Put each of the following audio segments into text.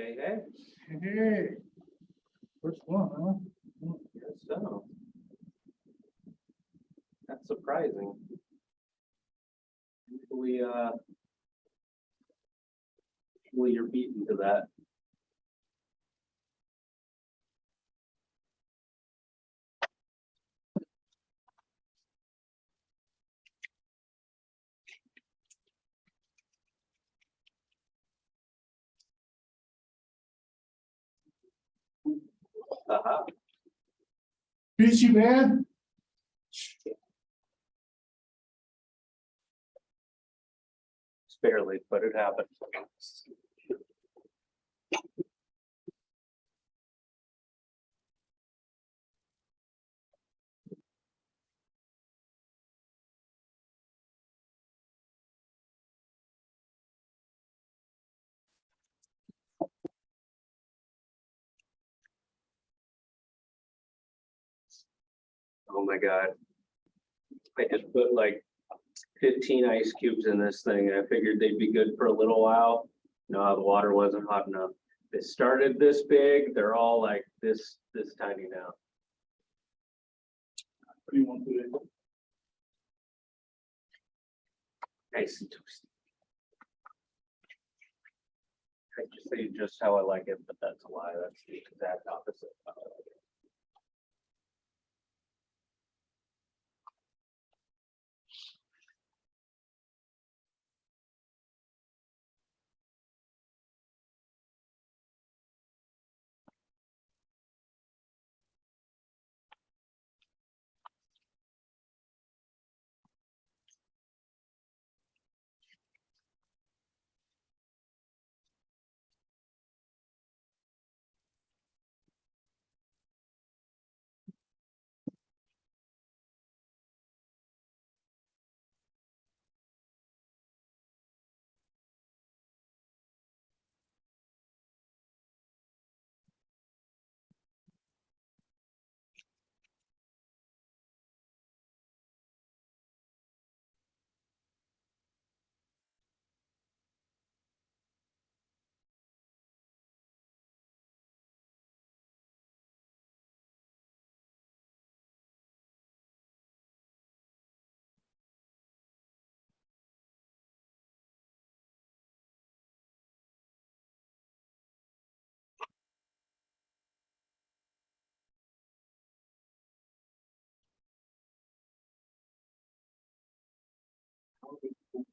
Hey, hey. Hey, first one, huh? Yes, so. That's surprising. Usually, usually you're beaten to that. Uh-huh. Beat you, man. It's barely, but it happened. Oh my God. I just put like 15 ice cubes in this thing. I figured they'd be good for a little while. No, the water wasn't hot enough. They started this big. They're all like this tiny now. What do you want today? Nice and toasty. I just say just how I like it, but that's a lie. That's the exact opposite of how I like it.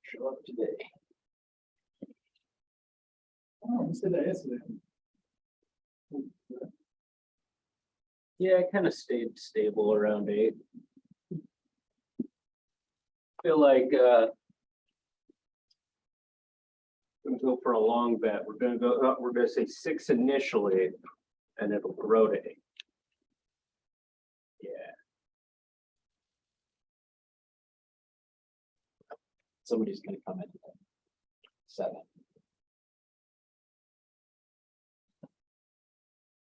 Show up today. Oh, you said that yesterday. Yeah, I kind of stayed stable around 8. Feel like gonna go for a long bet. We're gonna go. We're gonna say 6 initially, and it'll grow to 8. Yeah. Somebody's gonna come in at 7.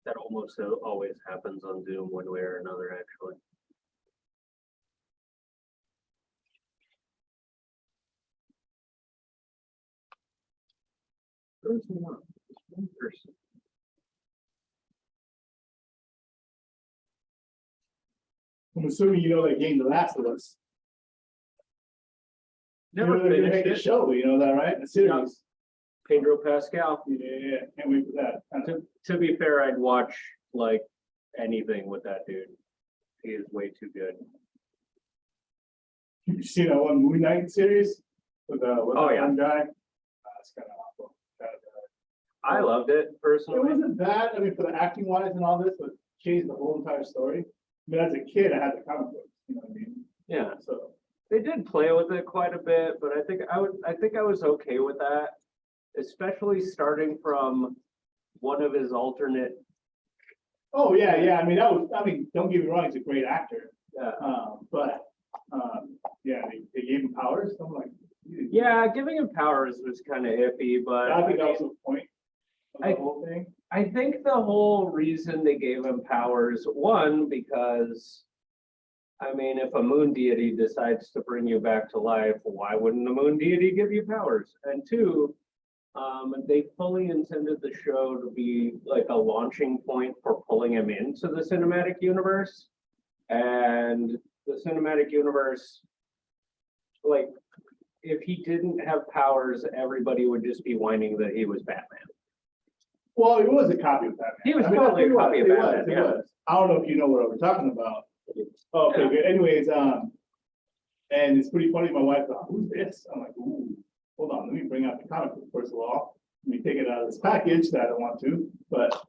That almost always happens on Zoom one way or another, actually. There's one person. I'm assuming you know that game, The Last of Us. Never you know, they're gonna finished make a it. show, you know that, right? A series. Pedro Pascal. Yeah, can't wait for that. To be fair, I'd watch like anything with that dude. He is way too good. You seen that one Moon Knight series with Oh, that yeah. one guy? That's kind of awful. I loved it It personally. wasn't bad. I mean, for the acting wise and all this, but changed the whole entire story. I mean, as a kid, I had the comic books. You know what I mean? Yeah, So they did play with it quite a bit, but I think I was okay with that, especially starting from one of his alternate. oh yeah, yeah. I mean, that was. I mean, don't get me wrong. He's a great actor. But yeah, they gave him powers. So I'm like, Yeah, giving him powers was kind of iffy, but I think that was the point of the I- whole thing. I think the whole reason they gave him powers, one, because I mean, if a moon deity decides to bring you back to life, why wouldn't the moon deity give you powers? And two, They fully intended the show to be like a launching point for pulling him into the cinematic universe. And the cinematic universe, like, if he didn't have powers, everybody would just be whining that he was Batman. Well, it was a copy of Batman. He was I mean, totally it a was, copy of it Batman, was, it yeah. was. I don't know if you know what we're talking about. Oh, okay, Yeah. good. Anyways, and it's pretty funny. My wife thought, "Who's this?" I'm like, "Ooh, hold on. Let me bring out the comic book first of all. Let me take it out of this package that I don't want to." But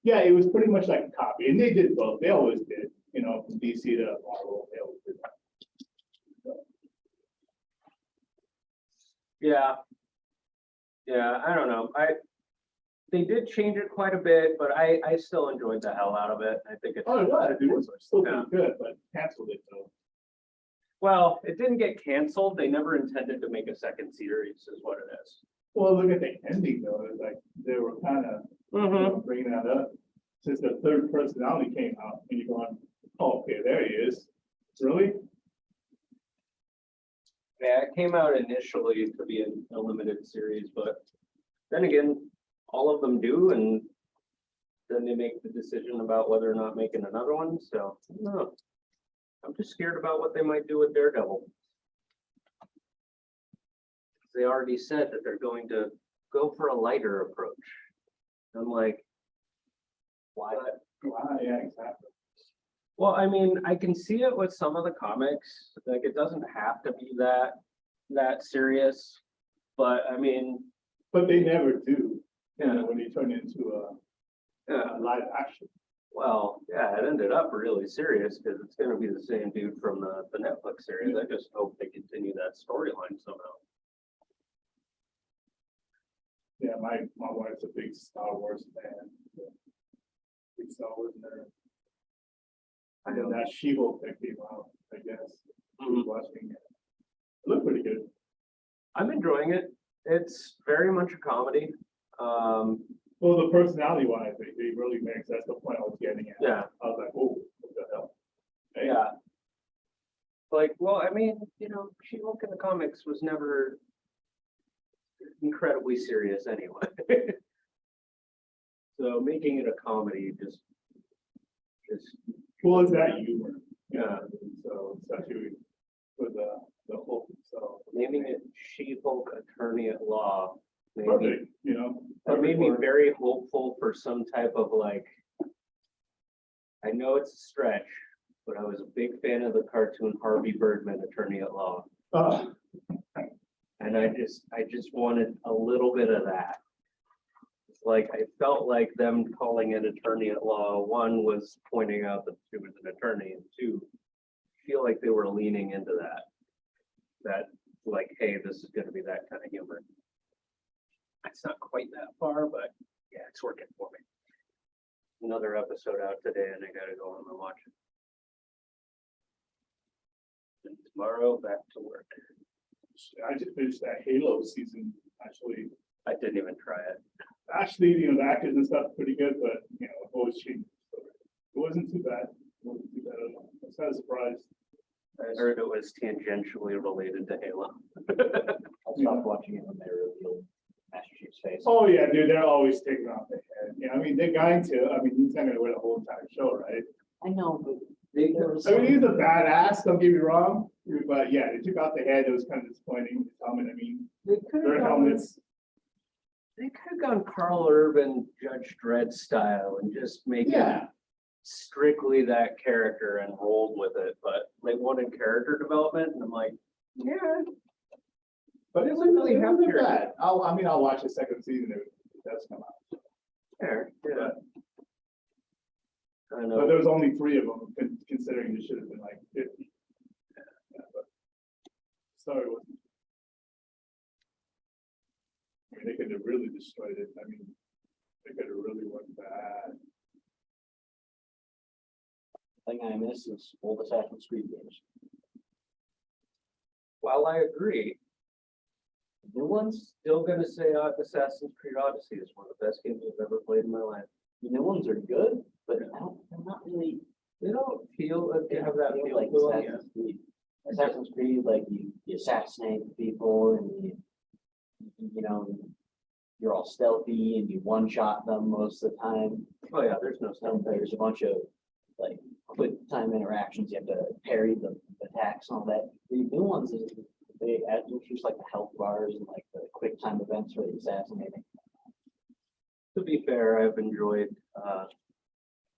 yeah, it was pretty much like a copy, and they did both. They always did. You know, from DC to Marvel, they always did that. Yeah. Yeah, I don't know. They did change it quite a bit, but I still enjoyed the hell out of it. I think it's. Oh, it was. It was still pretty Yeah. good, but canceled it though. Well, it didn't get canceled. They never intended to make a second series, is what it is. Well, look at the ending though. It's like they were kind of bringing that up since the third personality came out, and you're going, "Oh, okay, there he is." Really? Yeah, it came out initially to be a limited series, but then again, all of them do, and then they make the decision about whether or not making another one, so, I don't know. I'm just scared about what they might do with Daredevil. They already said that they're going to go for a lighter approach. I'm like, why? Wow, yeah, exactly. Well, I mean, I can see it with some of the comics, like it doesn't have to be that serious. But I mean, But they never do. You yeah, know, when you turn it into yeah. a live action. Well, yeah, it ended up really serious because it's gonna be the same dude from the Netflix series. I just hope they continue that storyline somehow. Yeah, my wife's a big Star Wars fan. Big Star Wars nerd. And then that She-Hulk that came out, I guess. I was watching it. It looked pretty good. I'm enjoying it. It's very much a comedy. Well, the personality wise, they really mix. That's the point I was getting at. Yeah. I was like, oh, what the hell? Hey, Yeah. Like, well, I mean, you know, She-Hulk in the comics was never incredibly serious anyway. So making it a comedy just Well, it's that humor. Yeah. So especially for the Hulk itself. naming it She-Hulk Attorney at Law. Maybe Perfect, you know. it made me Perfect for- very hopeful for some type of like, I know it's a stretch, but I was a big fan of the cartoon Harvey Birdman Attorney at Law. And I just wanted a little bit of that. It's like, I felt like them calling it Attorney at Law, one was pointing out that she was an attorney, and two, feel like they were leaning into that. That like, hey, this is gonna be that kind of humor. It's not quite that far, but yeah, it's working for me. Another episode out today and I gotta go home and watch it. And tomorrow, back to work. I just finished that Halo season, actually. I didn't even try it. Actually, you know, the actors and stuff pretty good, but, you know, always changing. So it wasn't too bad. It wasn't too bad at all. I was kind of surprised. I heard it was tangentially related to Halo. I stopped watching it when they revealed Master Chief's face. Oh, yeah, dude, they're always taking off the head. Yeah, I mean, they're going to, I mean, he's not gonna wear the whole entire show, right? I know, but They- there was. I mean, he's a badass, don't get me wrong, but yeah, they took out the head. It was kind of disappointing. His helmet, I mean, They could their have gone, helmets. they could have gone Carl Urban, Judge Dredd style and just make it Yeah, strictly that character and rolled with it, but they wanted character development and I'm like, yeah, but it Doesn't really have wasn't to. bad. I mean, I'll watch the second season if it does come out. fair, yeah. I But know, there was only 3 of them, considering there should have been like 50. Yeah, but sorry, wasn't. I mean, they could have really destroyed it. I mean, they could have really went bad. Thing I miss is old Assassin's Creed games. while I agree, the new one's still gonna say Assassin's Creed Odyssey is one of the best games I've ever played in my life. The new ones are good, but they're not really. They don't feel like they have that feel feel like to them, yeah. Assassin's Creed. Assassin's Creed, like you assassinate people and you know, you're all stealthy and you one-shot them most of the time. Oh, yeah, there's no stuff. And there's a bunch of like quick time interactions. You have to parry the attacks and all that. The new ones is they add just like the health bars and like the quick time events for the assassinating. To be fair, I've enjoyed,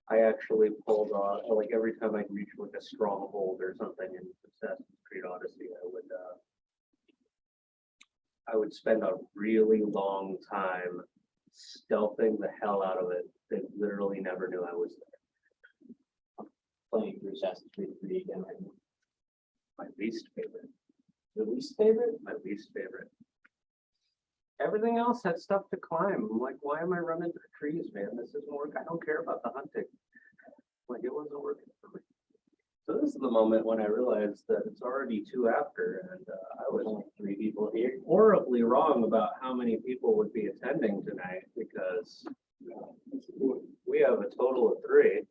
I actually pulled on, like every time I reach like a stronghold or something in Assassin's Creed Odyssey, I would spend a really long time stealthing the hell out of it. They literally never knew I was there. Playing through Assassin's Creed 3 again right now. My least favorite, Your least favorite? my least favorite. Everything else had stuff to climb. I'm like, why am I running through trees, man? This isn't working. I don't care about the hunting. Like, it wasn't working for me. So this is the moment when I realized that it's already 2 after, and I was Only 3 people here. horribly wrong about how many people would be attending tonight, because we have a total of 3.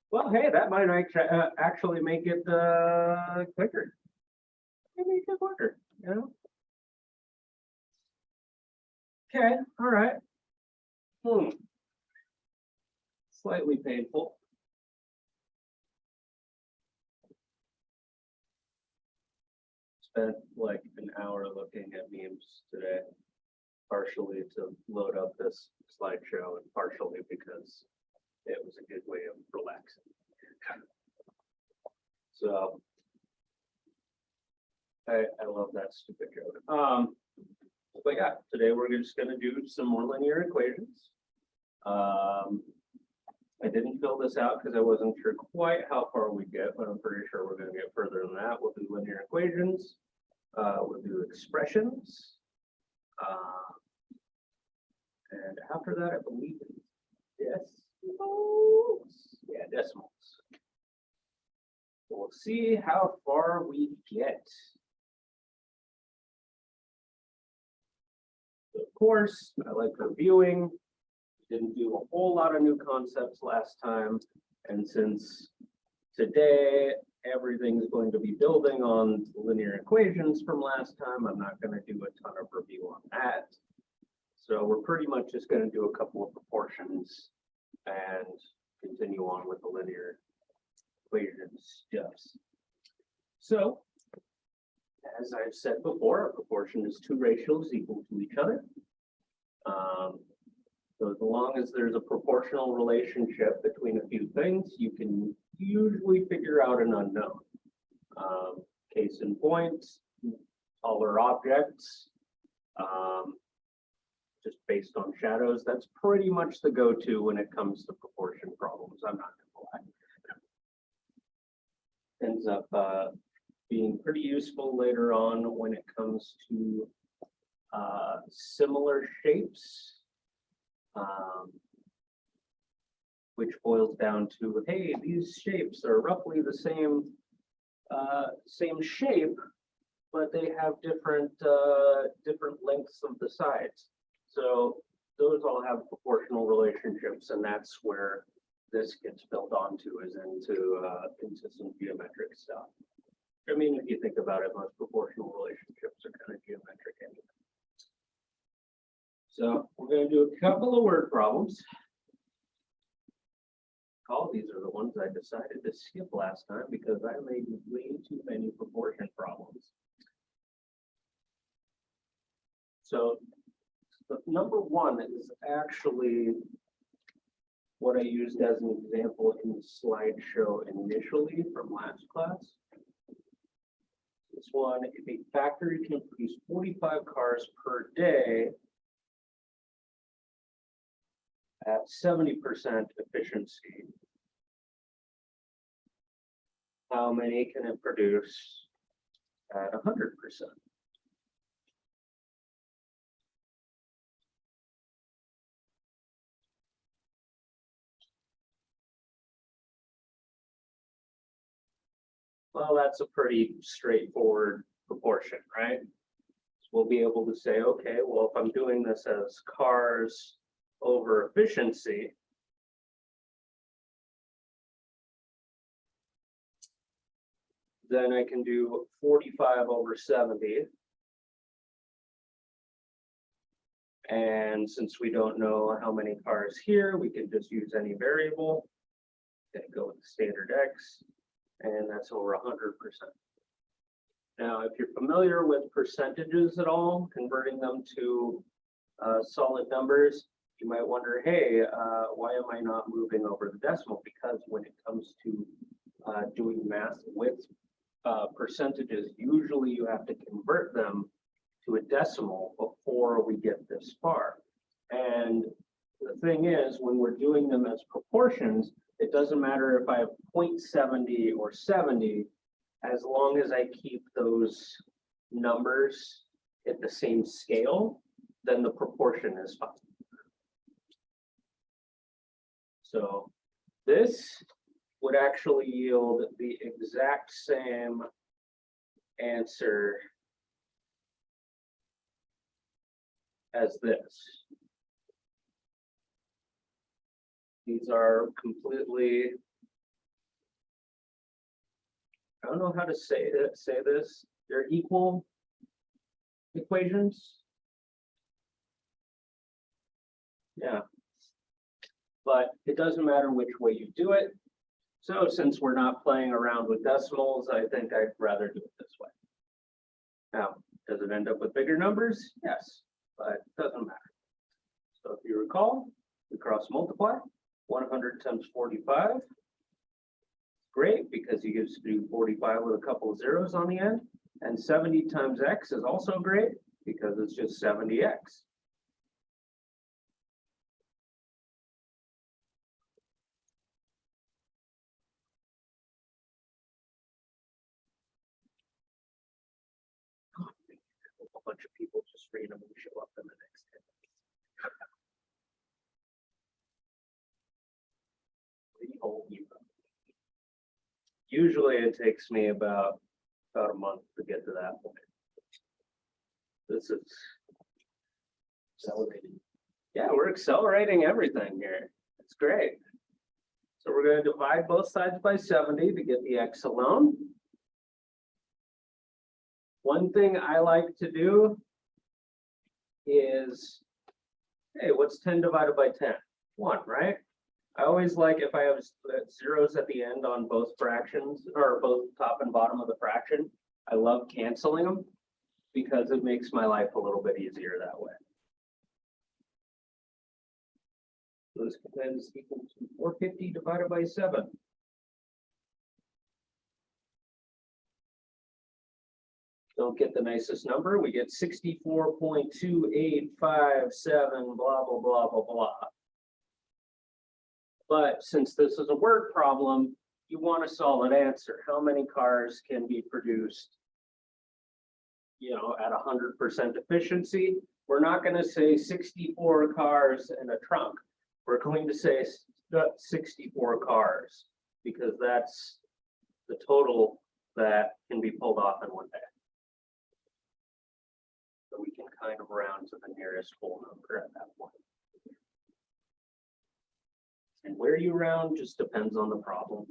Well, hey, that might actually make it quicker. Make it quicker, you know? Okay, all right. Slightly painful. Spent like an hour looking at memes today, partially to load up this slideshow and partially because it was a good way of relaxing. So I love that stupid joke. But yeah, today we're just gonna do some more linear equations. I didn't fill this out because I wasn't sure quite how far we get, but I'm pretty sure we're gonna get further than that. We'll do linear equations. We'll do expressions. And after that, I believe it's decimals. Yeah, decimals. We'll see how far we get. Of course, I like reviewing. Didn't do a whole lot of new concepts last time. And since today, everything's going to be building on linear equations from last time, I'm not going to do a ton of review on that. So we're pretty much just going to do a couple of proportions and continue on with the linear equation stuffs. So, as I've said before, a proportion is 2 ratios equal to each other. So as long as there's a proportional relationship between a few things, you can usually figure out an unknown. Case in point, taller objects, just based on shadows, that's pretty much the go-to when it comes to proportion problems. I'm not gonna lie. Ends up being pretty useful later on when it comes to similar shapes, which boils down to, hey, these shapes are roughly the same shape, but they have different lengths of the sides. So those all have proportional relationships, and that's where this gets built onto, is into some geometric stuff. I mean, if you think about it, most proportional relationships are kind of geometric anyway. So we're going to do a couple of word problems. All these are the ones I decided to skip last time because I made way too many proportion problems. So the number 1 is actually what I used as an example in the slideshow initially from last class. This one, if a factory can produce 45 cars per day at 70% efficiency, how many can it produce at 100%? Well, that's a pretty straightforward proportion, right? So we'll be able to say, okay, well, if I'm doing this as cars over efficiency, then I can do 45 over 70, And since we don't know how many cars here, we can just use any variable. Okay, go with the standard X, and that's over 100%. Now, if you're familiar with percentages at all, converting them to solid numbers, you might wonder, hey, why am I not moving over the decimal? Because when it comes to doing math with percentages, usually you have to convert them to a decimal before we get this far. And the thing is, when we're doing them as proportions, it doesn't matter if I have 0.70 or 70, as long as I keep those numbers at the same scale, then the proportion is fine. So this would actually yield the exact same answer as this. These are completely, I don't know how to say this. They're equal equations. Yeah. But it doesn't matter which way you do it. So since we're not playing around with decimals, I think I'd rather do it this way. Now, does it end up with bigger numbers? Yes, but it doesn't matter. So if you recall, we cross multiply. 100 times 45. Great, because you get to do 45 with a couple of zeros on the end. And 70 times x is also great because it's just 70x. A bunch of people just randomly show up in the next 10 minutes. Usually it takes me about a month to get to that point. This is accelerating. Yeah, we're accelerating everything here. It's great. So we're going to divide both sides by 70 to get the x alone. One thing I like to do is, hey, what's 10 divided by 10? 1, right? I always like if I have zeros at the end on both fractions or both top and bottom of the fraction, I love canceling them because it makes my life a little bit easier that way. So this is equal to 450 divided by 7. Don't get the nicest number. We get 64.2857, blah, blah, blah, blah, blah. But since this is a word problem, you want a solid answer. How many cars can be produced, at 100% efficiency? We're not going to say 64 cars in a trunk. We're going to say 64 cars because that's the total that can be pulled off in one day. So we can kind of round to the nearest whole number at that point. And where you round just depends on the problem.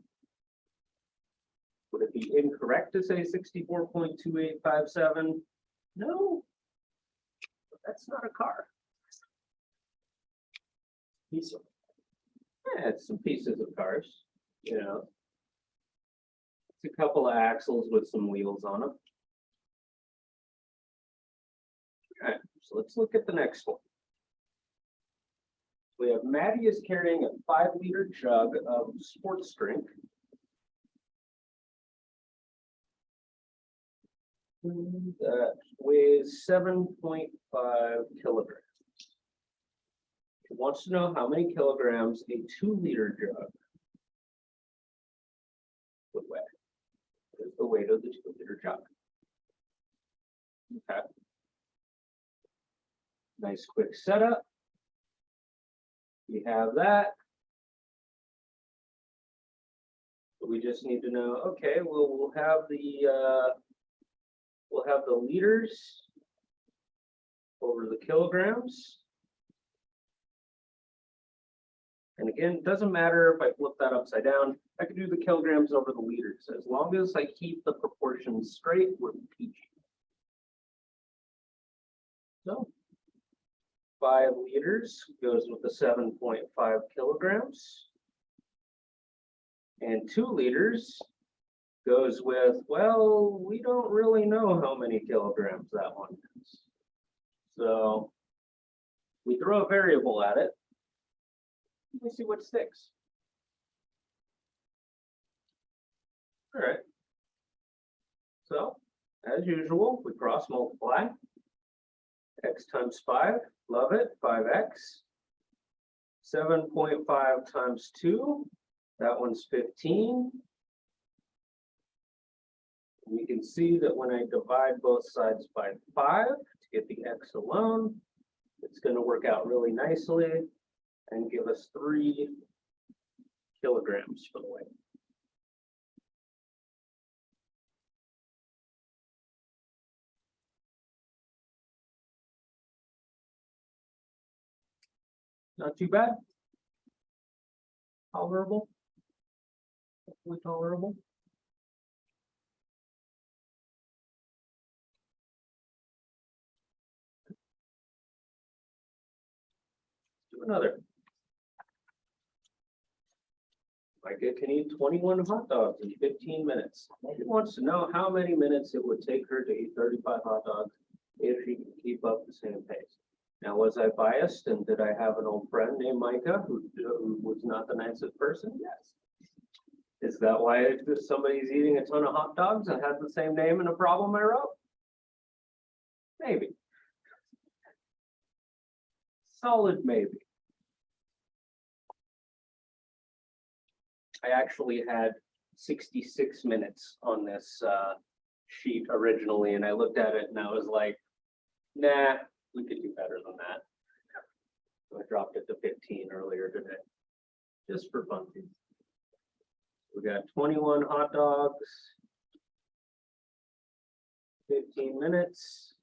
Would it be incorrect to say 64.2857? No, but that's not a car. Yeah, it's some pieces of cars, It's a couple of axles with some wheels on them. All right, so let's look at the next one. We have Maddie is carrying a 5-liter jug of sports drink. That weighs 7.5 kilograms. He wants to know how many kilograms a 2-liter jug would weigh. What is the weight of the 2-liter jug? Okay. Nice quick setup. We have that. But we just need to know, okay, we'll have the liters over the kilograms. And again, it doesn't matter if I flip that upside down. I can do the kilograms over the liters. As long as I keep the proportions straight, we're peachy. So 5 liters goes with the 7.5 kilograms. And 2 liters goes with, well, we don't really know how many kilograms that one is. So we throw a variable at it. We see what sticks. All right. So as usual, we cross multiply. X times 5, love it, 5x. 7.5 times 2, that one's 15. And you can see that when I divide both sides by 5 to get the x alone, it's going to work out really nicely and give us 3 kilograms for the weight. Not too bad. Tolerable. Hopefully tolerable. Do another. Like it can eat 21 hot dogs in 15 minutes. He wants to know how many minutes it would take her to eat 35 hot dogs if she can keep up the same pace. Now, was I biased and did I have an old friend named Micah who was not the nicest person? Yes. Is that why if somebody's eating a ton of hot dogs and has the same name and a problem I wrote? Maybe. Solid maybe. I actually had 66 minutes on this sheet originally, and I looked at it and I was like, nah, we could do better than that. So I dropped it to 15 earlier today, just for fun. We got 21 hot dogs, 15 minutes.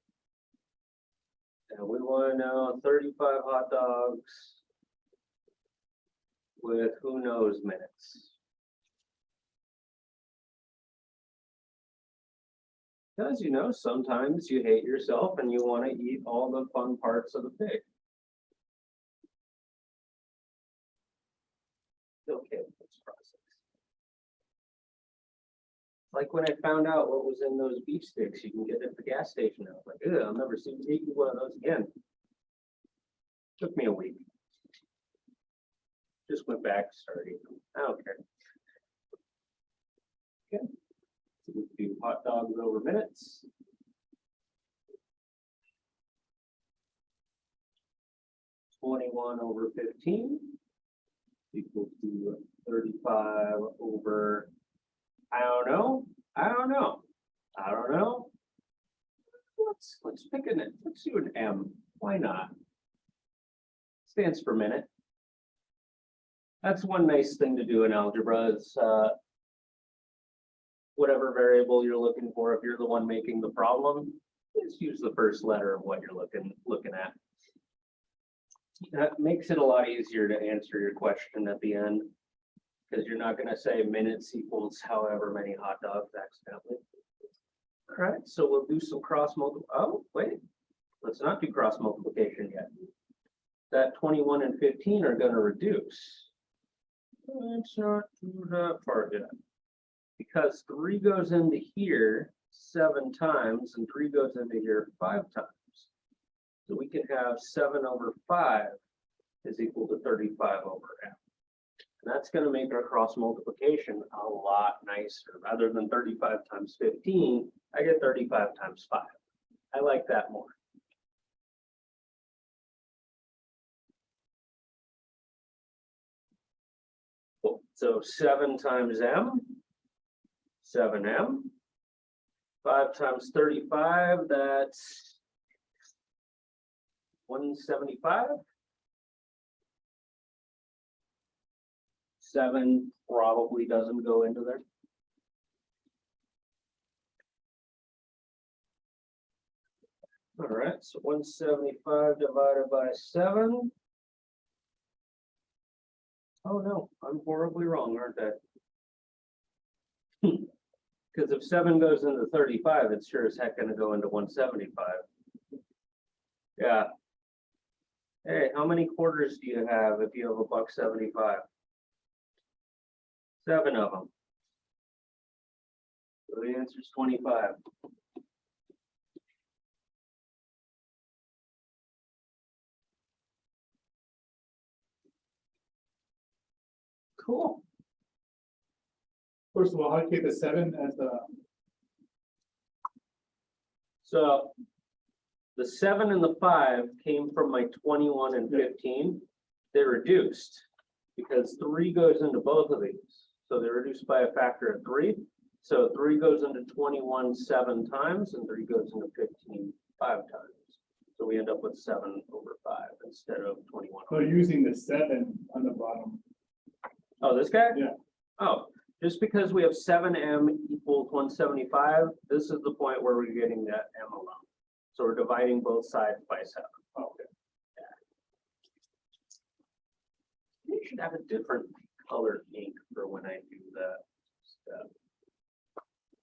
And we want to know 35 hot dogs with who knows minutes. Because, you know, sometimes you hate yourself and you want to eat all the fun parts of the pig. Okay, this process. Like when I found out what was in those beef sticks you can get at the gas station, I was like, ew, I'll never see eat one of those again. Took me a week. Just went back, started eating them. I don't care. Okay. So we do hot dogs over minutes. (21 over 15) equals to 35 over, I don't know. Let's pick an, let's do an M. Why not? Stands for minute. That's one nice thing to do in algebra is whatever variable you're looking for, if you're the one making the problem, just use the first letter of what you're looking at. That makes it a lot easier to answer your question at the end, because you're not going to say minutes equals however many hot dogs accidentally. All right, so we'll do some cross multiplication. Oh, wait, let's not do cross multiplication yet. That 21 and 15 are going to reduce. Let's not do that part yet. Because 3 goes into here 7 times and 3 goes into here 5 times. So we can have 7 over 5 is equal to 35 over M. And that's going to make our cross multiplication a lot nicer. Rather than 35 times 15, I get 35 times 5. I like that more. Cool. So 7 times M, 7M. 5 times 35, that's 175. 7 probably doesn't go into there. All right, so 175 divided by 7. Oh no, I'm horribly wrong, aren't I? Because if 7 goes into 35, it's sure as heck going to go into 175. Yeah. Hey, how many quarters do you have if you have $1.75? 7 of them. So the answer is 25. Cool. First of all, how do you get the 7 as the, So the 7 and the 5 came from my 21 and 15. They reduced because 3 goes into both of these. So they reduced by a factor of 3. So 3 goes into 21 7 times and 3 goes into 15 5 times. So we end up with 7 over 5 instead of 21. so using the 7 on the bottom? Oh, this guy? Yeah. Oh, just because we have 7m equals 175, this is the point where we're getting that m alone. So we're dividing both sides by 7. Okay. You should have a different colored ink for when I do that stuff.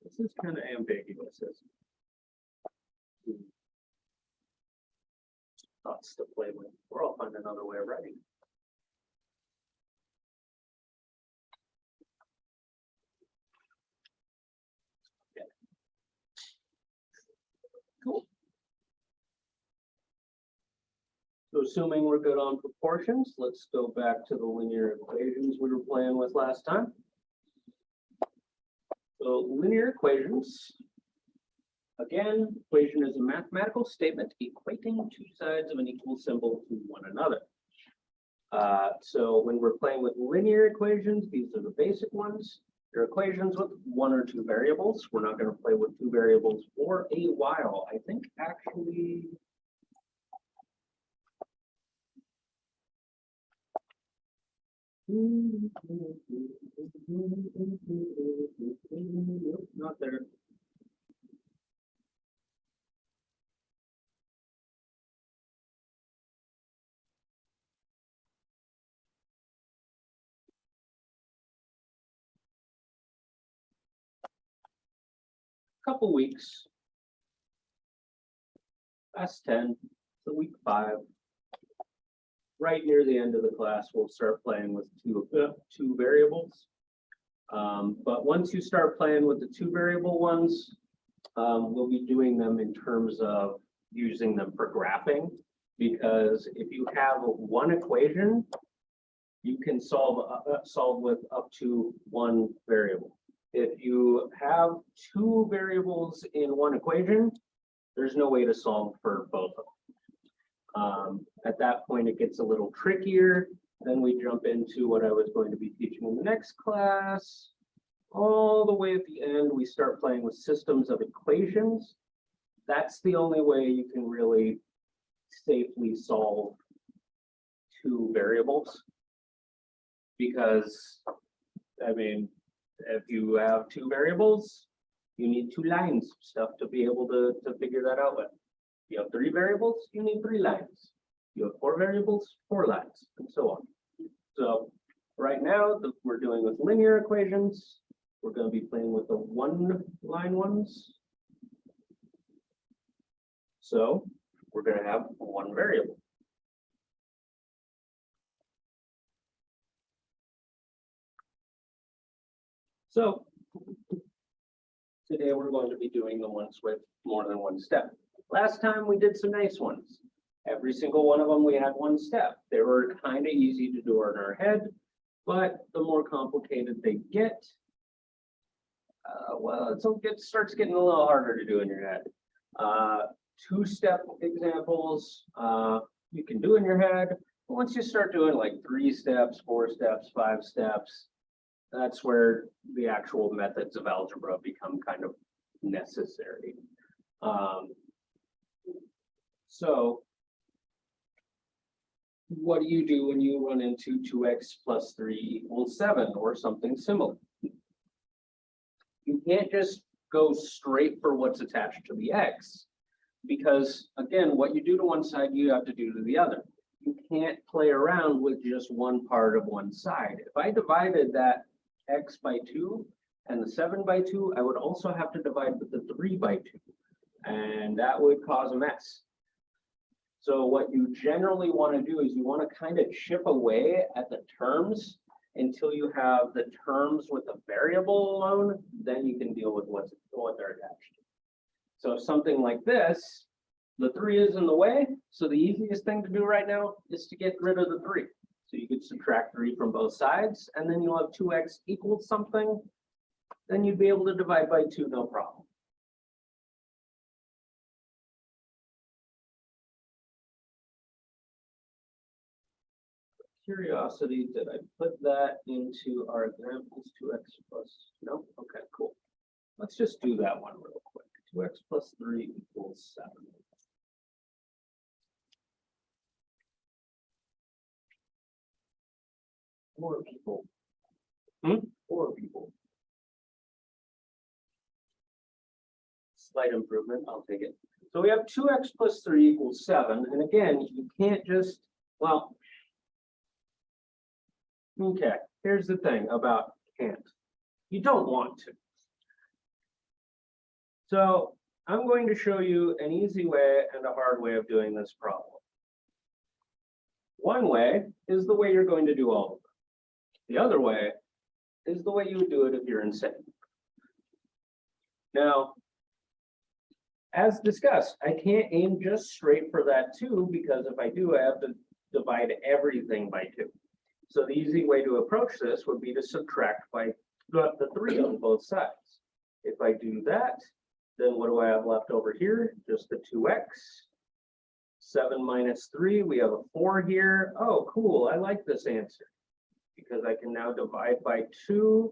This is kind of ambiguous, isn't it? Thoughts to play with. Or I'll find another way of writing. Okay. Cool. So assuming we're good on proportions, let's go back to the linear equations we were playing with last time. So linear equations. Again, equation is a mathematical statement equating two sides of an equal symbol to one another. So when we're playing with linear equations, these are the basic ones. They're equations with 1 or 2 variables. We're not going to play with 2 variables for a while. I think actually. Not there. Couple weeks. Past 10, so week 5. Right near the end of the class, we'll start playing with two variables. But once you start playing with the 2 variable ones, we'll be doing them in terms of using them for graphing. Because if you have one equation, you can solve with up to 1 variable. If you have 2 variables in one equation, there's no way to solve for both of them. At that point, it gets a little trickier. Then we jump into what I was going to be teaching in the next class. All the way at the end, we start playing with systems of equations. That's the only way you can really safely solve 2 variables. Because, I mean, if you have 2 variables, you need 2 lines of stuff to be able to figure that out with. You have 3 variables, you need 3 lines. You have 4 variables, 4 lines, and so on. So right now, we're doing with linear equations. We're going to be playing with the 1-line ones. So we're going to have 1 variable. So today we're going to be doing the ones with more than 1 step. Last time we did some nice ones. Every single one of them we had 1 step. They were kind of easy to do in our head, but the more complicated they get, well, it starts getting a little harder to do in your head. 2-step examples you can do in your head. But once you start doing like 3 steps, 4 steps, 5 steps, that's where the actual methods of algebra become kind of necessary. So what do you do when you run into 2x plus 3 equals 7 or something similar? You can't just go straight for what's attached to the x, because again, what you do to one side, you have to do to the other. You can't play around with just one part of one side. If I divided that x by 2 and the 7 by 2, I would also have to divide with the 3 by 2, and that would cause a mess. So what you generally want to do is you want to kind of chip away at the terms until you have the terms with a variable alone, then you can deal with what they're attached to. So something like this, the 3 is in the way, so the easiest thing to do right now is to get rid of the 3. So you could subtract 3 from both sides, and then you'll have 2x equals something. Then you'd be able to divide by 2, no problem. Curiosity, did I put that into our examples? 2x plus, no? Okay, cool. Let's just do that one real quick. 2x plus 3 equals 7. Four people. Four people. Slight improvement, I'll take it. So we have 2x plus 3 equals 7. And again, you can't just, well, okay, here's the thing about can't. You don't want to. So I'm going to show you an easy way and a hard way of doing this problem. One way is the way you're going to do all of them. The other way is the way you would do it if you're insane. Now, as discussed, I can't aim just straight for that 2 because if I do, I have to divide everything by 2. So the easy way to approach this would be to subtract by the 3 on both sides. If I do that, then what do I have left over here? Just the 2x. 7 minus 3, we have a 4 here. Oh, cool, I like this answer because I can now divide by 2.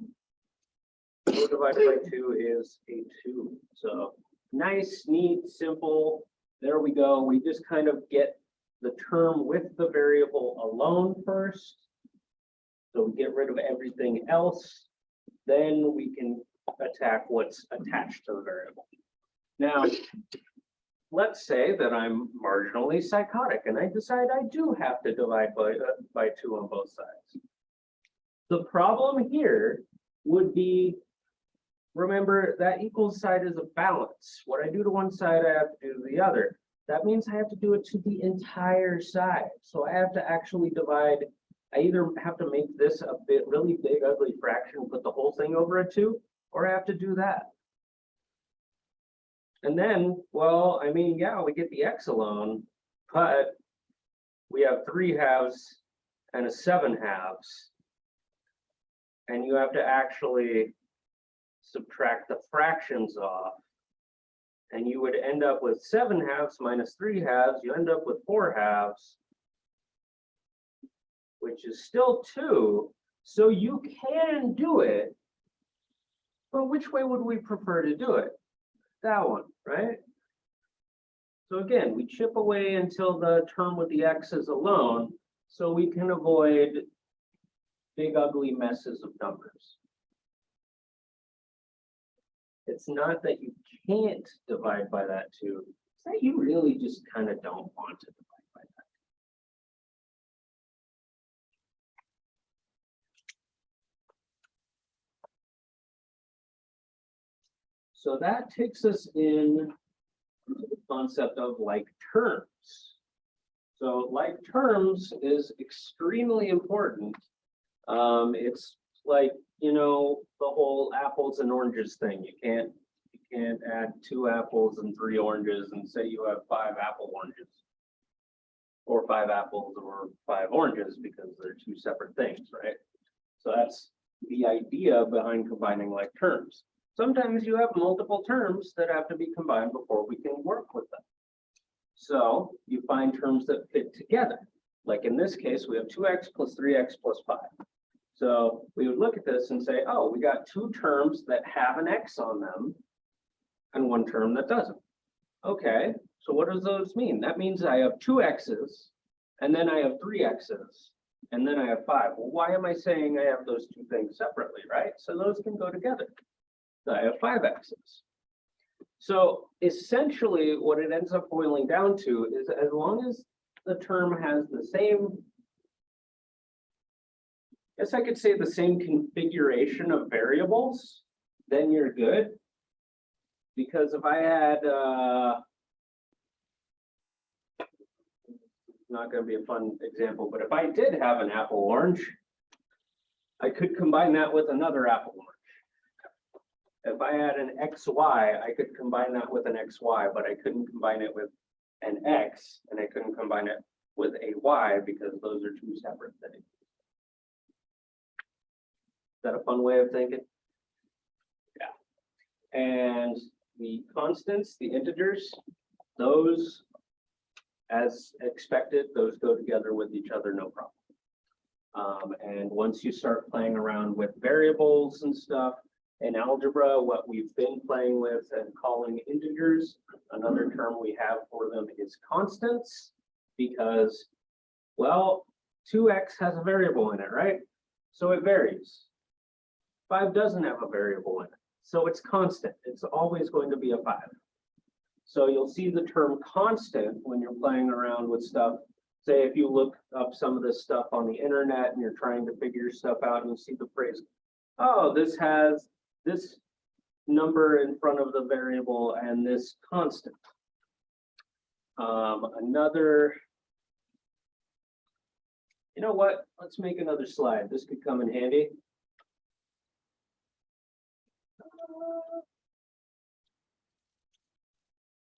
4 divided by 2 is a 2. So nice, neat, simple. There we go. We just kind of get the term with the variable alone first. So we get rid of everything else. Then we can attack what's attached to the variable. Now, let's say that I'm marginally psychotic and I decide I do have to divide by 2 on both sides. The problem here would be, remember that equals side is a balance. What I do to one side, I have to do to the other. That means I have to do it to the entire side. So I have to actually divide. I either have to make this a really big, ugly fraction, put the whole thing over a 2, or I have to do that. And then, well, I mean, yeah, we get the x alone, but we have 3 halves and a 7 halves. And you have to actually subtract the fractions off. And you would end up with 7 halves minus 3 halves. You end up with 4 halves, which is still 2. So you can do it, but which way would we prefer to do it? That one, right? So again, we chip away until the term with the x is alone, so we can avoid big ugly messes of numbers. It's not that you can't divide by that 2, it's that you really just kind of don't want to divide by that. So that takes us in to the concept of like terms. So like terms is extremely important. It's like, you know, the whole apples and oranges thing. You can't add 2 apples and 3 oranges and say you have 5 apple oranges. Or 5 apples or 5 oranges because they're 2 separate things, right? So that's the idea behind combining like terms. Sometimes you have multiple terms that have to be combined before we can work with them. So you find terms that fit together. Like in this case, we have 2x plus 3x plus 5. So we would look at this and say, oh, we got 2 terms that have an x on them and 1 term that doesn't. Okay, so what does those mean? That means I have 2 x's and then I have 3 x's and then I have 5. Well, why am I saying I have those 2 things separately, right? So those can go together. So I have 5 x's. So essentially what it ends up boiling down to is as long as the term has the same, I guess I could say the same configuration of variables, then you're good. Because if I had, not gonna be a fun example, but if I did have an apple orange, I could combine that with another apple orange. If I had an XY, I could combine that with an XY, but I couldn't combine it with an X, and I couldn't combine it with a Y because those are two separate things. Is that a fun way of thinking? Yeah. And the constants, the integers, those, as expected, those go together with each other, no problem. And once you start playing around with variables and stuff in algebra, what we've been playing with and calling integers, another term we have for them is constants, because, well, 2x has a variable in it, right? So it varies. 5 doesn't have a variable in it, so it's constant. It's always going to be a 5. So you'll see the term constant when you're playing around with stuff. Say if you look up some of this stuff on the internet and you're trying to figure stuff out and you see the phrase, oh, this has this number in front of the variable and this constant. Another, you know what? Let's make another slide. This could come in handy.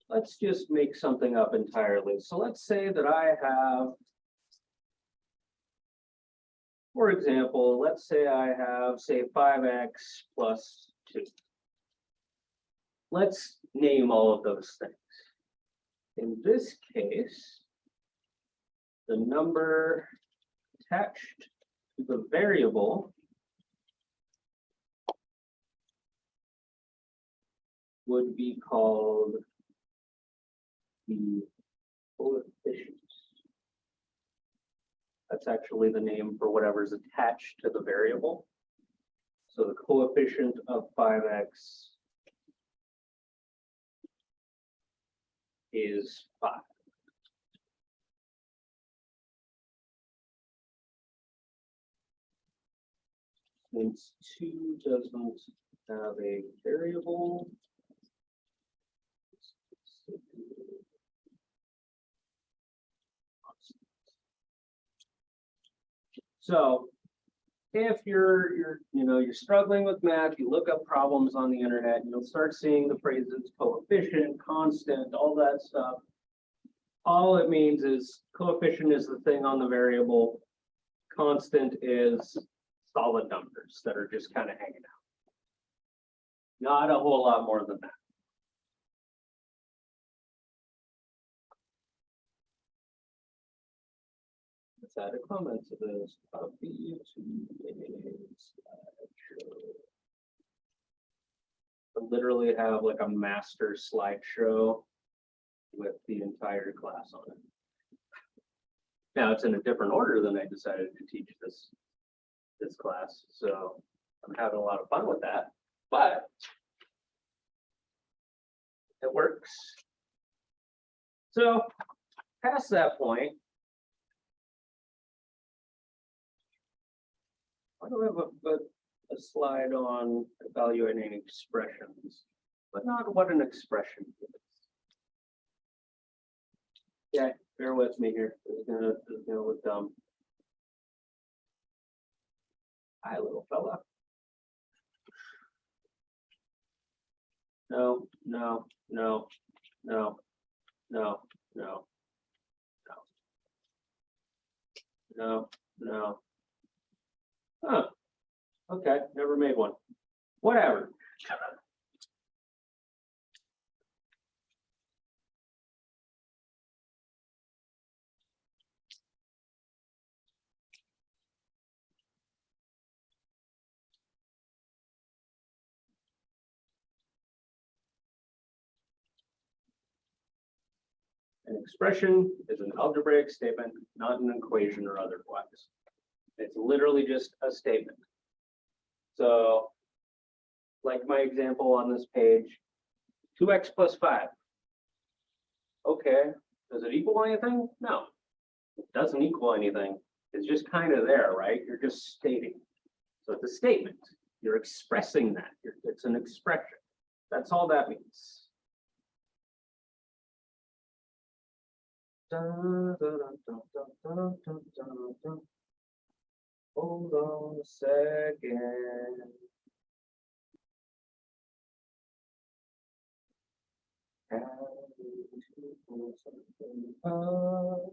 Let's just make something up entirely. So let's say that I have, for example, let's say I have, say, 5x plus 2. Let's name all of those things. In this case, the number attached to the variable would be called the coefficient. That's actually the name for whatever's attached to the variable. So the coefficient of 5x is 5. Since 2 doesn't have a variable, so if you're struggling with math, you look up problems on the internet, and you'll start seeing the phrases coefficient, constant, all that stuff. All it means is coefficient is the thing on the variable, constant is solid numbers that are just kind of hanging out. Not a whole lot more than that. Let's add a comment to this. I literally have like a master slideshow with the entire class on it. Now it's in a different order than I decided to teach this class, so I'm having a lot of fun with that, but it works. So past that point, I do have a slide on evaluating expressions, but not what an expression is. Yeah, bear with me here. It's gonna look dumb. Hi, little fella. No, no, no, no, no, no, no, no, no. Huh. Okay, never made one. Whatever. An expression is an algebraic statement, not an equation or otherwise. It's literally just a statement. So, like my example on this page, 2x plus 5. Okay, does it equal anything? No, it doesn't equal anything. It's just kind of there, right? You're just stating. So it's a statement. You're expressing that. It's an expression. That's all that means. Dun, dun, dun, dun, dun, dun, dun, dun, dun. Hold on a second. Having to pull something up.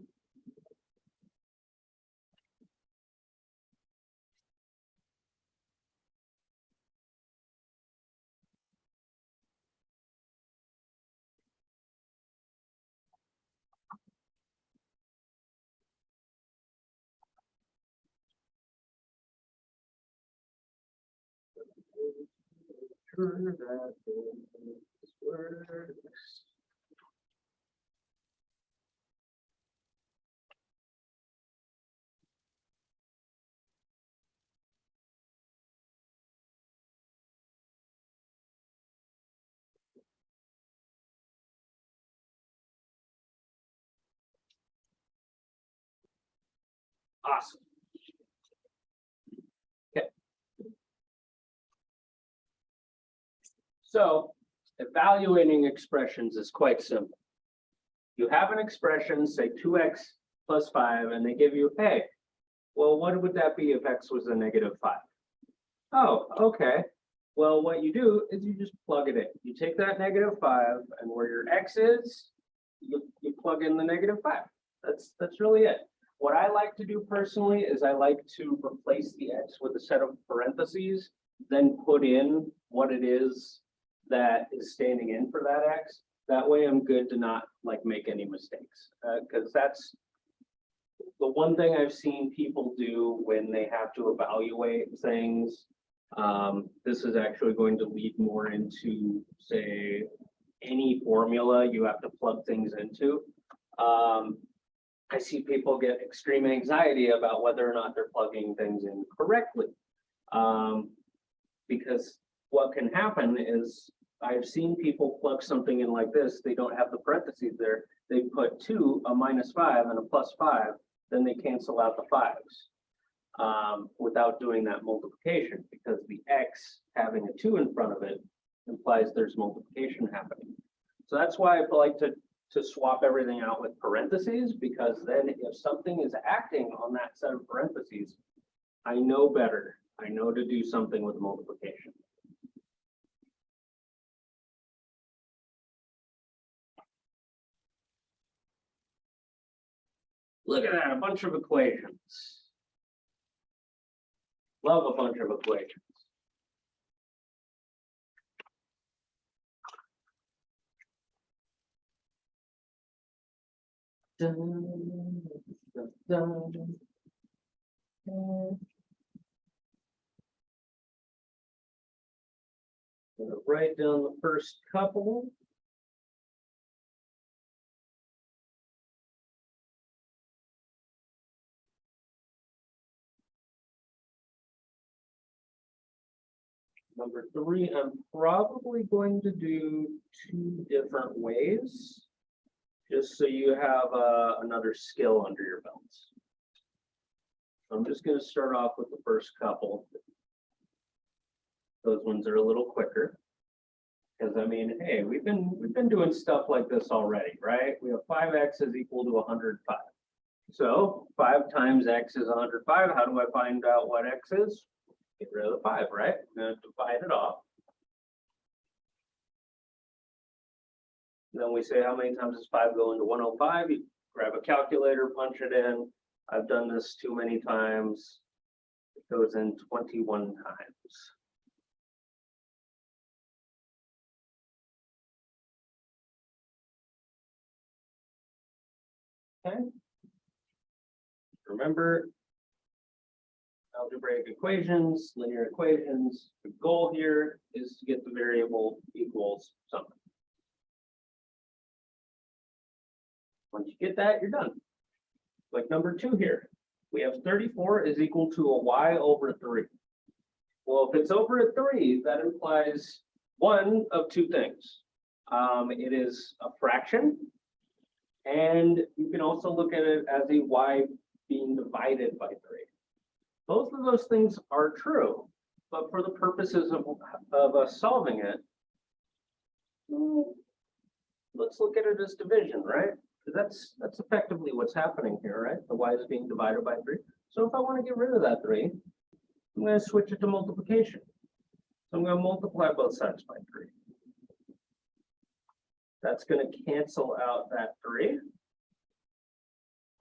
Sure that this works. Awesome. Okay. So evaluating expressions is quite simple. You have an expression, say 2x plus 5, and they give you, hey, well, what would that be if x was a negative 5? Oh, okay. Well, what you do is you just plug it in. You take that negative 5, and where your x is, you plug in the negative 5. That's really it. What I like to do personally is I like to replace the x with a set of parentheses, then put in what it is that is standing in for that x. That way I'm good to not like make any mistakes, because that's the one thing I've seen people do when they have to evaluate things. This is actually going to lead more into, say, any formula you have to plug things into. I see people get extreme anxiety about whether or not they're plugging things in correctly. Because what can happen is I've seen people plug something in like this. They don't have the parentheses there. They put 2, a -5, and a +5. Then they cancel out the 5s without doing that multiplication, because the x having a 2 in front of it implies there's multiplication happening. So that's why I like to swap everything out with parentheses, because then if something is acting on that set of parentheses, I know better. I know to do something with multiplication. Look at that, a bunch of equations. Love a bunch of equations. Dun, dun, dun. Gonna write down the first couple. Number 3, I'm probably going to do 2 different ways, just so you have another skill under your belts. I'm just going to start off with the first couple. Those ones are a little quicker, because I mean, hey, we've been doing stuff like this already, right? We have 5x is equal to 105. So 5 times x is 105. How do I find out what x is? Get rid of the 5, right? I'm going to divide it off. Then we say, how many times does 5 go into 105? You grab a calculator, punch it in. I've done this too many times. It goes in 21 times. Okay. Remember, algebraic equations, linear equations, the goal here is to get the variable equals something. Once you get that, you're done. Like number 2 here, we have 34 is equal to a y over 3. Well, if it's over a 3, that implies one of 2 things. It is a fraction, and you can also look at it as a y being divided by 3. Both of those things are true, but for the purposes of us solving it, let's look at it as division, right? That's effectively what's happening here, right? The y is being divided by 3. So if I want to get rid of that 3, I'm going to switch it to multiplication. So I'm going to multiply both sides by 3. That's going to cancel out that 3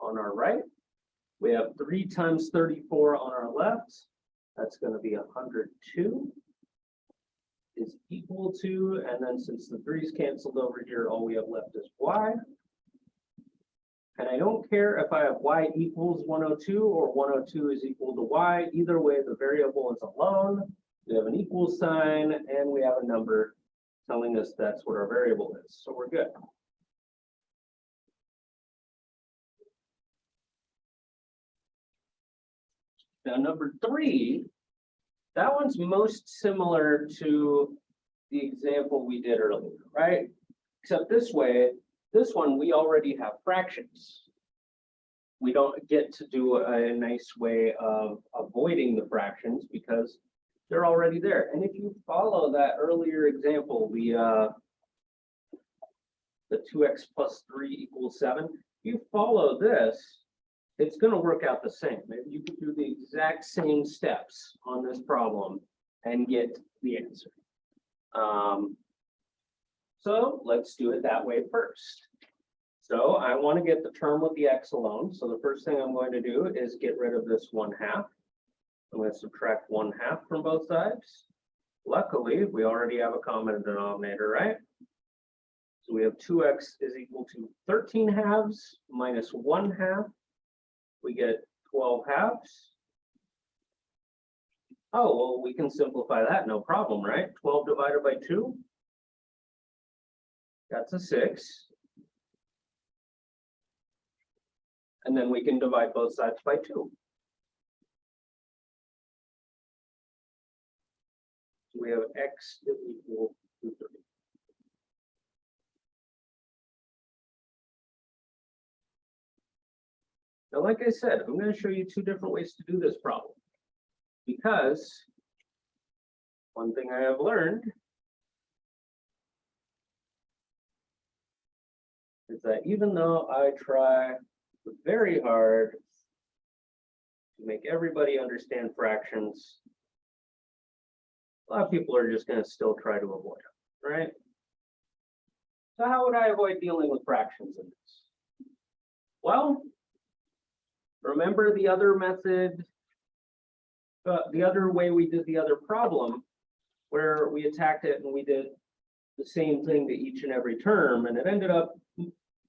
on our right. We have 3 times 34 on our left. That's going to be 102 is equal to, and then since the 3's canceled over here, all we have left is y. And I don't care if I have y equals 102 or 102 is equal to y. Either way, the variable is alone. We have an equal sign and we have a number telling us that's what our variable is. So we're good. Now, number 3, that one's most similar to the example we did earlier, right? Except this way, this one, we already have fractions. We don't get to do a nice way of avoiding the fractions because they're already there. And if you follow that earlier example, the 2x plus 3 equals 7, if you follow this, it's going to work out the same. Maybe you could do the exact same steps on this problem and get the answer. So let's do it that way first. So I want to get the term with the x alone. So the first thing I'm going to do is get rid of this 1/2. I'm going to subtract 1/2 from both sides. Luckily, we already have a common denominator, right? So we have 2x is equal to 13/2 minus 1/2. We get 12/2. Oh, well, we can simplify that, no problem, right? 12 divided by 2. That's a 6. And then we can divide both sides by 2. So we have x is equal to 3. Now, like I said, I'm going to show you 2 different ways to do this problem. Because one thing I have learned is that even though I try very hard to make everybody understand fractions, a lot of people are just going to still try to avoid them, right? So how would I avoid dealing with fractions in this? Well, remember the other method, the other way we did the other problem, where we attacked it and we did the same thing to each and every term, and it ended up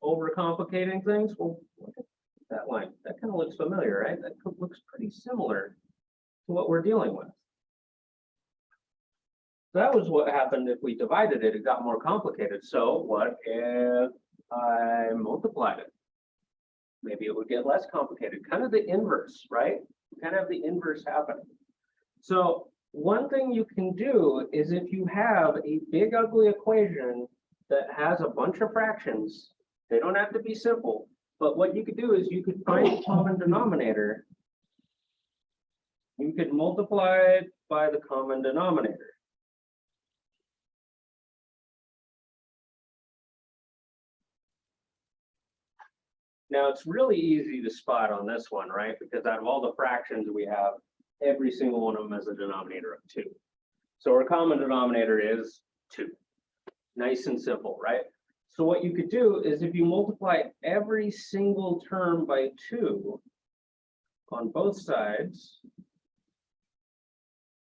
overcomplicating things? Well, look at that line. That kind of looks familiar, right? That looks pretty similar to what we're dealing with. That was what happened if we divided it. It got more complicated. So what if I multiplied it? Maybe it would get less complicated. Kind of the inverse, right? Kind of the inverse happening. So one thing you can do is if you have a big ugly equation that has a bunch of fractions, they don't have to be simple, but what you could do is you could find a common denominator. You could multiply it by the common denominator. Now, it's really easy to spot on this one, right? Because out of all the fractions we have, every single one of them has a denominator of 2. So our common denominator is 2. Nice and simple, right? So what you could do is if you multiply every single term by 2 on both sides,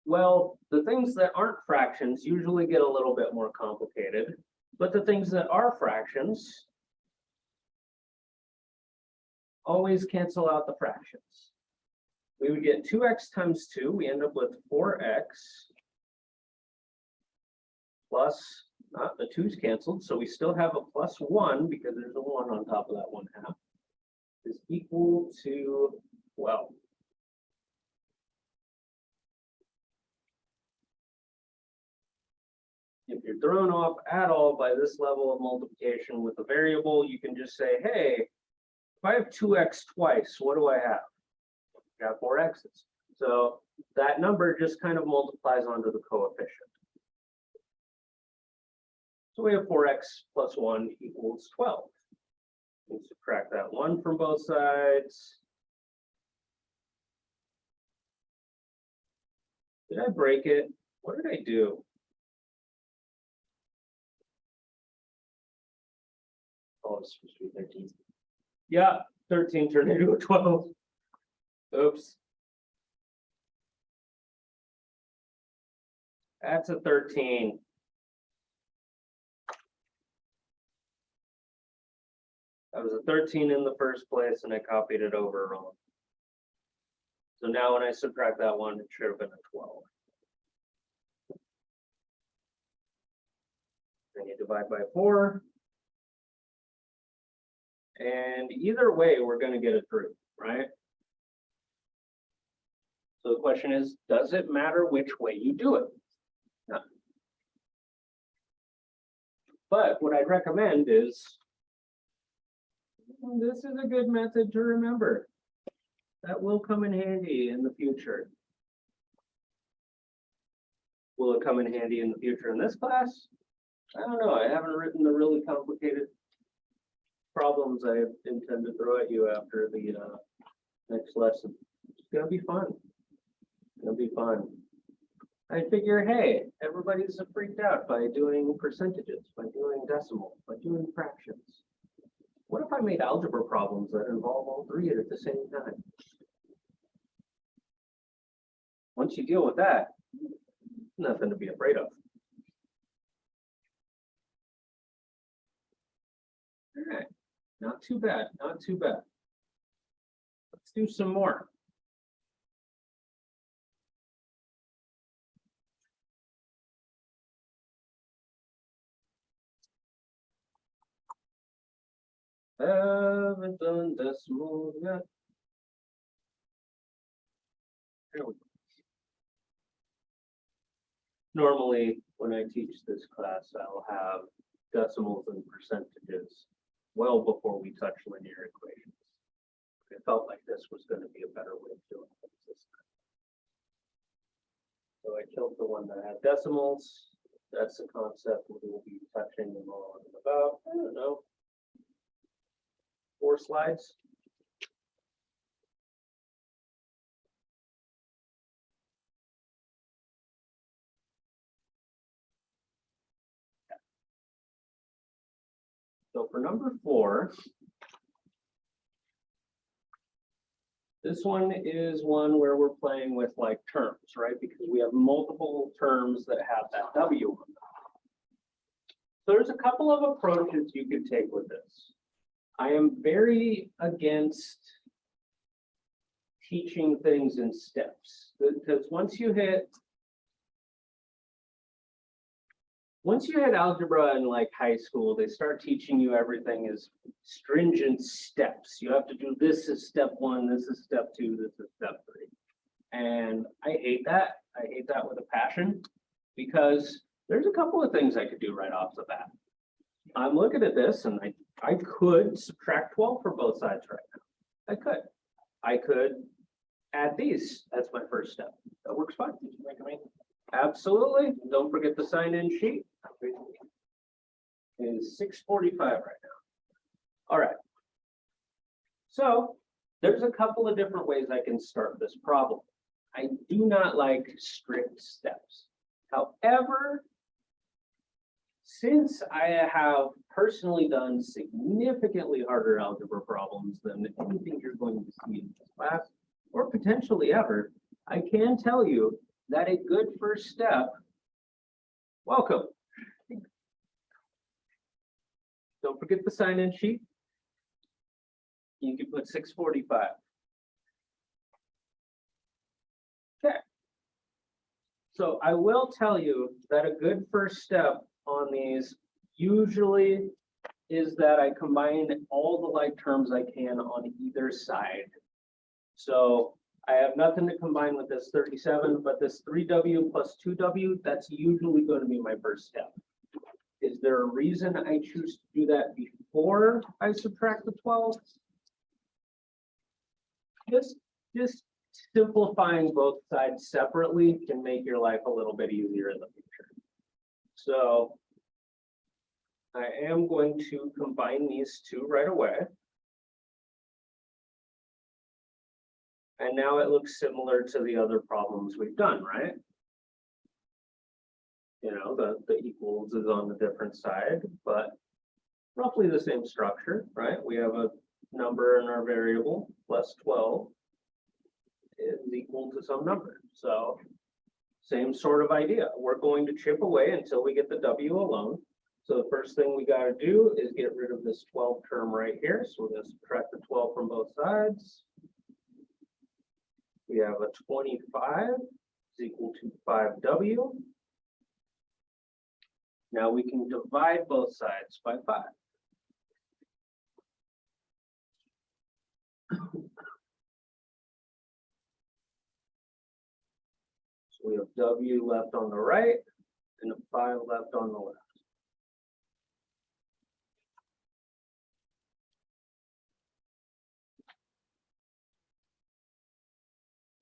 well, the things that aren't fractions usually get a little bit more complicated, but the things that are fractions always cancel out the fractions. We would get 2x times 2. We end up with 4x plus, the 2's canceled, so we still have a plus 1 because there's a 1 on top of that 1/2, is equal to 12. If you're thrown off at all by this level of multiplication with a variable, you can just say, hey, if I have 2x twice, what do I have? I got 4 x's. So that number just kind of multiplies onto the coefficient. So we have 4x plus 1 equals 12. And subtract that 1 from both sides. Did I break it? What did I do? Oh, it's supposed to be 13. Yeah, 13 turned into a 12. Oops. That's a 13. That was a 13 in the first place, and I copied it over wrong. So now when I subtract that 1, it should have been a 12. Then you divide by 4. And either way, we're going to get it through, right? So the question is, does it matter which way you do it? No. But what I'd recommend is, this is a good method to remember. That will come in handy in the future. Will it come in handy in the future in this class? I don't know. I haven't written the really complicated problems I intend to throw at you after the next lesson. It's gonna be fun. It'll be fun. I figure, hey, everybody's freaked out by doing percentages, by doing decimals, by doing fractions. What if I made algebra problems that involve all 3 at the same time? Once you deal with that, nothing to be afraid of. All right, not too bad, not too bad. Let's do some more. Haven't done decimal yet. There we go. Normally, when I teach this class, I'll have decimals and percentages well before we touch linear equations. I felt like this was going to be a better way of doing it this time. So I killed the one that had decimals. That's the concept we will be touching them on in about, I don't know, 4 slides. So for number 4, this one is one where we're playing with like terms, right? Because we have multiple terms that have that W on them. So there's a couple of approaches you could take with this. I am very against teaching things in steps, because once you hit algebra in like high school, they start teaching you everything is stringent steps. You have to do this is step 1, this is step 2, this is step 3. And I hate that. I hate that with a passion, because there's a couple of things I could do right off the bat. I'm looking at this and I could subtract 12 for both sides right now. I could add these. That's my first step. That works fine. Absolutely. Don't forget the sign-in sheet. It is 6:45 right now. All right. So there's a couple of different ways I can start this problem. I do not like strict steps. However, since I have personally done significantly harder algebra problems than anything you're going to see in this class, or potentially ever, I can tell you that a good first step, welcome. Don't forget the sign-in sheet. You can put 6:45. Okay. So I will tell you that a good first step on these usually is that I combine all the like terms I can on either side. So I have nothing to combine with this 37, but this 3W plus 2W, that's usually going to be my first step. Is there a reason I choose to do that before I subtract the 12? Just simplifying both sides separately can make your life a little bit easier in the future. So I am going to combine these two right away. And now it looks similar to the other problems we've done, right? You know, the equals is on the different side, but roughly the same structure, right? We have a number in our variable plus 12 is equal to some number. So same sort of idea. We're going to chip away until we get the W alone. So the first thing we got to do is get rid of this 12 term right here. So we're going to subtract the 12 from both sides. We have a 25 is equal to 5W. Now we can divide both sides by 5. So we have W left on the right and a 5 left on the left.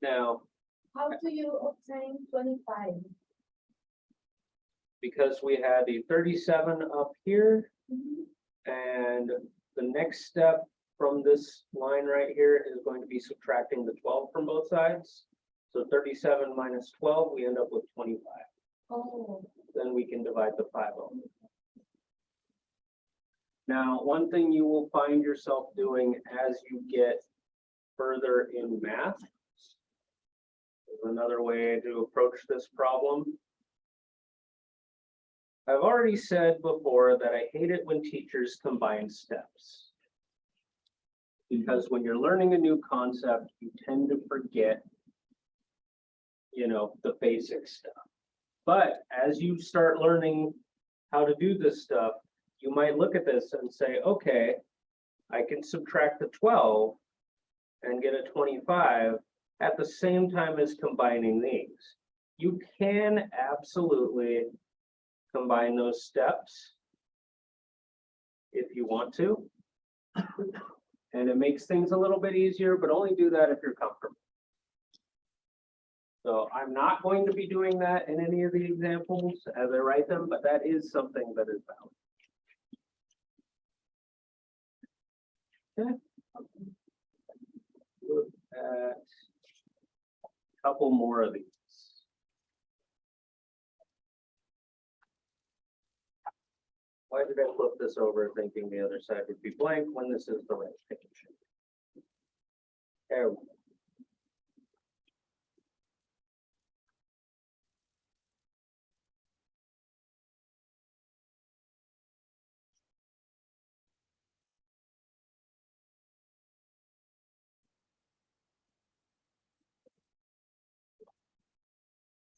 Now, How do you obtain 25? because we had a 37 up here, Mhm. and the next step from this line right here is going to be subtracting the 12 from both sides. So 37 minus 12, we end up with 25. Oh, Then we can divide the 5 over. Now, one thing you will find yourself doing as you get further in math is another way to approach this problem. I've already said before that I hate it when teachers combine steps. Because when you're learning a new concept, you tend to forget, you know, the basic stuff. But as you start learning how to do this stuff, you might look at this and say, okay, I can subtract the 12 and get a 25 at the same time as combining these. You can absolutely combine those steps if you want to. And it makes things a little bit easier, but only do that if you're comfortable. So I'm not going to be doing that in any of the examples as I write them, but that is something that is valid. Okay. Look at a couple more of these. Why did I flip this over thinking the other side would be blank when this is the right page? There we go.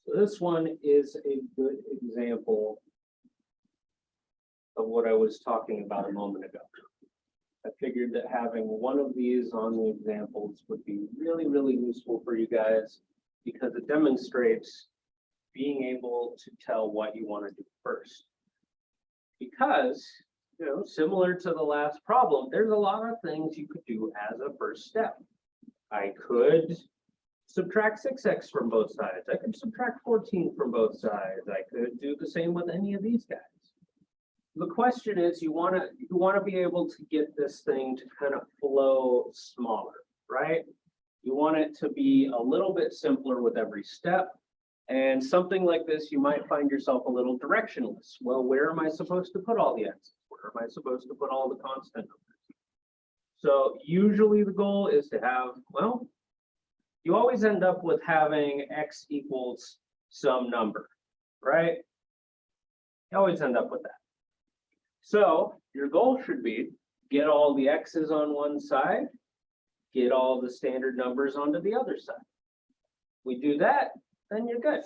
So this one is a good example of what I was talking about a moment ago. I figured that having one of these on the examples would be really, really useful for you guys because it demonstrates being able to tell what you want to do first. Because, you know, similar to the last problem, there's a lot of things you could do as a first step. I could subtract 6x from both sides. I could subtract 14 from both sides. I could do the same with any of these guys. The question is, you want to be able to get this thing to kind of flow smaller, right? You want it to be a little bit simpler with every step. And something like this, you might find yourself a little directionless. Well, where am I supposed to put all the x's? Where am I supposed to put all the constant numbers? So usually the goal is to have, well, you always end up with having x equals some number, right? You always end up with that. So your goal should be get all the x's on one side, get all the standard numbers onto the other side. We do that, then you're good.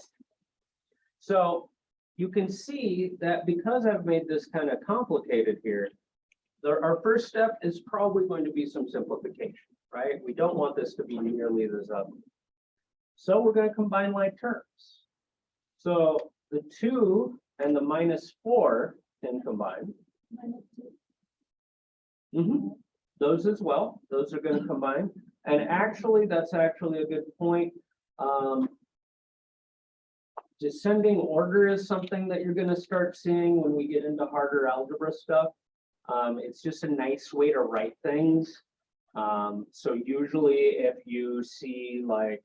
So you can see that because I've made this kind of complicated here, our first step is probably going to be some simplification, right? We don't want this to be nearly this ugly. So we're going to combine like terms. So the 2 and the -4 can combine. Those as well, those are going to combine. And actually, that's actually a good point. Descending order is something that you're going to start seeing when we get into harder algebra stuff. It's just a nice way to write things. So usually if you see like,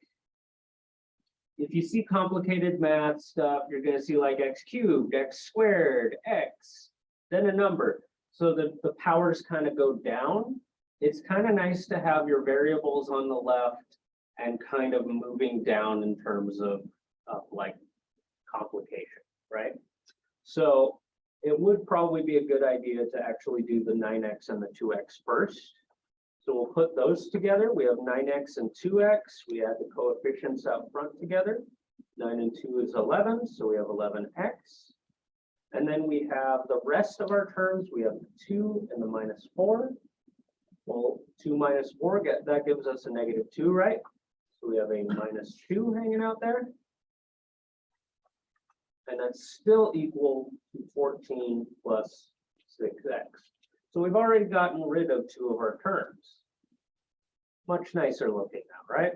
if you see complicated math stuff, you're gonna see like x cubed, x squared, x, then a number. So the powers kind of go down. It's kind of nice to have your variables on the left and kind of moving down in terms of like complication, right? So it would probably be a good idea to actually do the 9x and the 2x first. So we'll put those together. We have 9x and 2x. We add the coefficients out front together. 9 and 2 is 11, so we have 11x. And then we have the rest of our terms. We have the 2 and the minus 4. Well, 2 minus 4, that gives us a negative 2, right? So we have a minus 2 hanging out there. And that's still equal to 14 plus 6x. So we've already gotten rid of 2 of our terms. Much nicer looking now, right?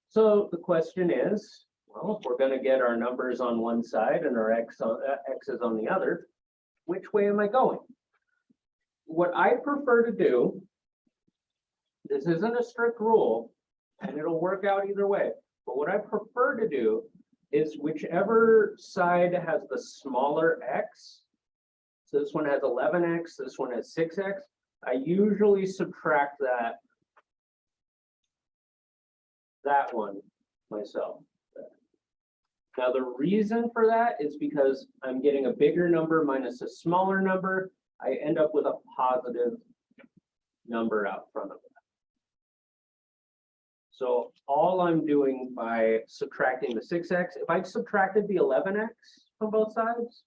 So the question is, well, if we're going to get our numbers on one side and our x's on the other, which way am I going? What I prefer to do, this isn't a strict rule, and it'll work out either way, but what I prefer to do is whichever side has the smaller x, so this one has 11x, this one has 6x, I usually subtract that one myself. Now the reason for that is because I'm getting a bigger number minus a smaller number. I end up with a positive number out front of it. So all I'm doing by subtracting the 6x, if I subtracted the 11x from both sides,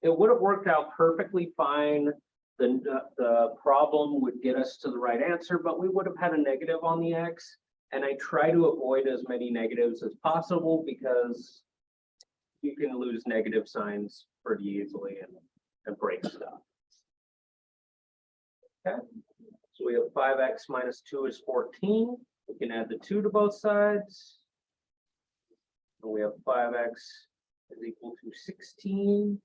it would have worked out perfectly fine. The problem would get us to the right answer, but we would have had a negative on the x. And I try to avoid as many negatives as possible because you can lose negative signs pretty easily and break stuff. Okay, so we have 5x minus 2 is 14. We can add the 2 to both sides. And we have 5x is equal to 16.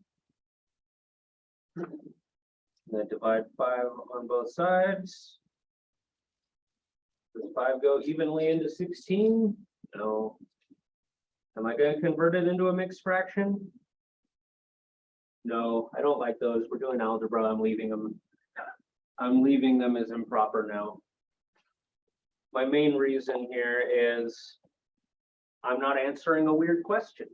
And then divide 5 on both sides. Does 5 go evenly into 16? No. Am I going to convert it into a mixed fraction? No, I don't like those. We're doing algebra. I'm leaving them. I'm leaving them as improper now. My main reason here is I'm not answering a weird question.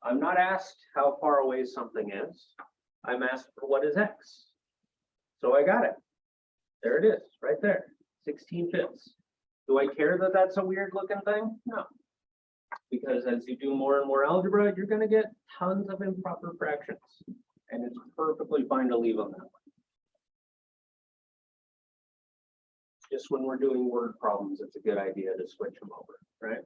I'm not asked how far away something is. I'm asked for what is x. So I got it. There it is, right there, 16/5. Do I care that that's a weird looking thing? No. Because as you do more and more algebra, you're going to get tons of improper fractions. And it's perfectly fine to leave them that way. Just when we're doing word problems, it's a good idea to switch them over, right?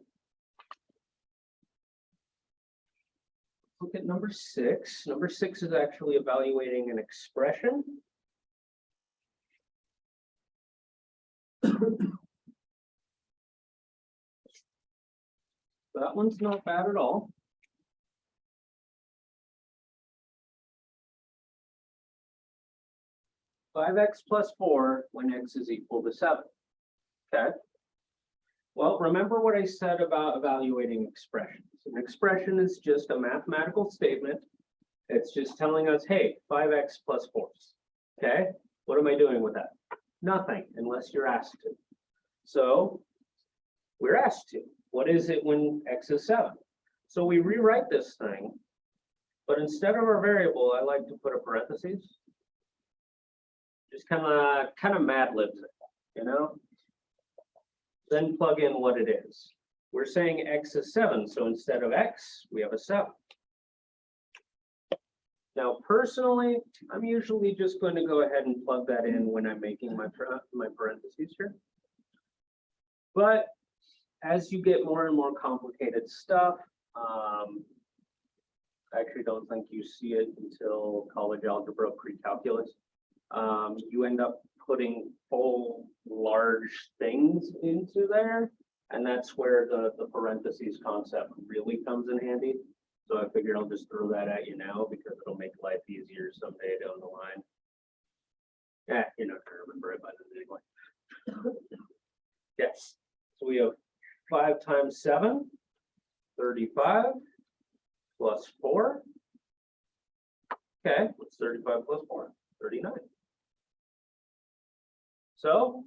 Look at number 6. Number 6 is actually evaluating an expression. That one's not bad at all. Five x plus 4 when x is equal to 7. Okay. Well, remember what I said about evaluating expressions. An expression is just a mathematical statement. It's just telling us, hey, 5x plus 4. Okay. What am I doing with that? Nothing, unless you're asked to. So we're asked to. What is it when x is 7? So we rewrite this thing, but instead of our variable, I like to put a parentheses. Just kind of mad libs it, you know? Then plug in what it is. We're saying x is 7, so instead of x, we have a 7. Now, personally, I'm usually just going to go ahead and plug that in when I'm making my parentheses here. But as you get more and more complicated stuff, I actually don't think you see it until college algebra pre-calculus. You end up putting full large things into there, and that's where the parentheses concept really comes in handy. So I figured I'll just throw that at you now because it'll make life easier someday down the line. Yeah, you're not gonna remember it by then anyway. times 7, 35 plus 4. Okay, what's 35 plus 4? 39. So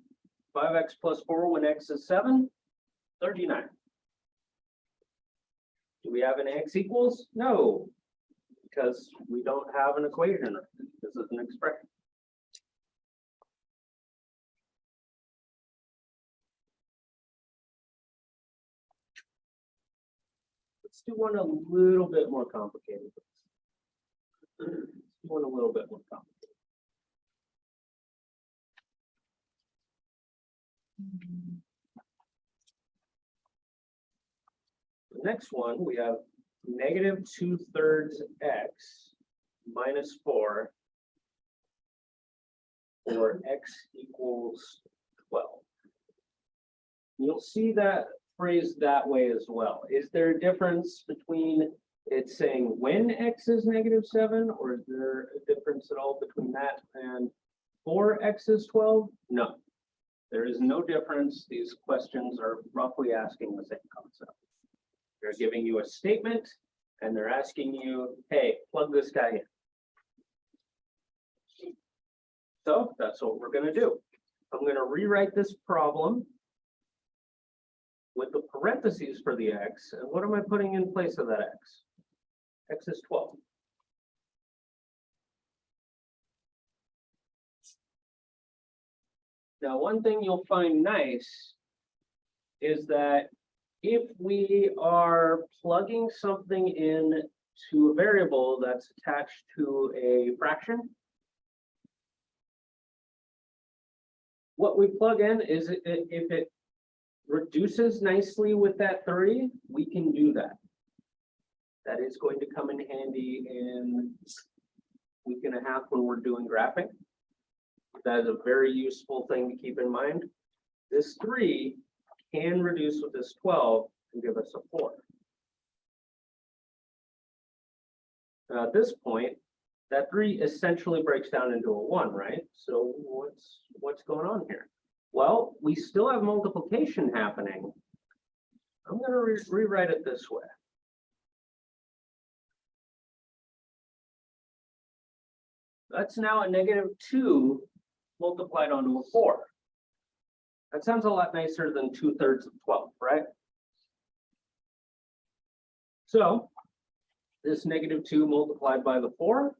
5x plus 4 when x is 7, 39. Do we have an x equals? No, because we don't have an equation. This is an expression. Let's do one a little bit more complicated. Let's do one a little bit more complicated. The next one, we have negative 2/3 x minus 4 or x equals 12. You'll see that phrased that way as well. Is there a difference between it saying when x is -7, or is there a difference at all between that and 4x is 12? No, there is no difference. These questions are roughly asking the same concept. They're giving you a statement and they're asking you, hey, plug this guy in. So that's what we're going to do. I'm going to rewrite this problem with the parentheses for the x. And what am I putting in place of that x? X is 12. Now, one thing you'll find nice is that if we are plugging something in to a variable that's attached to a fraction, what we plug in is if it reduces nicely with that 3, we can do that. That is going to come in handy in a week and a half when we're doing graphing. That is a very useful thing to keep in mind. This 3 can reduce with this 12 and give us a 4. Now at this point, that 3 essentially breaks down into a 1, right? So what's going on here? Well, we still have multiplication happening. I'm going to rewrite it this way. That's now a -2 multiplied onto a 4. That sounds a lot nicer than 2/3 of 12, right? So this -2 multiplied by the 4,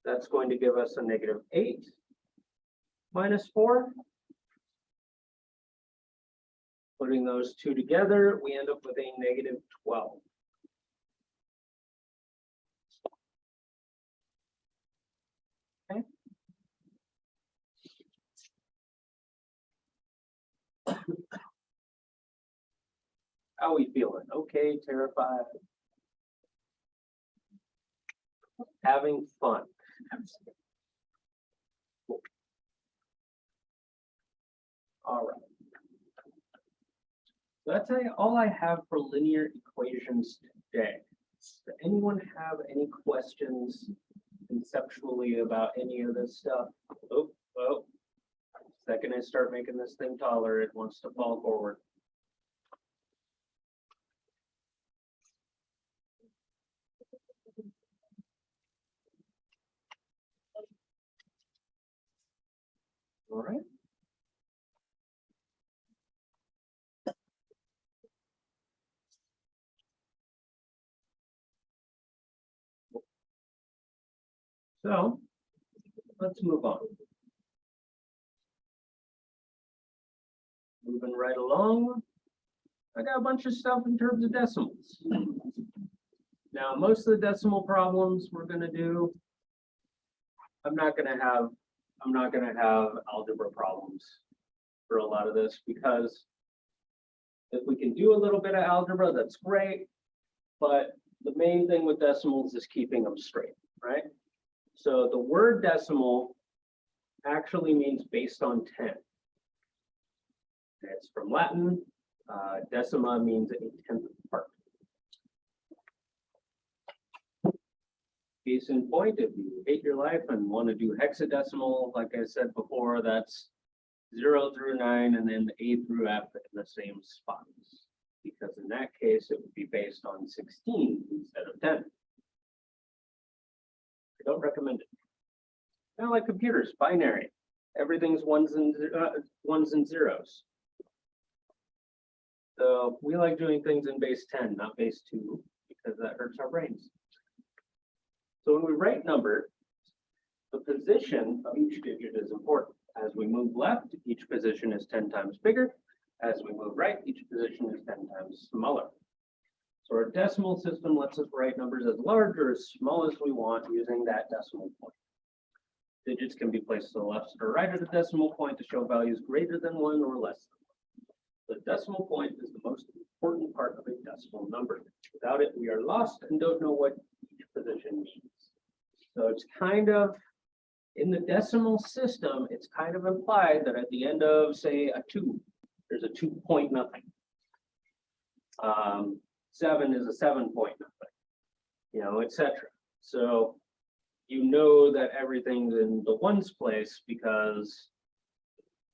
that's going to give us a -8 minus 4. Putting those two together, we end up with a -12. Okay. How are we feeling? Okay, terrified. Having fun. All right. That's all I have for linear equations today. Does anyone have any questions conceptually about any of this stuff? Oh, second I start making this thing taller, it wants to fall forward. All right. So let's move on. Moving right along. I got a bunch of stuff in terms of decimals. Now, most of the decimal problems we're going to do, I'm not going to have algebra problems for a lot of this, because if we can do a little bit of algebra, that's great. But the main thing with decimals is keeping them straight, right? So the word decimal actually means based on 10. It's from Latin. Decima means a 10th part. Case in point, if you hate your life and want to do hexadecimal, like I said before, that's 0 through 9 and then A through F in the same spots. because in that case, it would be based on 16 instead of 10. I don't recommend it. Kind of like computers, binary. Everything's ones and zeros. So we like doing things in base 10, not base 2, because that hurts our brains. So when we write number, the position of each digit is important. As we move left, each position is 10 times bigger. As we move right, each position is 10 times smaller. So our decimal system lets us write numbers as large or as small as we want using that decimal point. Digits can be placed to the left or right of the decimal point to show values greater than 1 or less than 1. The decimal point is the most important part of a decimal number. Without it, we are lost and don't know what each position means. So it's kind of, in the decimal system, it's kind of implied that at the end of, say, a 2, there's a 2 point nothing. 7 is a 7 point nothing, etc. So you know that everything's in the ones place because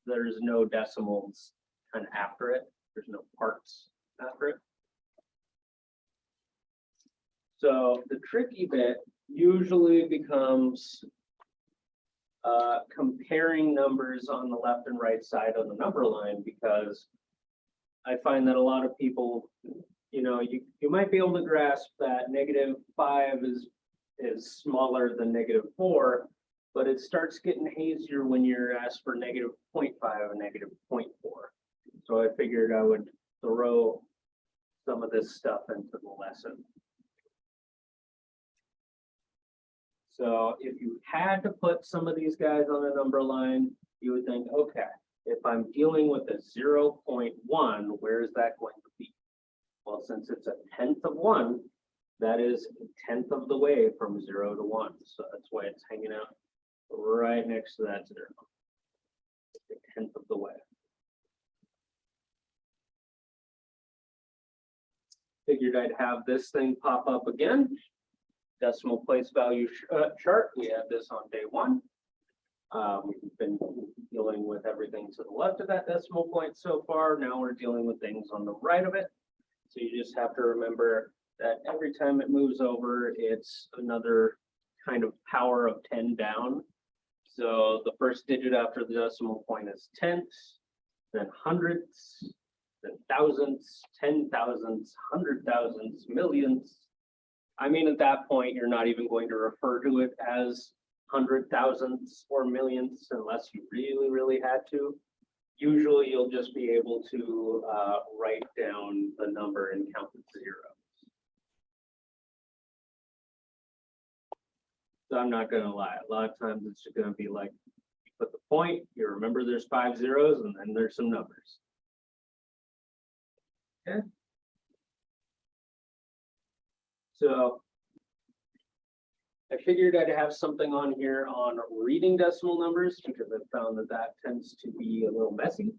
there's no decimals kind of after it. There's no parts after it. So the tricky bit usually becomes comparing numbers on the left and right side of the number line, because I find that a lot of people, you might be able to grasp that -5 is smaller than -4, but it starts getting hazier when you're asked for -0.5 and -0.4. So I figured I would throw some of this stuff into the lesson. So if you had to put some of these guys on a number line, you would think, okay, if I'm dealing with a 0.1, where is that going to be? Well, since it's 1/10 of 1, that is 1/10 of the way from 0 to 1. So that's why it's hanging out right next to that 0. 1/10 of the way. Figured I'd have this thing pop up again. Decimal place value chart. We had this on day 1. We've been dealing with everything to the left of that decimal point so far. Now we're dealing with things on the right of it. So you just have to remember that every time it moves over, it's another kind of power of 10 down. So the first digit after the decimal point is tenths, then hundredths, then thousandths, 10,000ths, 100,000ths, millionths. I mean, at that point, you're not even going to refer to it as 100,000ths or millionths unless you really, really had to. Usually, you'll just be able to write down the number and count the zeros. So I'm not going to lie. A lot of times, it's just going to be like, you put the point, you remember there's 5 zeros, and then there's some numbers. Okay. So I figured I'd have something on here on reading decimal numbers because I found that that tends to be a little messy.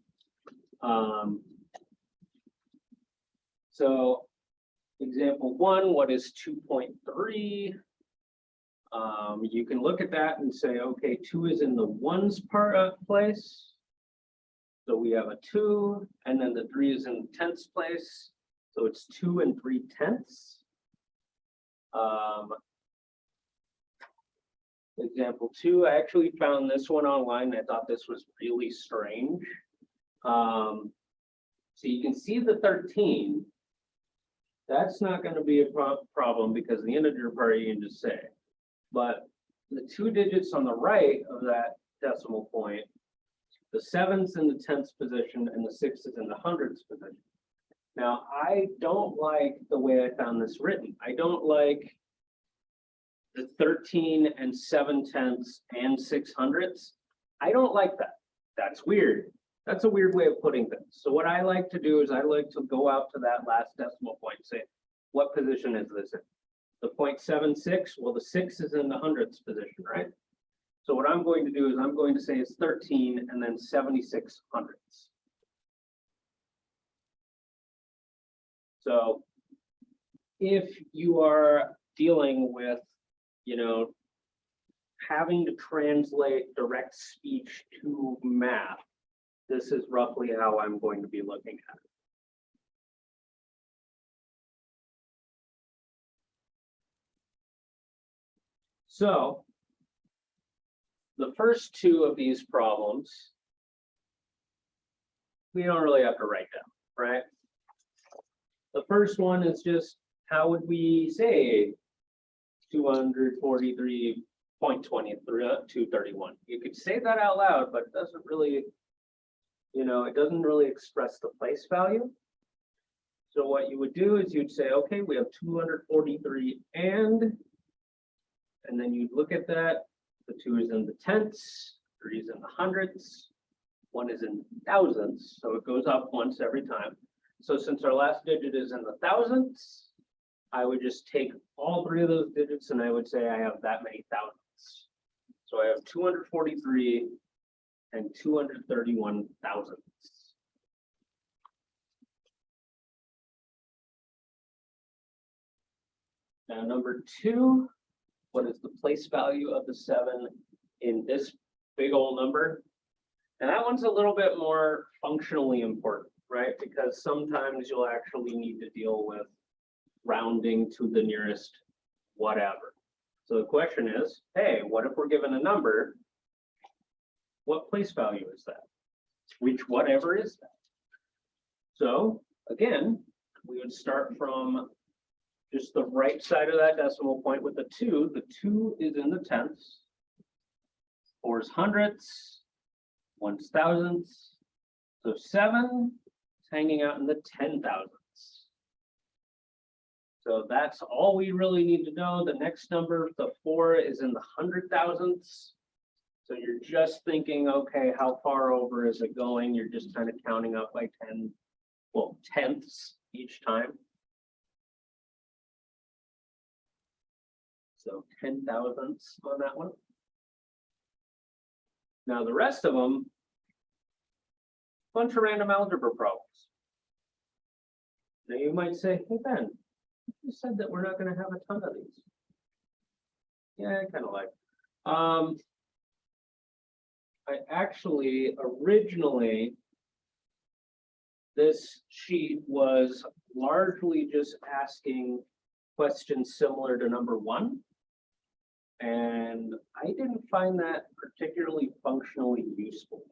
So example 1, what is 2.3? You can look at that and say, okay, 2 is in the ones place. So we have a 2, and then the 3 is in the tenths place. So it's 2 3/10. Example 2, I actually found this one online. I thought this was really strange. So you can see the 13. That's not going to be a problem because the integer part you can just say. But the 2 digits on the right of that decimal point, the 7's in the 10ths position and the 6 is in the hundredths position. Now, I don't like the way I found this written. I don't like the 13 and 7/10 and 6/100. I don't like that. That's weird. That's a weird way of putting things. So what I like to do is I like to go out to that last decimal point and say, what position is this in? The 0.76, well, the 6 is in the hundredths position, right? So what I'm going to do is I'm going to say it's 13 and then 76 hundredths. So if you are dealing with, having to translate direct speech to math, this is roughly how I'm going to be looking at it. So the first two of these problems, we don't really have to write down, right? The first one is just, how would we say 243.231? You could say that out loud, but it doesn't really, it doesn't really express the place value. So what you would do is you'd say, okay, we have 243 and then you'd look at that. The 2 is in the tenths, 3 is in the hundredths, 1 is in thousandths, so it goes up once every time. So since our last digit is in the thousandths, I would just take all 3 of those digits and I would say I have that many thousandths. So I have 243 and 231 thousandths. Now, number 2, what is the place value of the 7 in this big old number? And that one's a little bit more functionally important, right? Because sometimes you'll actually need to deal with rounding to the nearest whatever. So the question is, hey, what if we're given a number? What place value is that? Which whatever is that? So again, we would start from just the right side of that decimal point with the 2. The 2 is in the tenths, 4 is hundredths, 1 is thousandths. So 7 is hanging out in the 10 thousandths. So that's all we really need to know. The next number, the 4, is in the 100 thousandths. So you're just thinking, okay, how far over is it going? You're just kind of counting up by 10, well, tenths each time. So 10 thousandths on that one. Now the rest of them, bunch of random algebra problems. Now you might say, hey Ben, you said that we're not going to have a ton of these. Yeah, I kind of like. I actually originally, this sheet was largely just asking questions similar to number 1. And I didn't find that particularly functionally useful.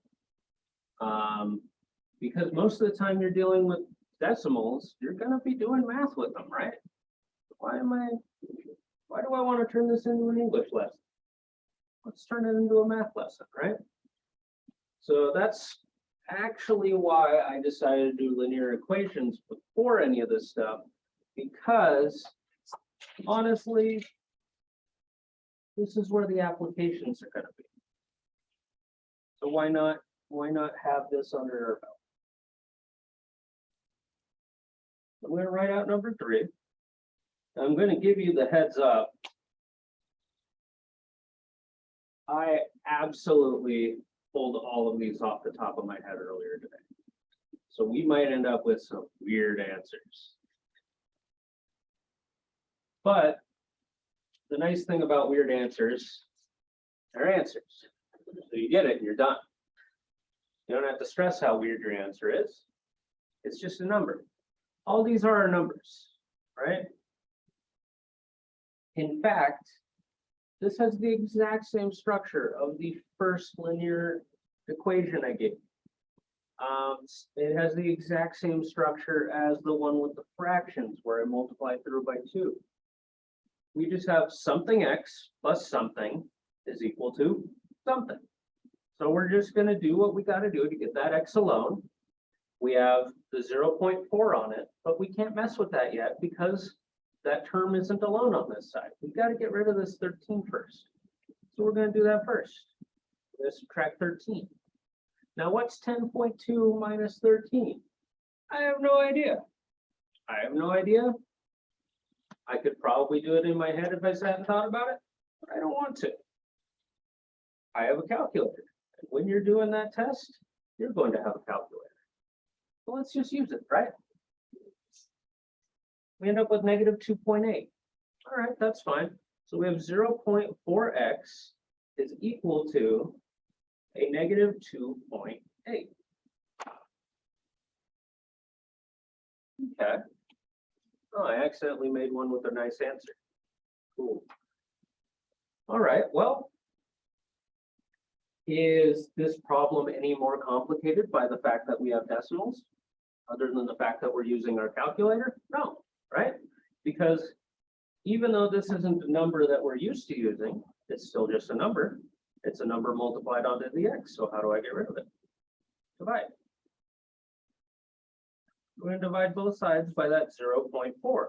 Because most of the time you're dealing with decimals, you're going to be doing math with them, right? Why do I want to turn this into an English lesson? Let's turn it into a math lesson, right? So that's actually why I decided to do linear equations before any of this stuff, because honestly, this is where the applications are going to be. So why not have this under our belt? I'm going to write out number 3. I'm going to give you the heads up. I absolutely pulled all of these off the top of my head earlier today. So we might end up with some weird answers. But the nice thing about weird answers, they're answers. So you get it and you're done. You don't have to stress how weird your answer is. It's just a number. All these are our numbers, right? In fact, this has the exact same structure of the first linear equation I gave. It has the exact same structure as the one with the fractions where I multiply through by 2. We just have something x plus something is equal to something. So we're just going to do what we got to do to get that x alone. We have the 0.4 on it, but we can't mess with that yet because that term isn't alone on this side. We've got to get rid of this 13 first. So we're going to do that first. We're going to subtract 13. Now what's 10.2 minus 13? I have no idea. I have no idea. I could probably do it in my head if I sat and thought about it, but I don't want to. I have a calculator. And when you're doing that test, you're going to have a calculator. So let's just use it, right? We end up with negative 2.8. All right, that's fine. So we have 0.4x is equal to a negative 2.8. Okay. Oh, I accidentally made one with a nice answer. Cool. All right, well. Is this problem any more complicated by the fact that we have decimals? Other than the fact that we're using our calculator? No, right? Because even though this isn't a number that we're used to using, it's still just a number. It's a number multiplied onto the x. So how do I get rid of it? Divide. We're going to divide both sides by that 0.4.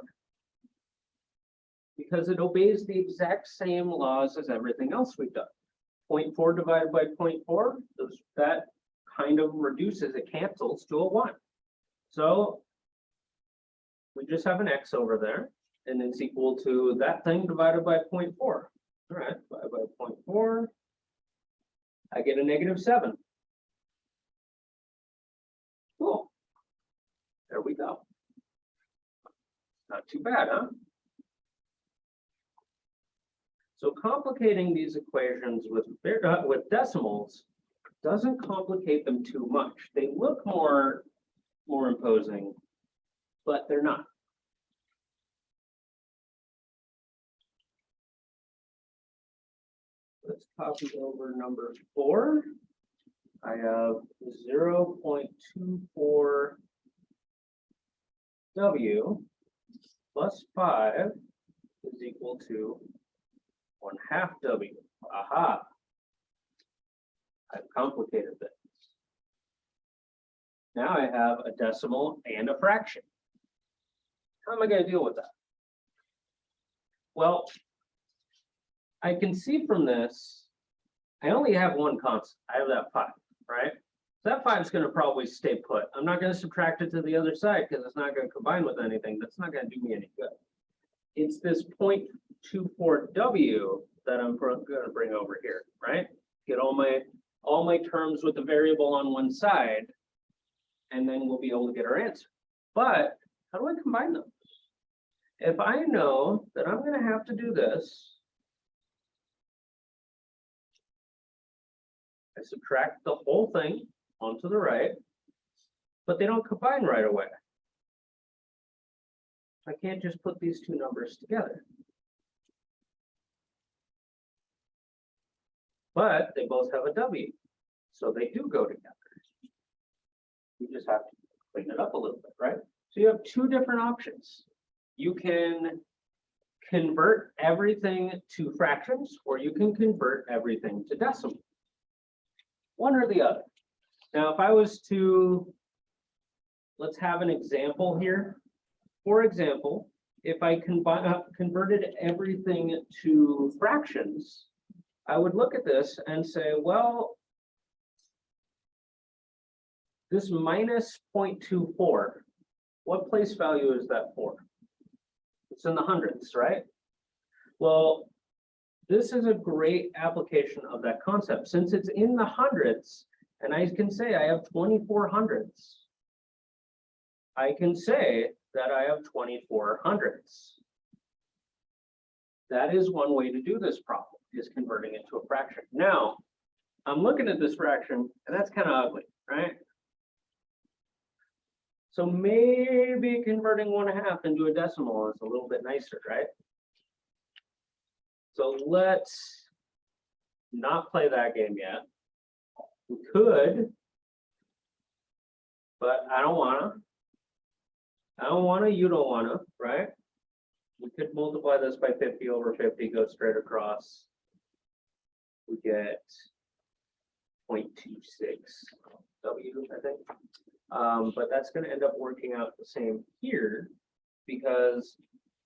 Because it obeys the exact same laws as everything else we've done. 0.4 divided by 0.4, that kind of reduces, it cancels to a 1. So we just have an x over there, and it's equal to that thing divided by 0.4. All right, divided by 0.4, I get a -7. Cool. There we go. Not too bad, huh? So complicating these equations with decimals doesn't complicate them too much. They look more imposing, but they're not. Let's copy over number 4. I have 0.24 W plus 5 is equal to 1/2 W. Aha. I've complicated this. Now I have a decimal and a fraction. How am I going to deal with that? Well, I can see from this, I only have one constant. I have that 5, right? That 5 is going to probably stay put. I'm not going to subtract it to the other side because it's not going to combine with anything. That's not going to do me any good. It's this 0.24 W that I'm going to bring over here, right? Get all my terms with the variable on one side, and then we'll be able to get our answer. But how do I combine them? If I know that I'm going to have to do this, I subtract the whole thing onto the right, but they don't combine right away. I can't just put these two numbers together. But they both have a W, so they do go together. You just have to clean it up a little bit, right? So you have two different options. You can convert everything to fractions, or you can convert everything to decimal. One or the other. Now, if I was to, let's have an example here. For example, if I converted everything to fractions, I would look at this and say, well, this minus 0.24, what place value is that for? It's in the hundredths, right? Well, this is a great application of that concept. Since it's in the hundredths, and I can say I have 24 hundredths, I can say that I have 24 hundredths. That is one way to do this problem, is converting it to a fraction. Now, I'm looking at this fraction, and that's kind of ugly, right? So maybe converting 1/2 into a decimal is a little bit nicer, right? So let's not play that game yet. We could, but I don't wanna. I don't wanna, you don't wanna, right? We could multiply this by 50 over 50, go straight across. We get 0.26 W, I think. But that's going to end up working out the same here, because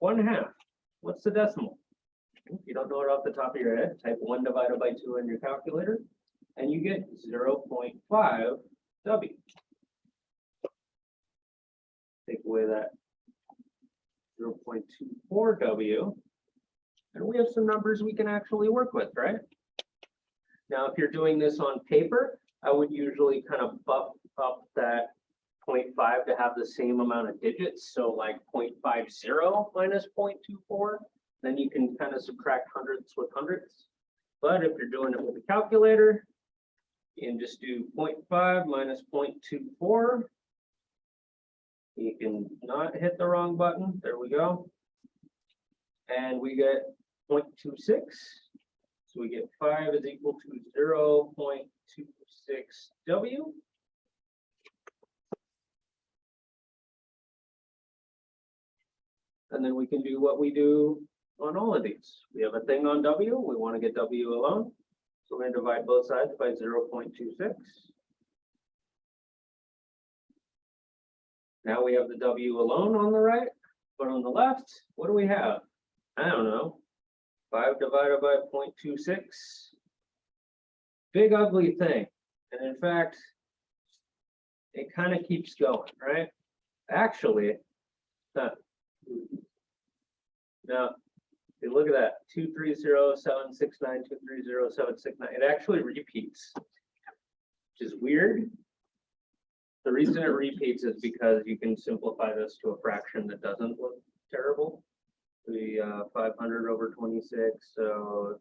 1/2, what's the decimal? If you don't know it off the top of your head, type 1 divided by 2 in your calculator, and you get 0.5 W. Take away that 0.24 W, and we have some numbers we can actually work with, right? Now, if you're doing this on paper, I would usually kind of buff up that 0.5 to have the same amount of digits. So like 0.50 minus 0.24, then you can kind of subtract hundredths with hundredths. But if you're doing it with a calculator, you can just do 0.5 minus 0.24. You can not hit the wrong button. There we go. And we get 0.26. So we get 5 is equal to 0.26 W. And then we can do what we do on all of these. We have a thing on W, we want to get W alone. So we're going to divide both sides by 0.26. Now we have the W alone on the right, but on the left, what do we have? I don't know. 5 divided by 0.26. Big ugly thing. And in fact, it kind of keeps going, right? Actually, now, you look at that, 230,769, 230,769. It actually repeats, which is weird. The reason it repeats is because you can simplify this to a fraction that doesn't look terrible. The 500 over 26, so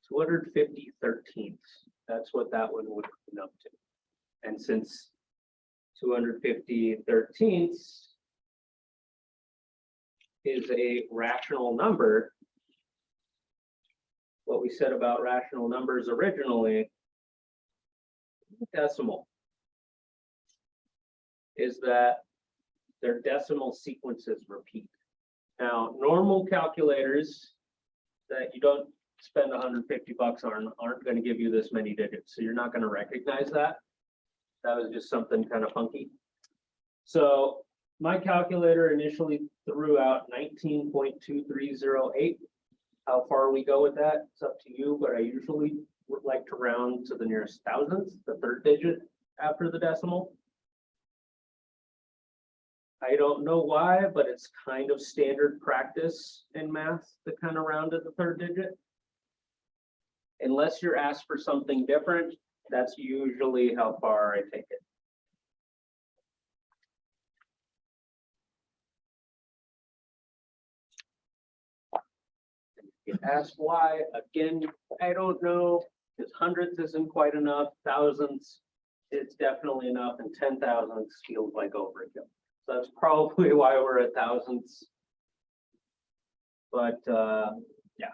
250 13ths. That's what that one would come up to. And since 250 13ths is a rational number, what we said about rational numbers originally, decimal, is that their decimal sequences repeat. Now, normal calculators that you don't spend 150 bucks on aren't going to give you this many digits, so you're not going to recognize that. That was just something kind of funky. So my calculator initially threw out 19.2308. How far we go with that, it's up to you, but I usually would like to round to the nearest thousandth, the third digit after the decimal. I don't know why, but it's kind of standard practice in math to kind of round to the third digit. Unless you're asked for something different, that's usually how far I take it. If asked why, again, I don't know, because hundredths isn't quite enough, thousandths, it's definitely enough, and 10 thousandths feels like overkill. So that's probably why we're at thousandths. But yeah,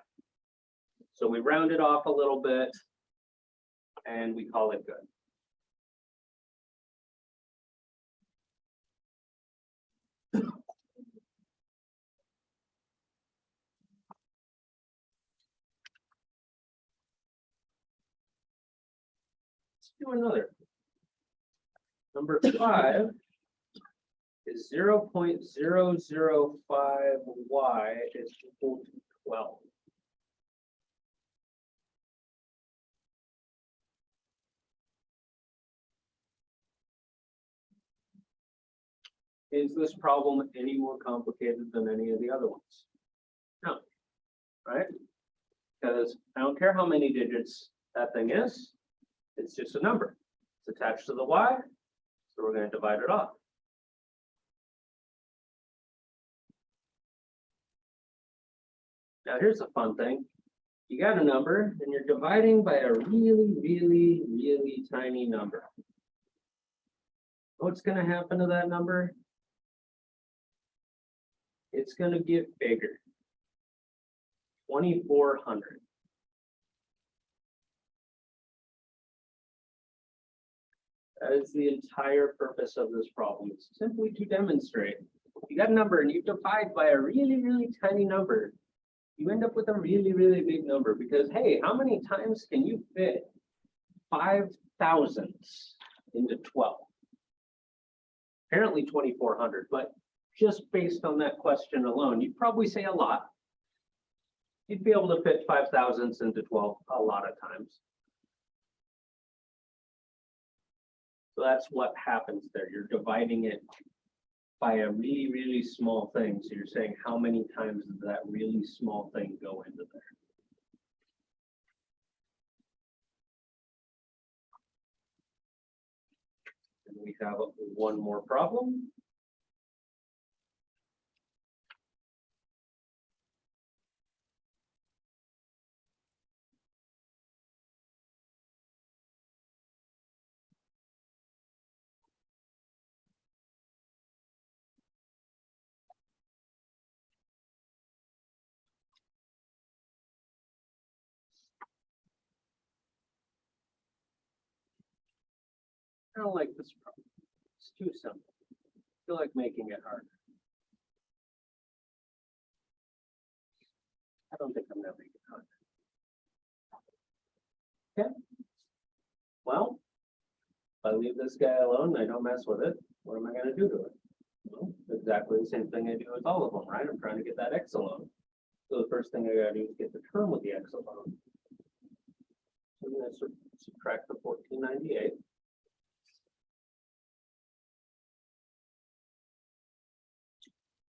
so we round it off a little bit and we call it good. Let's do another. Number 5 is 0.005y is equal to 12. Is this problem any more complicated than any of the other ones? No, right? Because I don't care how many digits that thing is, it's just a number. It's attached to the y, so we're going to divide it off. Now here's a fun thing. You got a number and you're dividing by a really, really, really tiny number. What's going to happen to that number? It's going to get bigger. 2,400. That is the entire purpose of this problem. It's simply to demonstrate. You got a number and you divide by a really, really tiny number. You end up with a really, really big number because, hey, how many times can you fit 5 thousandths into 12? Apparently 2,400, but just based on that question alone, you'd probably say a lot. You'd be able to fit 5 thousandths into 12 a lot of times. So that's what happens there. You're dividing it by a really, really small thing. So you're saying how many times does that really small thing go into there? And we have one more problem. I don't like this problem. It's too simple. I feel like making it hard. I don't think I'm gonna make it hard. Okay. Well, if I leave this guy alone, and I don't mess with it, what am I gonna do to it? Well, exactly the same thing I do with all of them, right? I'm trying to get that X alone. So the first thing I gotta do is get the term with the X alone. So I'm gonna subtract the 1498.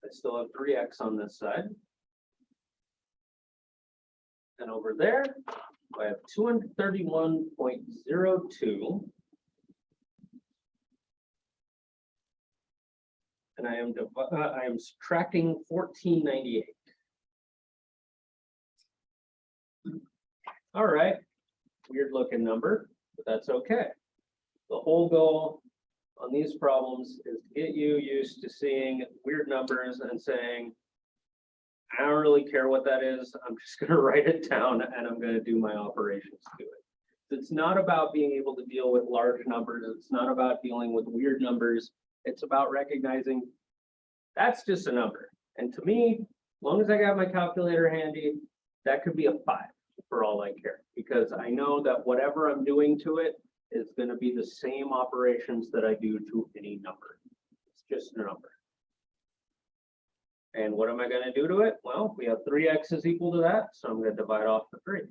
I still have 3x on this side. And over there, I have 231.02. And I am subtracting 1498. All right, weird looking number, but that's okay. The whole goal on these problems is to get you used to seeing weird numbers and saying, I don't really care what that is. I'm just going to write it down and I'm going to do my operations to it. It's not about being able to deal with large numbers. It's not about dealing with weird numbers. It's about recognizing that's just a number. And to me, as long as I got my calculator handy, that could be a 5 for all I care, because I know that whatever I'm doing to it is going to be the same operations that I do to any number. It's just a number. And what am I going to do to it? Well, we have 3x is equal to that, so I'm going to divide off the 3.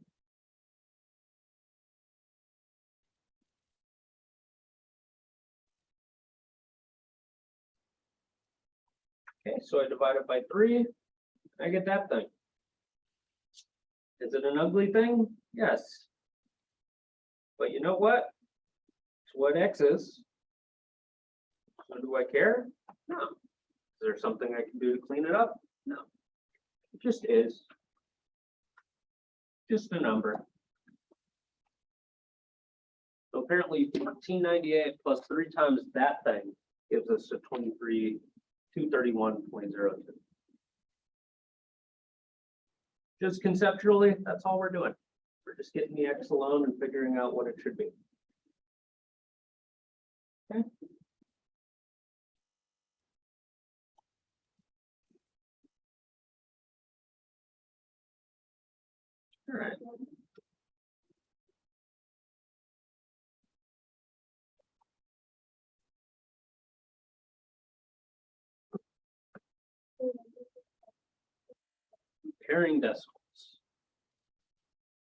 Okay, so I divide it by 3, I get that thing. Is it an ugly thing? Yes. But you know what? It's what x is. So do I care? No. Is there something I can do to clean it up? No. It just is. Just a number. So apparently 1498 plus 3 times that thing gives us a 231.02. Just conceptually, that's all we're doing. We're just getting the x alone and figuring out what it should be. Okay. All right. Comparing decimals.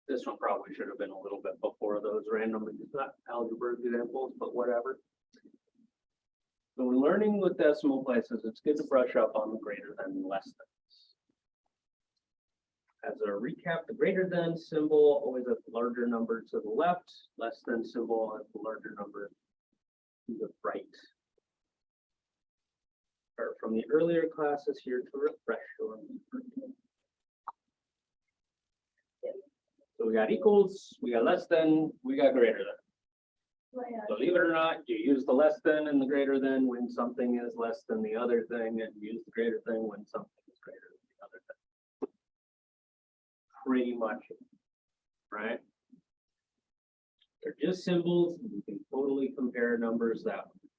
This one probably should have been a little bit before those random, not algebra examples, but whatever. So when learning with decimal places, it's good to brush up on the greater than and less than. As a recap, the greater than symbol always has the larger number to the left, less than symbol has the larger number to the right. Start from the earlier classes here to refresh your memory. So we got equals, we got less than, we got greater than. Believe it or not, you use the less than and the greater than when something is less than the other thing, and use the greater than when something is greater than the other thing. Pretty much, right? They're just symbols, and you can totally compare numbers that way.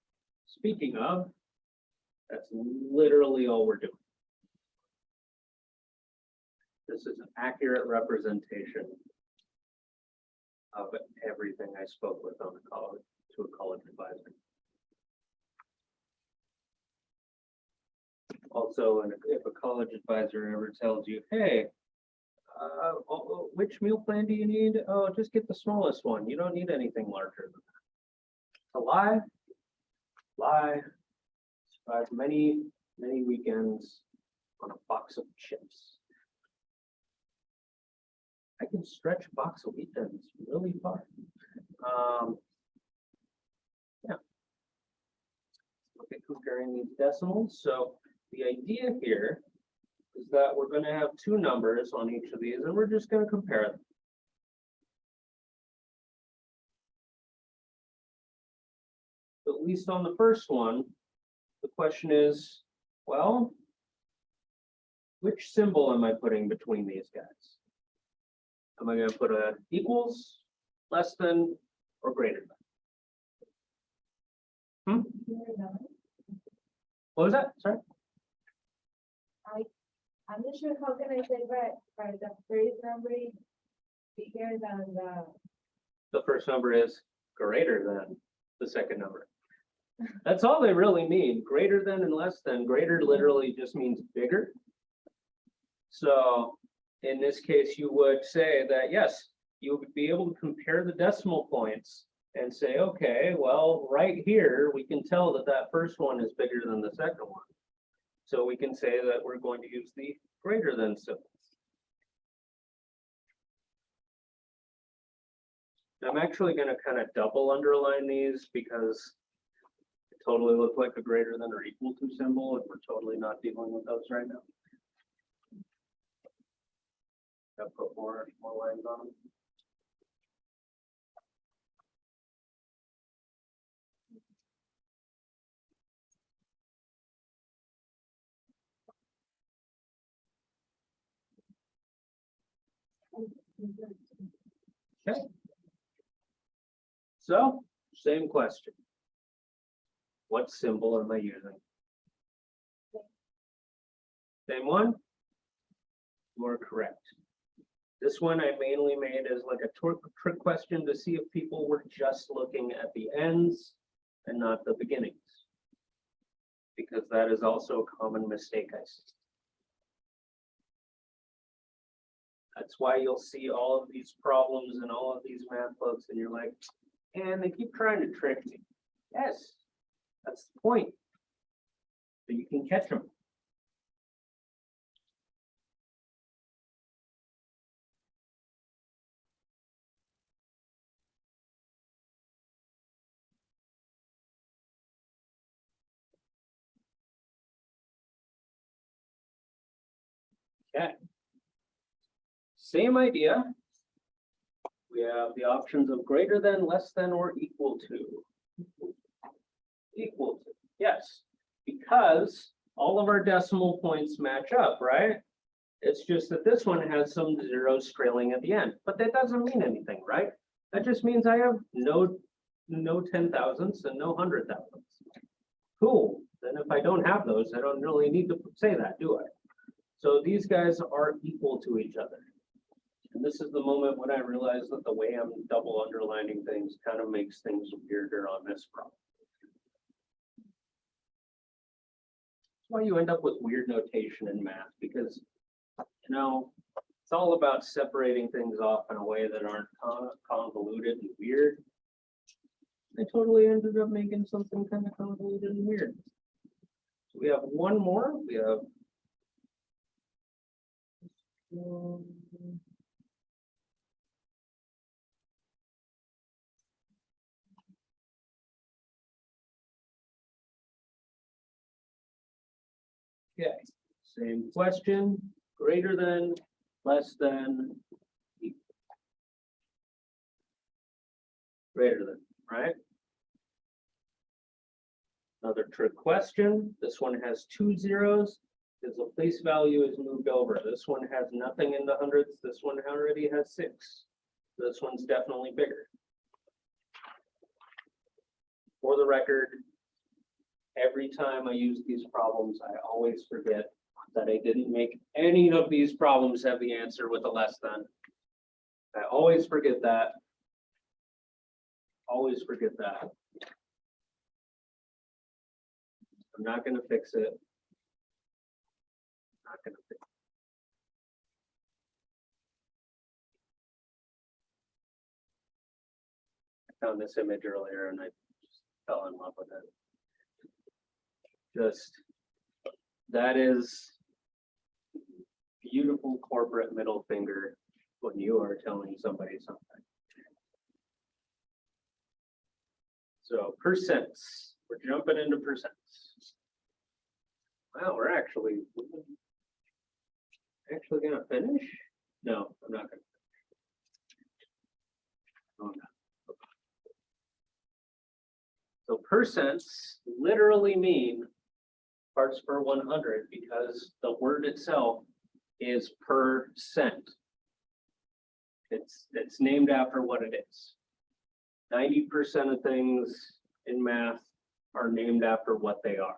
Speaking of, that's literally all we're doing. This is an accurate representation of everything I spoke with on a college, to a college advisor. Also, and if a college advisor ever tells you, hey, which meal plan do you need? Oh, just get the smallest one. You don't need anything larger than that. A lie. Survived many weekends on a box of chips. I can stretch a box of weekends really far. Yeah. Look at comparing these decimals. So the idea here is that we're going to have 2 numbers on each of these, and we're just going to compare them. At least on the first one, the question is, well, which symbol am I putting between these guys? Am I going to put a equals, less than, or greater than? Hmm? Bigger than? What was that? Sorry? I'm not sure how can I say, but the first number is bigger than The first number is greater than the second number. That's all they really mean, greater than and less than. Greater literally just means bigger. So in this case, you would say that, yes, you would be able to compare the decimal points and say, okay, well, right here, we can tell that that first one is bigger than the second one. So we can say that we're going to use the greater than symbol. I'm actually going to kind of double underline these because it totally look like a greater than or equal to symbol, and we're totally not dealing with those right now. I'll put more lines on them. Okay. So, same question. What symbol am I using? Same one? You're correct. This one I mainly made as like a trick question to see if people were just looking at the ends and not the beginnings. Because that is also a common mistake I see. That's why you'll see all of these problems and all of these math books and you're like, and they keep trying to trick me. Yes, that's the point. So you can catch them. Okay. Same idea. We have the options of greater than, less than, or equal to. Equal to, yes, because all of our decimal points match up, right? It's just that this one has some zeros trailing at the end, but that doesn't mean anything, right? That just means I have no 10,000s and no 100,000s. Cool, then if I don't have those, I don't really need to say that, do I? So these guys are equal to each other. And this is the moment when I realized that the way I'm double underlining things kind of makes things weirder on this problem. That's why you end up with weird notation in math, because, you know, it's all about separating things off in a way that aren't convoluted and weird. I totally ended up making something kind of convoluted and weird. So we have one more. We have okay, same question, greater than, less than, equal. Greater than, right? Another trick question. This one has 2 zeros because the place value is moved over. This one has nothing in the hundreds. This one already has 6. This one's definitely bigger. For the record, every time I use these problems, I always forget that I didn't make any of these problems have the answer with a less than. I always forget that. Always forget that. I'm not going to fix it. Not going to fix it. I found this image earlier and I just fell in love with it. Just, that is beautiful corporate middle finger when you are telling somebody something. So percents, we're jumping into percents. Wow, we're actually gonna finish? No, I'm not gonna. Oh, no. So percents literally mean parts per 100 because the word itself is percent. It's named after what it is. 90% of things in math are named after what they are.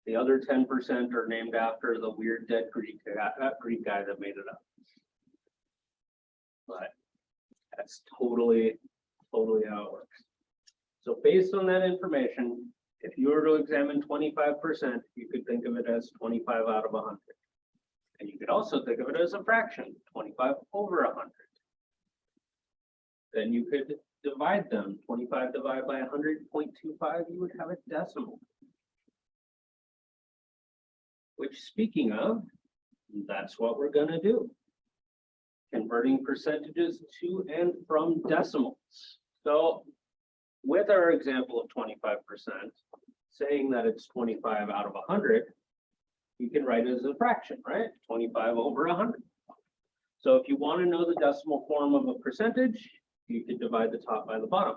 The other 10% are named after the weird dead Greek guy that made it up. But that's totally how it works. So based on that information, if you were to examine 25%, you could think of it as 25 out of 100. And you could also think of it as a fraction, 25 over 100. Then you could divide them, 25 divided by 100.25, you would have a decimal. Which, speaking of, that's what we're gonna do. Converting percentages to and from decimals. So with our example of 25%, saying that it's 25 out of 100, you can write it as a fraction, right? 25 over 100. So if you want to know the decimal form of a percentage, you could divide the top by the bottom.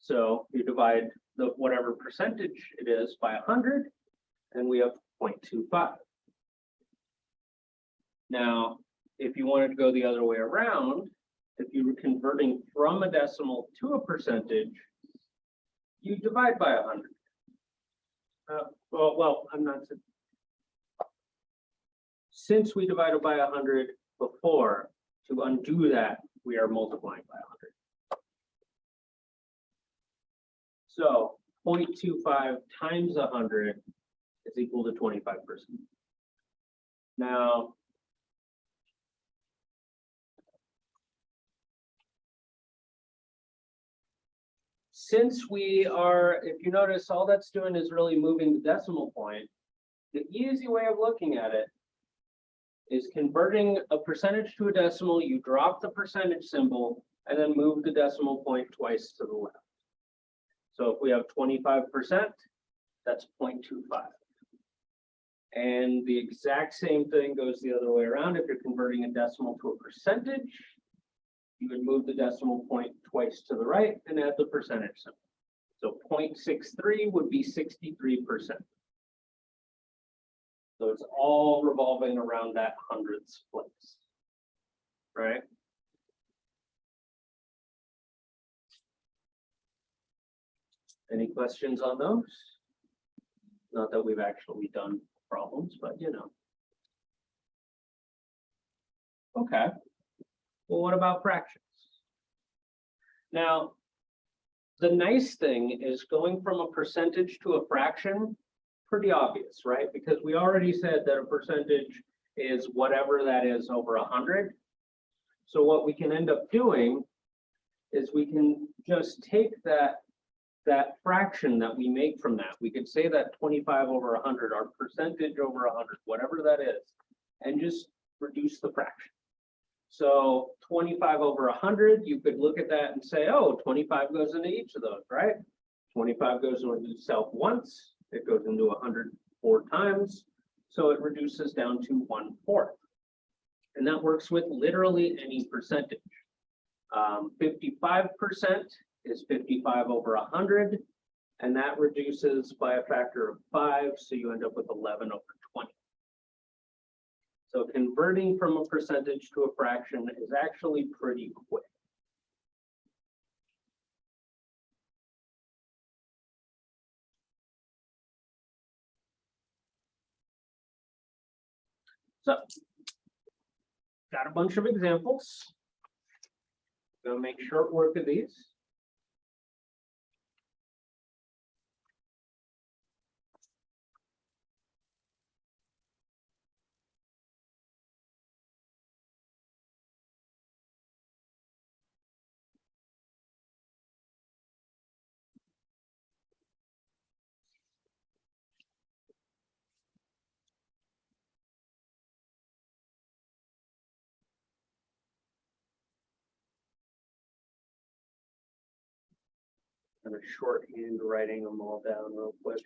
So you divide the whatever percentage it is by 100, and we have 0.25. Now, if you wanted to go the other way around, if you were converting from a decimal to a percentage, you divide by 100. Well, I'm not. Since we divided by 100 before, to undo that, we are multiplying by 100. So 0.25 times 100 is equal to 25%. Now, since we are, if you notice, all that's doing is really moving the decimal point, the easy way of looking at it is converting a percentage to a decimal. You drop the percentage symbol and then move the decimal point twice to the left. So if we have 25%, that's 0.25. And the exact same thing goes the other way around. If you're converting a decimal to a percentage, you would move the decimal point twice to the right and add the percentage symbol. So 0.63 would be 63%. So it's all revolving around that hundredths place, right? Any questions on those? Not that we've actually done problems, but you know. Okay. Well, what about fractions? Now, the nice thing is going from a percentage to a fraction, pretty obvious, right? Because we already said that a percentage is whatever that is over 100. So what we can end up doing is we can just take that fraction that we make from that. We could say that 25 over 100, our percentage over 100, whatever that is, and just reduce the fraction. So 25 over 100, you could look at that and say, oh, 25 goes into each of those, right? 25 goes into itself once, it goes into 100 4 times, so it reduces down to 1/4. And that works with literally any percentage. 55% is 55 over 100, and that reduces by a factor of 5, so you end up with 11 over 20. So converting from a percentage to a fraction is actually pretty quick. So, got a bunch of examples. Gonna make short work of these. I'm shorthand writing them all down real quick.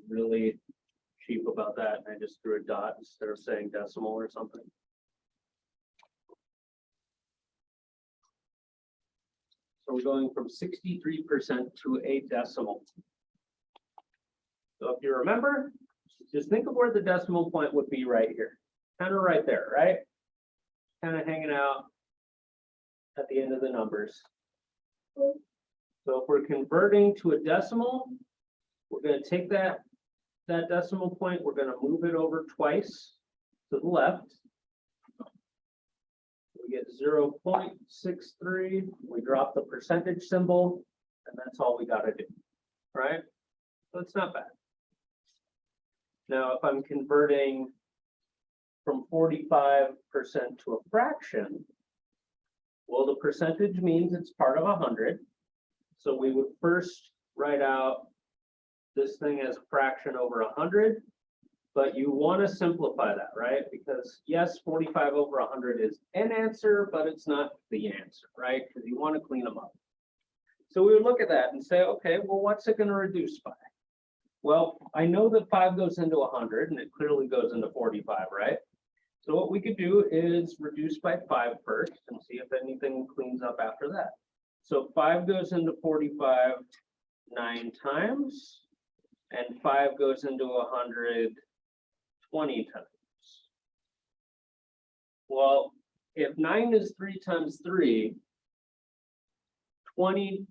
really cheap about that, and I just threw a dot instead of saying decimal or something. So we're going from 63% to a decimal. So if you remember, just think of where the decimal point would be right here, kind of right there, right? Kind of hanging out at the end of the numbers. So if we're converting to a decimal, we're going to take that decimal point, we're going to move it over twice to the left. We get 0.63, we drop the percentage symbol, and that's all we got to do, right? So it's not bad. Now, if I'm converting from 45% to a fraction, well, the percentage means it's part of 100. So we would first write out this thing as a fraction over 100, but you want to simplify that, right? Because yes, 45 over 100 is an answer, but it's not the answer, right? Because you want to clean them up. So we would look at that and say, okay, well, what's it going to reduce by? Well, I know that 5 goes into 100, and it clearly goes into 45, right? So what we could do is reduce by 5 first and see if anything cleans up after that. So 5 goes into 45 9 times, and 5 goes into 100 20 times. Well, if 9 is 3 times 3, 20,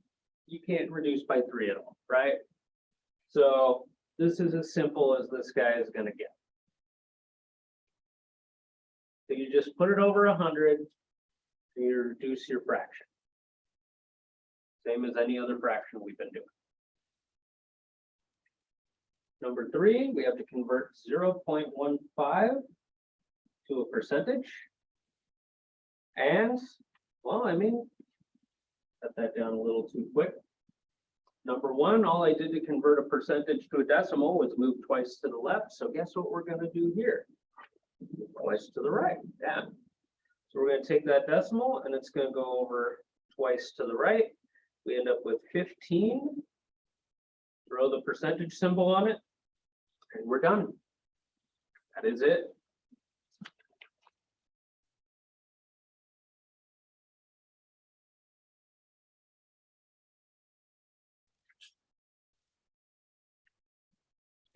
you can't reduce by 3 at all, right? So this is as simple as this guy is going to get. So you just put it over 100, and you reduce your fraction. Same as any other fraction we've been doing. Number 3, we have to convert 0.15 to a percentage. And, well, I mean, cut that down a little too quick. Number 1, all I did to convert a percentage to a decimal was move twice to the left. So guess what we're going to do here? Twice to the right. Yeah. So we're going to take that decimal and it's going to go over twice to the right. We end up with 15. Throw the percentage symbol on it, and we're done. That is it.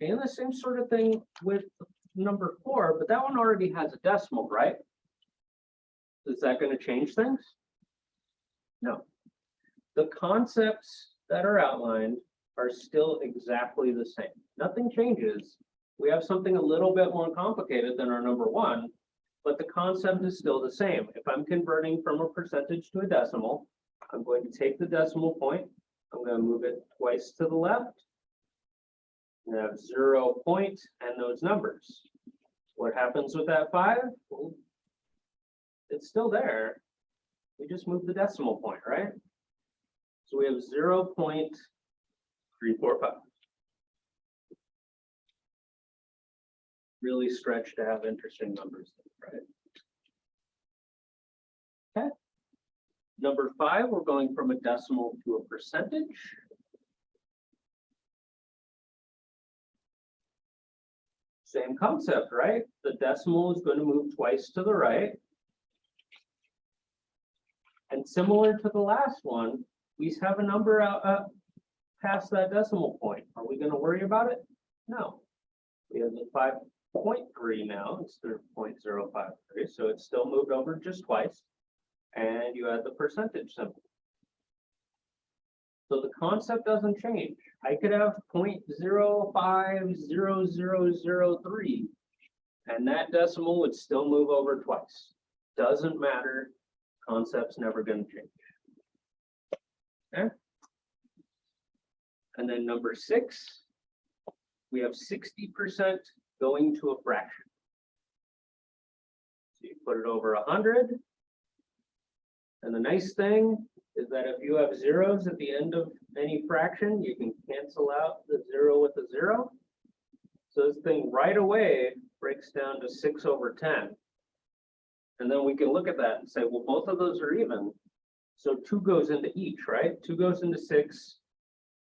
And the same sort of thing with number 4, but that one already has a decimal, right? Is that going to change things? No. The concepts that are outlined are still exactly the same. Nothing changes. We have something a little bit more complicated than our number 1, but the concept is still the same. If I'm converting from a percentage to a decimal, I'm going to take the decimal point, I'm going to move it twice to the left, and have 0 point and those numbers. What happens with that 5? Well, it's still there. We just move the decimal point, right? So we have 0.345. Really stretched to have interesting numbers, right? Okay. Number 5, we're going from a decimal to a percentage. Same concept, right? The decimal is going to move twice to the right. And similar to the last one, we have a number out past that decimal point. Are we going to worry about it? No. We have the 5.3 now instead of 0.053, so it's still moved over just twice. And you add the percentage symbol. So the concept doesn't change. I could have 0.050003, and that decimal would still move over twice. Doesn't matter. Concept's never going to change. Okay. And then number 6, we have 60% going to a fraction. So you put it over 100. And the nice thing is that if you have zeros at the end of any fraction, you can cancel out the 0 with the 0. So this thing right away breaks down to 6 over 10. And then we can look at that and say, well, both of those are even. So 2 goes into each, right? 2 goes into 6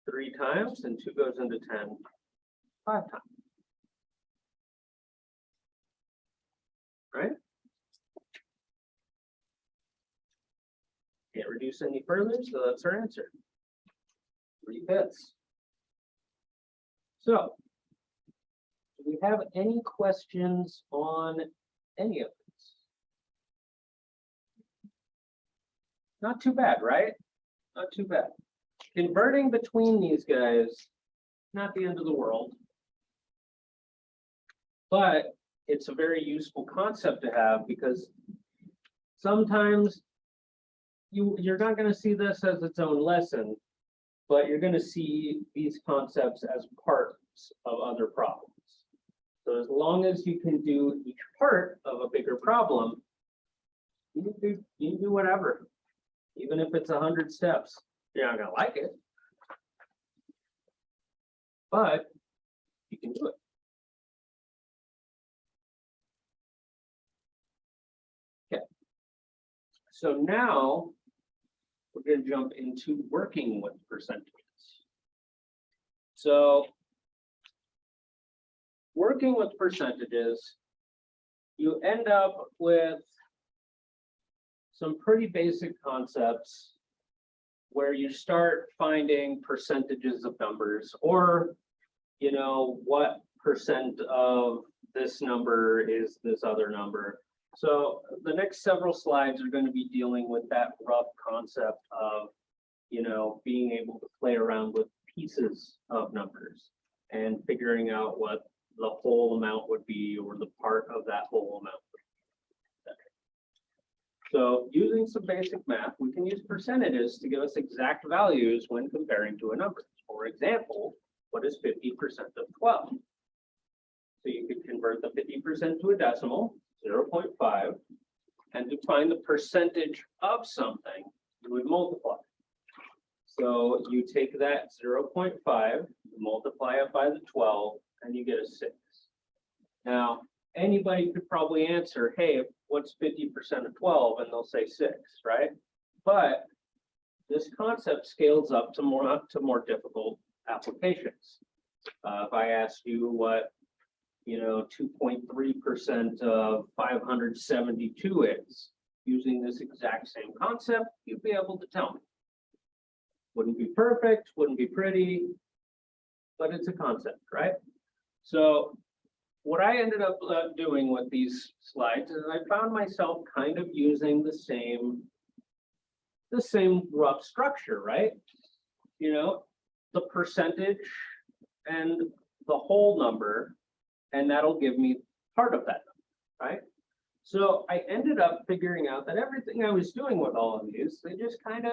3 times, and 2 goes into 10 5 times. Right? Can't reduce any further, so that's our answer. 3/5. So, do we have any questions on any of this? Not too bad, right? Not too bad. Converting between these guys, not the end of the world. But it's a very useful concept to have because sometimes you're not going to see this as its own lesson, but you're going to see these concepts as parts of other problems. So as long as you can do each part of a bigger problem, you can do whatever, even if it's 100 steps. You're not going to like it, but you can do it. Okay. So now we're going to jump into working with percentages. So working with percentages, you end up with some pretty basic concepts where you start finding percentages of numbers, or, you know, what percent of this number is this other number. So the next several slides are going to be dealing with that rough concept of, you know, being able to play around with pieces of numbers and figuring out what the whole amount would be, or the part of that whole amount would be. So using some basic math, we can use percentages to give us exact values when comparing to a number. For example, what is 50% of 12? So you could convert the 50% to a decimal, 0.5, and to find the percentage of something, you would multiply. So you take that 0.5, you multiply it by the 12, and you get a 6. Now, anybody could probably answer, hey, what's 50% of 12? And they'll say 6, right? But this concept scales up to more difficult applications. If I asked you what, you know, 2.3% of 572 is, using this exact same concept, you'd be able to tell me. Wouldn't be perfect, wouldn't be pretty, but it's a concept, right? So what I ended up doing with these slides is I found myself kind of using the same rough structure, right? You know, the percentage and the whole number, and that'll give me part of that number, right? So I ended up figuring out that everything I was doing with all of these, they kind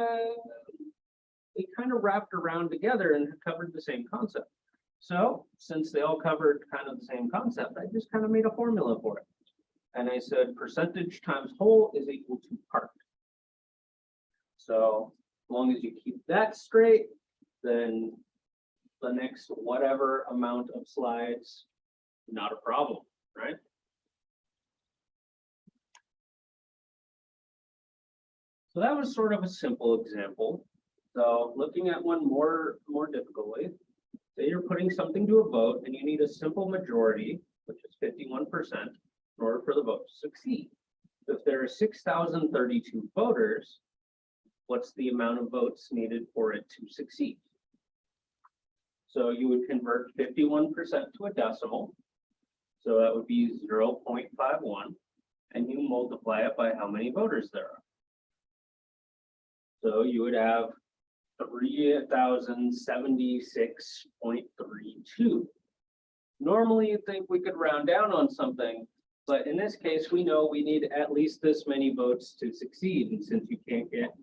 of wrapped around together and covered the same concept. So since they all covered kind of the same concept, I just kind of made a formula for it. And I said percentage times whole is equal to part. So as long as you keep that straight, then the next whatever amount of slides, not a problem, right? So that was sort of a simple example. So looking at one more difficultly, say you're putting something to a vote and you need a simple majority, which is 51%, in order for the vote to succeed. If there are 6,032 voters, what's the amount of votes needed for it to succeed? So you would convert 51% to a decimal. So that would be 0.51, and you multiply it by how many voters there are. So you would have 3,076.32. Normally you'd think we could round down on something, but in this case, we know we need at least this many votes to succeed. And since you can't get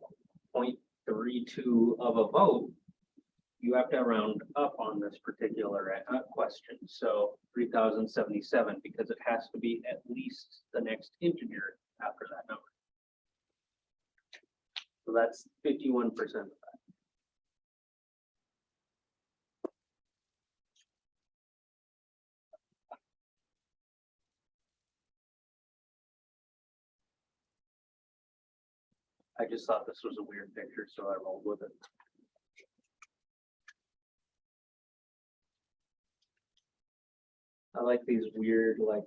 0.32 of a vote, you have to round up on this particular question. So 3,077, because it has to be at least the next integer after that number. So that's 51% of that. I just thought this was a weird picture, so I rolled with it. I like these weird, like,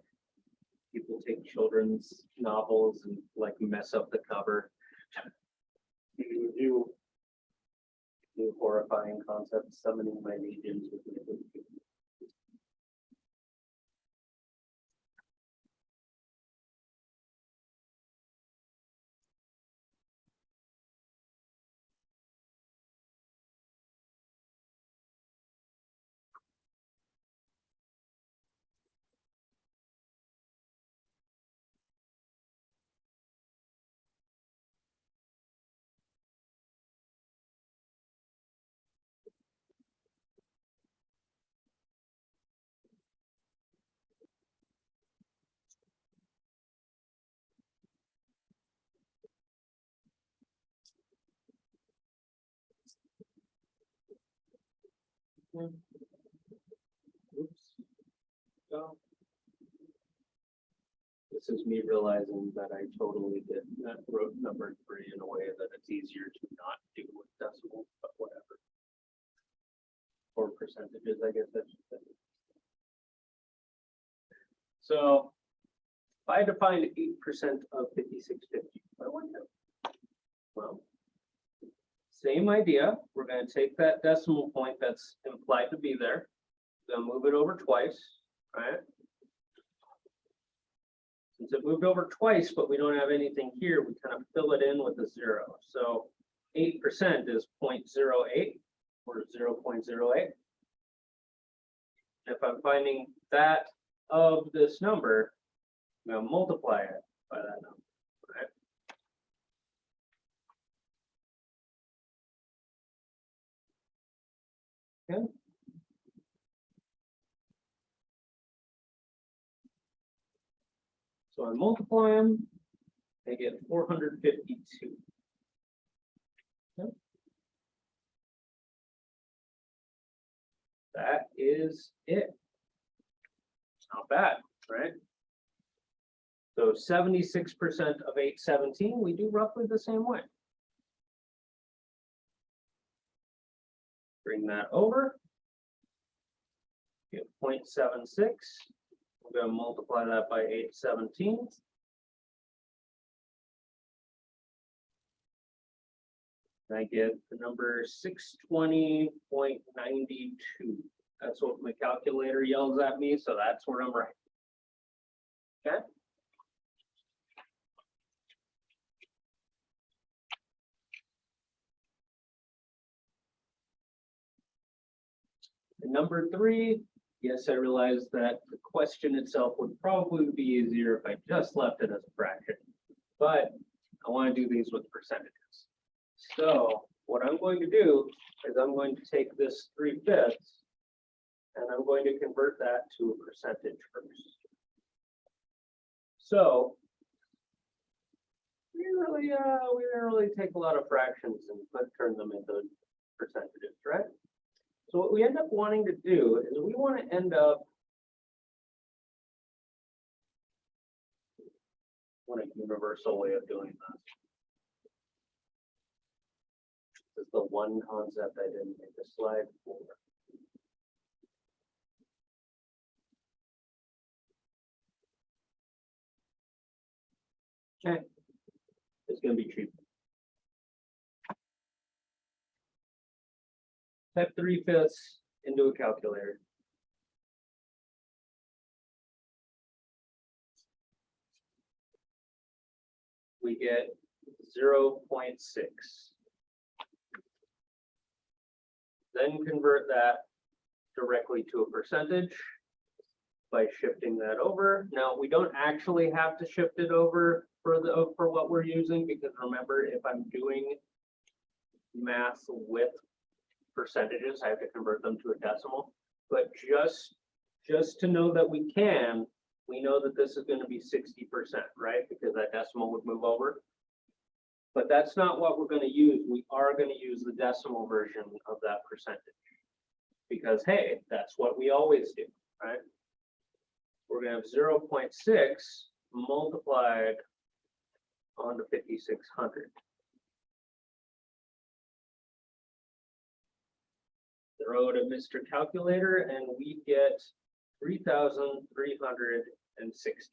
people take children's novels and like mess up the cover. You do horrifying concepts, summoning my legions with me. Oops. Go. This is me realizing that I totally did that, wrote number 3 in a way that it's easier to not do with decimals, but whatever. Or percentages, I guess I should say. So if I define 8% of 5650, what would I do? Well, same idea. We're going to take that decimal point that's implied to be there. We're going to move it over twice, right? Since it moved over twice, but we don't have anything here, we kind of fill it in with a 0. So 8% is 0.08 or 0.08. If I'm finding that of this number, I'm going to multiply it by that number, right? Okay. So I multiply them, I get 452. Okay. That is it. Not bad, right? So 76% of 817, we do roughly the same way. Bring that over. Get 0.76. We're going to multiply that by 817. And I get the number 620.92. That's what my calculator yells at me, so that's where I'm right. Okay. And number 3, yes, I realize that the question itself would probably be easier if I just left it as a fraction, but I want to do these with percentages. So what I'm going to do is I'm going to take this 3/5 and I'm going to convert that to a percentage first. So we didn't really take a lot of fractions and turn them into percentages, right? So what we end up wanting to do is we want to end up want a universal way of doing this. This is the one concept I didn't make a slide for. Okay, it's going to be cheap. Type 3/5 into a calculator. We get 0.6. Then convert that directly to a percentage by shifting that over. Now, we don't actually have to shift it over for what we're using, because remember, if I'm doing math with percentages, I have to convert them to a decimal. But just to know that we can, we know that this is going to be 60%, right? Because that decimal would move over. But that's not what we're going to use. We are going to use the decimal version of that percentage. Because, hey, that's what we always do, right? We're going to have 0.6 multiplied onto 5,600. Throw it at Mr. Calculator, and we get 3,360.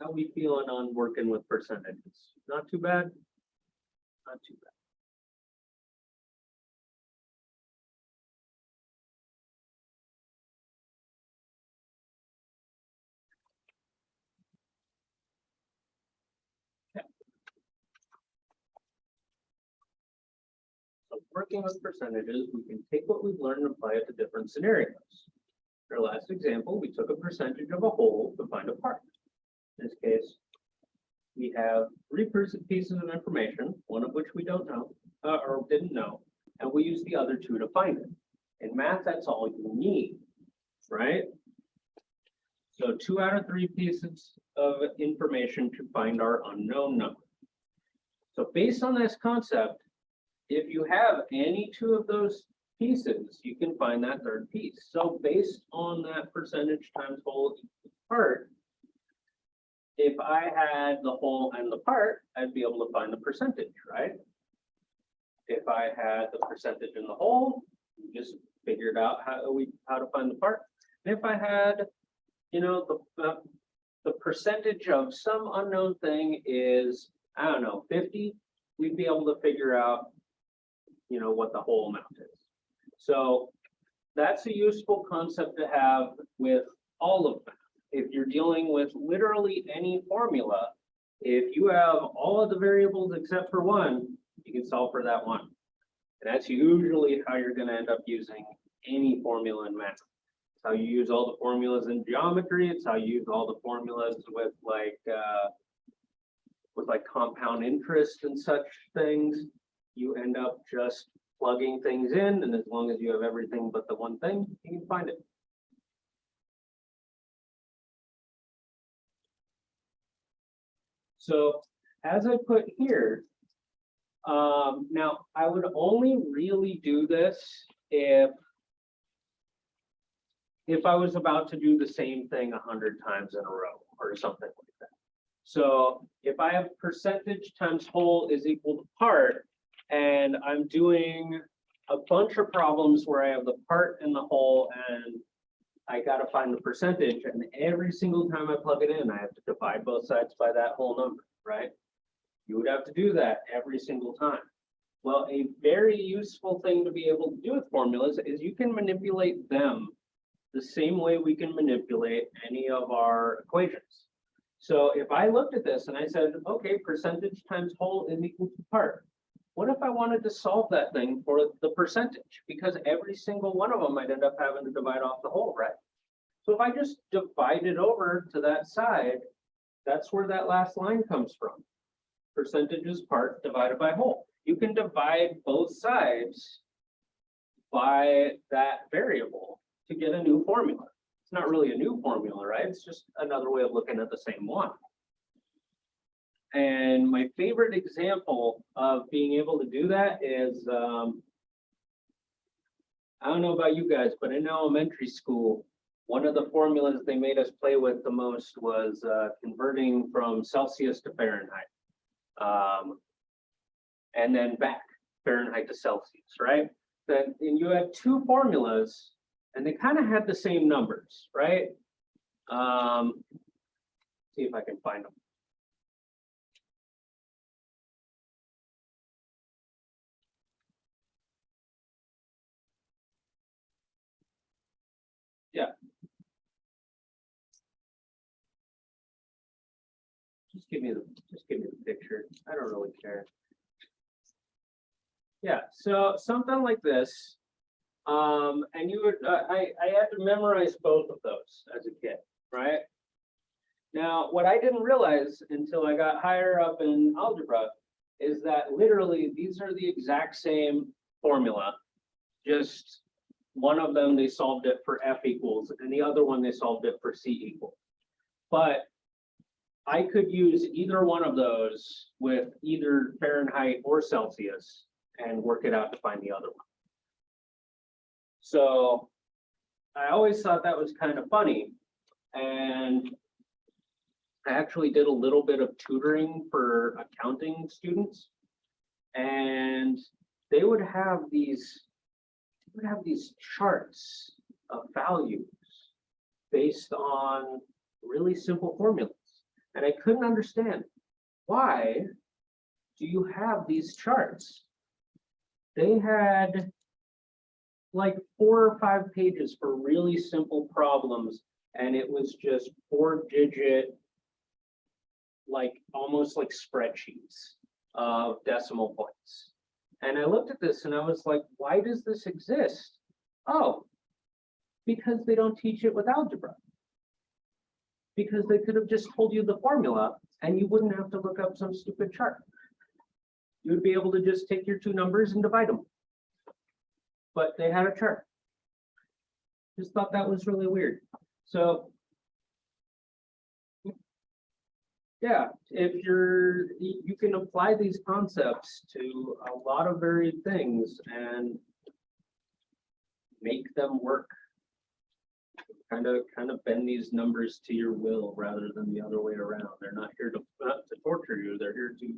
How we feeling on working with percentages? Not too bad? Not too bad. Okay. So working with percentages, we can take what we've learned and apply it to different scenarios. In our last example, we took a percentage of a whole to find a part. In this case, we have three pieces of information, one of which we don't know, or didn't know, and we use the other two to find it. In math, that's all you need, right? So 2 out of 3 pieces of information to find our unknown number. So based on this concept, if you have any two of those pieces, you can find that third piece. So based on that percentage times whole equals part, if I had the whole and the part, I'd be able to find the percentage, right? If I had the percentage in the whole, we just figured out how to find the part. And if I had, you know, the percentage of some unknown thing is, I don't know, 50, we'd be able to figure out, you know, what the whole amount is. So that's a useful concept to have with all of math. If you're dealing with literally any formula, if you have all of the variables except for one, you can solve for that one. And that's usually how you're going to end up using any formula in math. It's how you use all the formulas in geometry. It's how you use all the formulas with like compound interest and such things. You end up just plugging things in, and as long as you have everything but the one thing, you can find it. So as I put here, now I would only really do this if I was about to do the same thing 100 times in a row or something like that. So if I have percentage times whole is equal to part, and I'm doing a bunch of problems where I have the part and the whole, and I got to find the percentage, and every single time I plug it in, I have to divide both sides by that whole number, right? You would have to do that every single time. Well, a very useful thing to be able to do with formulas is you can manipulate them the same way we can manipulate any of our equations. So if I looked at this and I said, okay, percentage times whole is equal to part. What if I wanted to solve that thing for the percentage? Because every single one of them I'd end up having to divide off the whole, right? So if I just divide it over to that side, that's where that last line comes from. Percentage is part divided by whole. You can divide both sides by that variable to get a new formula. It's not really a new formula, right? It's just another way of looking at the same one. And my favorite example of being able to do that is, I don't know about you guys, but in elementary school, one of the formulas they made us play with the most was converting from Celsius to Fahrenheit. And then back, Fahrenheit to Celsius, right? And you had two formulas, and they kind of had the same numbers, right? See if I can find them. Yeah. Just give me the picture. I don't really care. Yeah, so something like this. And you would I had to memorize both of those as a kid, right? Now, what I didn't realize until I got higher up in algebra is that literally these are the exact same formula, just one of them they solved it for F equals, and the other one they solved it for C equals. But I could use either one of those with either Fahrenheit or Celsius and work it out to find the other one. So I always thought that was kind of funny. And I actually did a little bit of tutoring for accounting students. And they would have these charts of values based on really simple formulas. And I couldn't understand, why do you have these charts? They had like 4 or 5 pages for really simple problems, and it was just 4-digit, like almost like spreadsheets of decimal points. And I looked at this and I was like, why does this exist? Oh, because they don't teach it with algebra. Because they could have just told you the formula and you wouldn't have to look up some stupid chart. You would be able to just take your 2 numbers and divide them. But they had a chart. Just thought that was really weird. So yeah, if you can apply these concepts to a lot of varied things and make them work. Kind of bend these numbers to your will rather than the other way around. They're not here to torture you. They're here to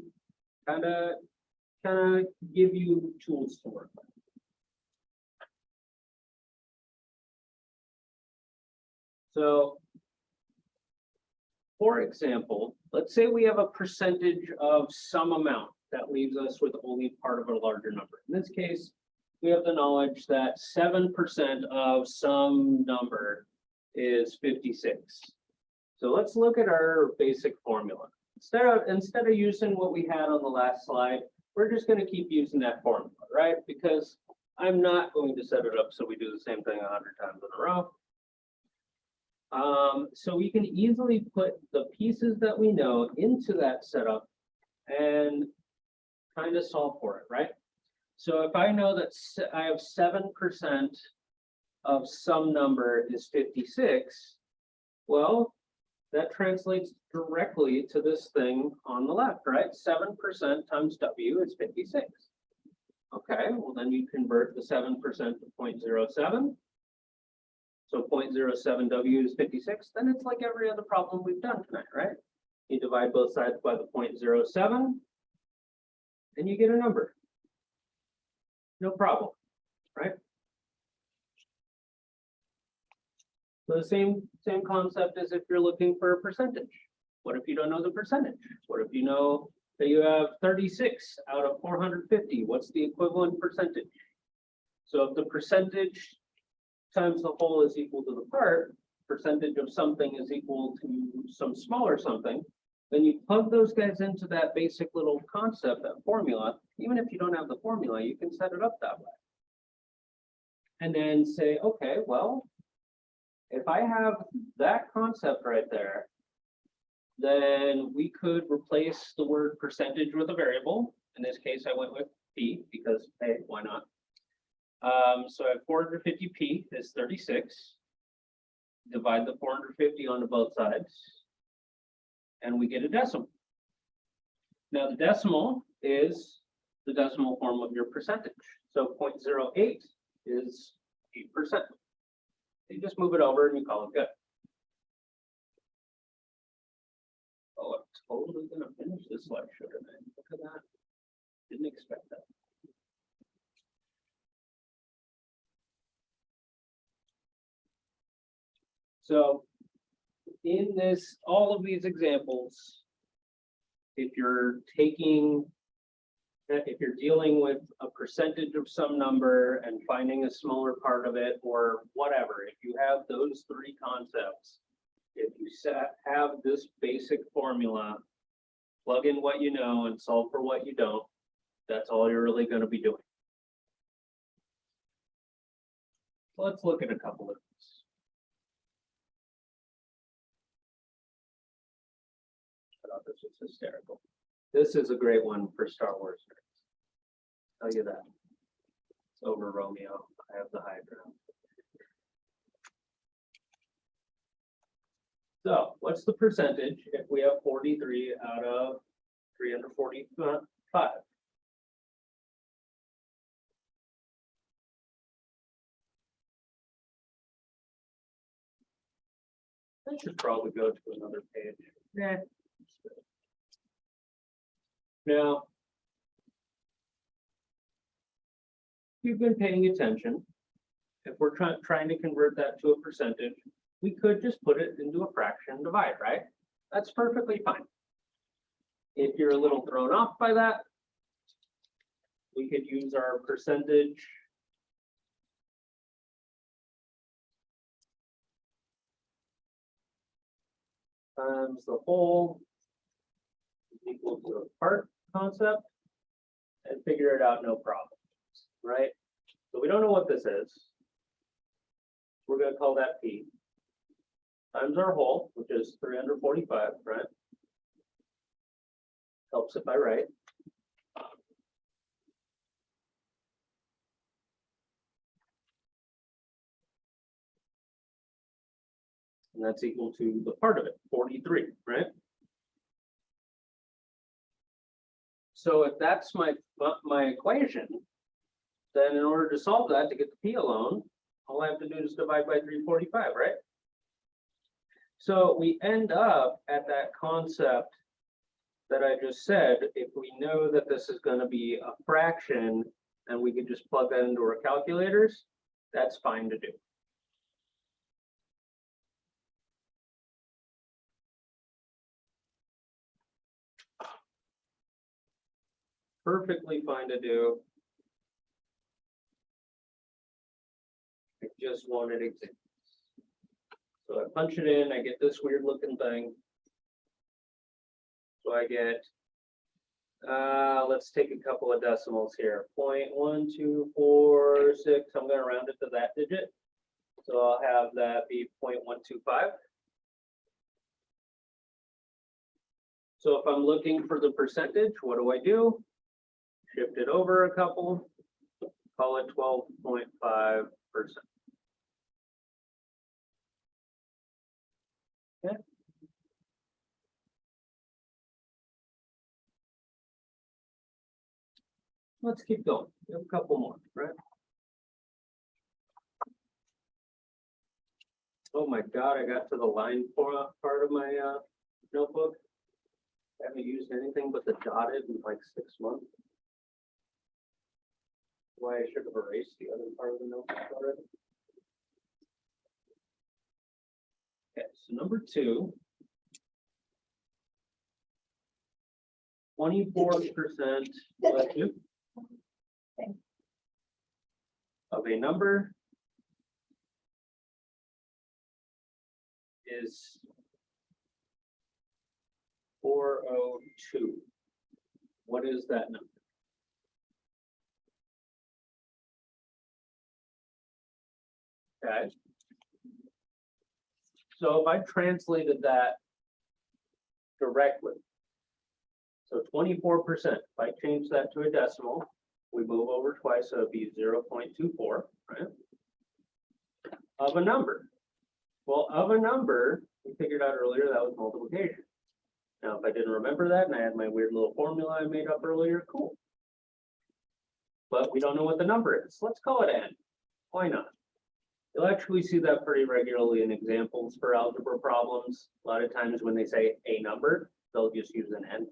kind of give you tools to work with. So, for example, let's say we have a percentage of some amount that leaves us with only part of a larger number. In this case, we have the knowledge that 7% of some number is 56. So let's look at our basic formula. Instead of using what we had on the last slide, we're just going to keep using that formula, right? Because I'm not going to set it up so we do the same thing 100 times in a row. So we can easily put the pieces that we know into that setup and kind of solve for it, right? So if I know that I have 7% of some number is 56, well, that translates directly to this thing on the left, right? 7% times W is 56. Okay, well then you convert the 7% to 0.07. So 0.07 W is 56, then it's like every other problem we've done tonight, right? You divide both sides by the 0.07, and you get a number. No problem, right? So the same concept as if you're looking for a percentage. What if you don't know the percentage? What if you know that you have 36 out of 450? What's the equivalent percentage? So if the percentage times the whole is equal to the part, percentage of something is equal to some smaller something, then you plug those guys into that basic little concept, that formula. Even if you don't have the formula, you can set it up that way. And then say, okay, well, if I have that concept right there, then we could replace the word percentage with a variable. In this case, I went with P because, hey, why not? So I have 450p is 36. Divide the 450 onto both sides, and we get a decimal. Now the decimal is the decimal form of your percentage. So 0.08 is 8%. You just move it over and you call it good. Oh, I'm totally gonna finish this lecture today. Look at that. Didn't expect that. So in this, all of these examples, if you're dealing with a percentage of some number and finding a smaller part of it or whatever, if you have those 3 concepts, if you have this basic formula, plug in what you know and solve for what you don't, that's all you're really going to be doing. Let's look at a couple of these. I thought this was hysterical. This is a great one for Star Wars nerds. Tell you that. It's over Romeo. I have the high ground. So what's the percentage if we have 43 out of 345? I should probably go to another page. Nah. Now, if you've been paying attention, if we're trying to convert that to a percentage, we could just put it into a fraction and divide, right? That's perfectly fine. If you're a little thrown off by that, we could use our percentage times the whole is equal to a part concept and figure it out, no problem, right? So we don't know what this is. We're going to call that P times our whole, which is 345, right? Helps if I write. And that's equal to the part of it, 43, right? So if that's my equation, then in order to solve that, to get the P alone, all I have to do is divide by 345, right? So we end up at that concept that I just said. If we know that this is going to be a fraction and we could just plug that into our calculators, that's fine to do. Perfectly fine to do. I just wanted examples. So I punch it in, I get this weird looking thing. So I get, let's take a couple of decimals here. 0.1246, I'm gonna round it to that digit. So I'll have that be 0.125. So if I'm looking for the percentage, what do? Shift it over a couple, call it 12.5%. Okay. Let's keep going. We have a couple more, right? Oh my God, I got to the line part of my notebook. I haven't used anything but the dotted in like 6 months. Why I should have erased the other part of the notebook already. Okay, so number 2. 24% of a number is 402. What is that number? Okay. So if I translated that directly, so 24%, if I change that to a decimal, we move over twice, so it'd be 0.24, right? Of a number. Well, of a number, we figured out earlier that was multiplication. Now, if I didn't remember that and I had my weird little formula I made up earlier, cool. But we don't know what the number is. Let's call it n. Why not? You'll actually see that pretty regularly in examples for algebra problems. A lot of times when they say a number, they'll just use an n.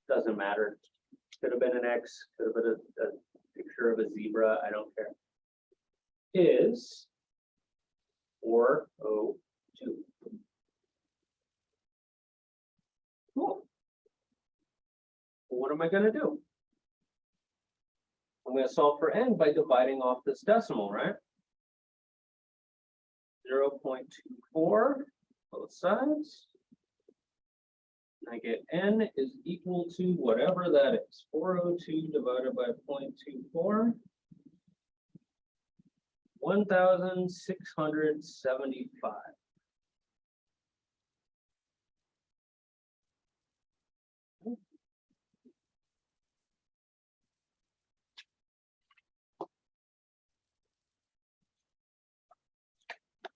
Doesn't matter. Could have been an X, could have been a picture of a zebra, I don't care. Is 402. Cool. Well, what am I going to do? I'm going to solve for n by dividing off this decimal, right? 0.24 both sides. I get n is equal to whatever that is. 402 divided by 0.24. 1,675.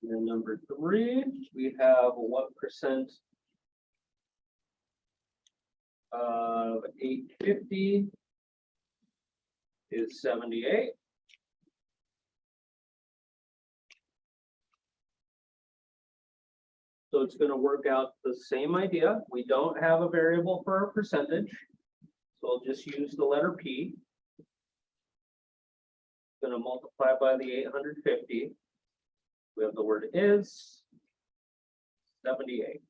And then number 3, we have what percent of 850 is 78. So it's going to work out the same idea. We don't have a variable for a percentage. So I'll just use the letter P. Going to multiply by the 850. We have the word is 78.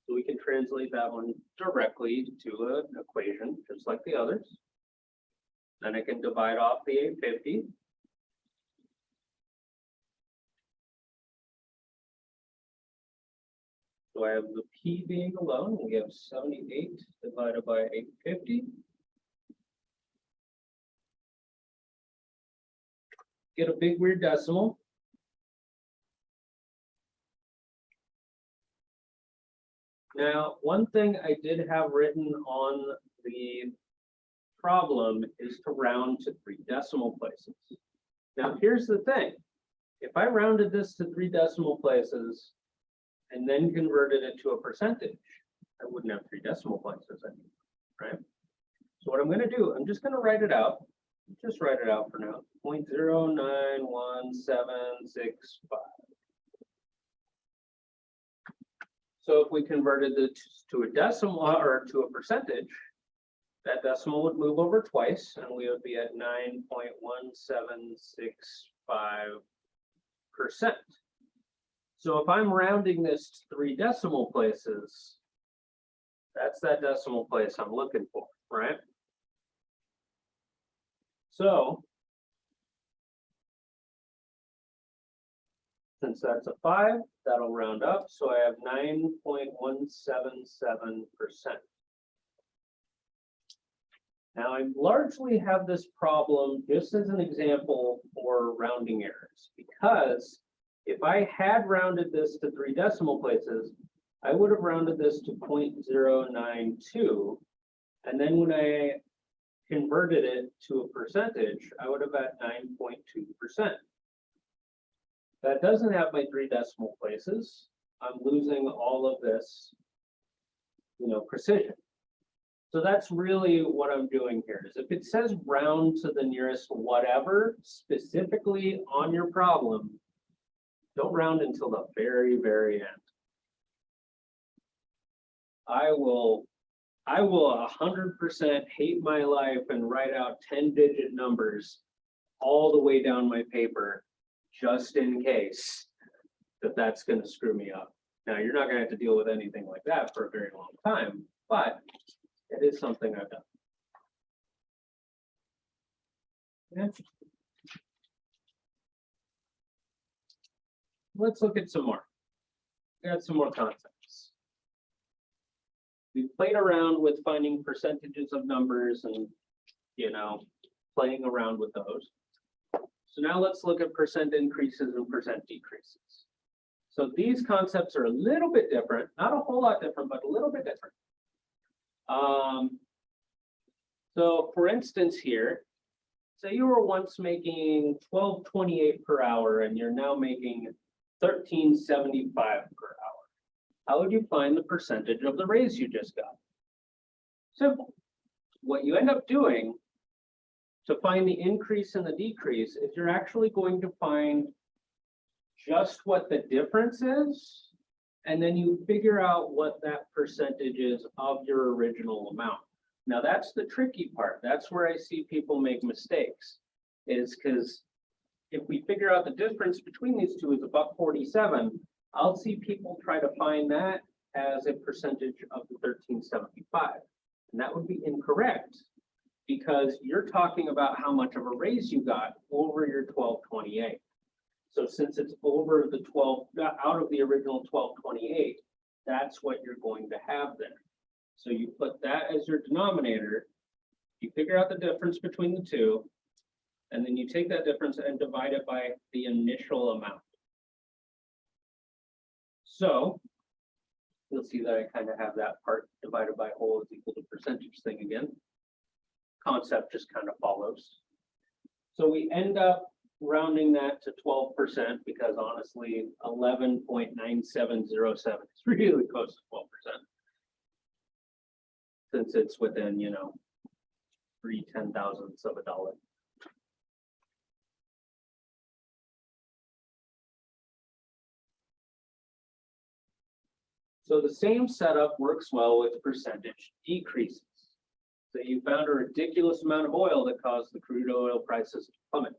So we can translate that one directly to an equation, just like the others. Then I can divide off the 850. So I have the P being alone. We have 78 divided by 850. Get a big weird decimal. Now, one thing I did have written on the problem is to round to 3 decimal places. Now, here's the thing. If I rounded this to 3 decimal places and then converted it to a percentage, I wouldn't have 3 decimal places anymore, right? So what I'm going to do, I'm just going to write it out. Just write it out for now. 0.091765. So if we converted it to a decimal or to a percentage, that decimal would move over twice and we would be at 9.1765%. So if I'm rounding this to 3 decimal places, that's that decimal place I'm looking for, right? So since that's a 5, that'll round up. So I have 9.177%. Now I largely have this problem just as an example for rounding errors, because if I had rounded this to 3 decimal places, I would have rounded this to 0.092. And then when I converted it to a percentage, I would have had 9.2%. That doesn't have my 3 decimal places. I'm losing all of this, precision. So that's really what I'm doing here is if it says round to the nearest whatever specifically on your problem, don't round until the very, very end. I will 100% hate my life and write out 10-digit numbers all the way down my paper, just in case that's going to screw me up. Now, you're not going to have to deal with anything like that for a very long time, but it is something I've done. Yeah. Let's look at some more. We got some more concepts. We played around with finding percentages of numbers and, playing around with those. So now let's look at percent increases and percent decreases. So these concepts are a little bit different, not a whole lot different, but a little bit different. So for instance here, say you were once making $12.28 per hour and you're now making $13.75 per hour. How would you find the percentage of the raise you just got? Simple. What you end up doing to find the increase and the decrease is you're actually going to find just what the difference is, and then you figure out what that percentage is of your original amount. Now that's the tricky part. That's where I see people make mistakes, is because if we figure out the difference between these two is $1.47, I'll see people try to find that as a percentage of the $13.75. And that would be incorrect, because you're talking about how much of a raise you got over your $12.28. So since it's over the 12, out of the original $12.28, that's what you're going to have there. So you put that as your denominator, you figure out the difference between the two, and then you take that difference and divide it by the initial amount. So you'll see that I kind of have that part divided by whole is equal to percentage thing again. Concept just kind of follows. So we end up rounding that to 12%, because honestly, 11.9707 is really close to 12%. Since it's within, 3/10,000ths of a dollar. So the same setup works well with percentage decreases. So you found a ridiculous amount of oil that caused the crude oil prices to plummet,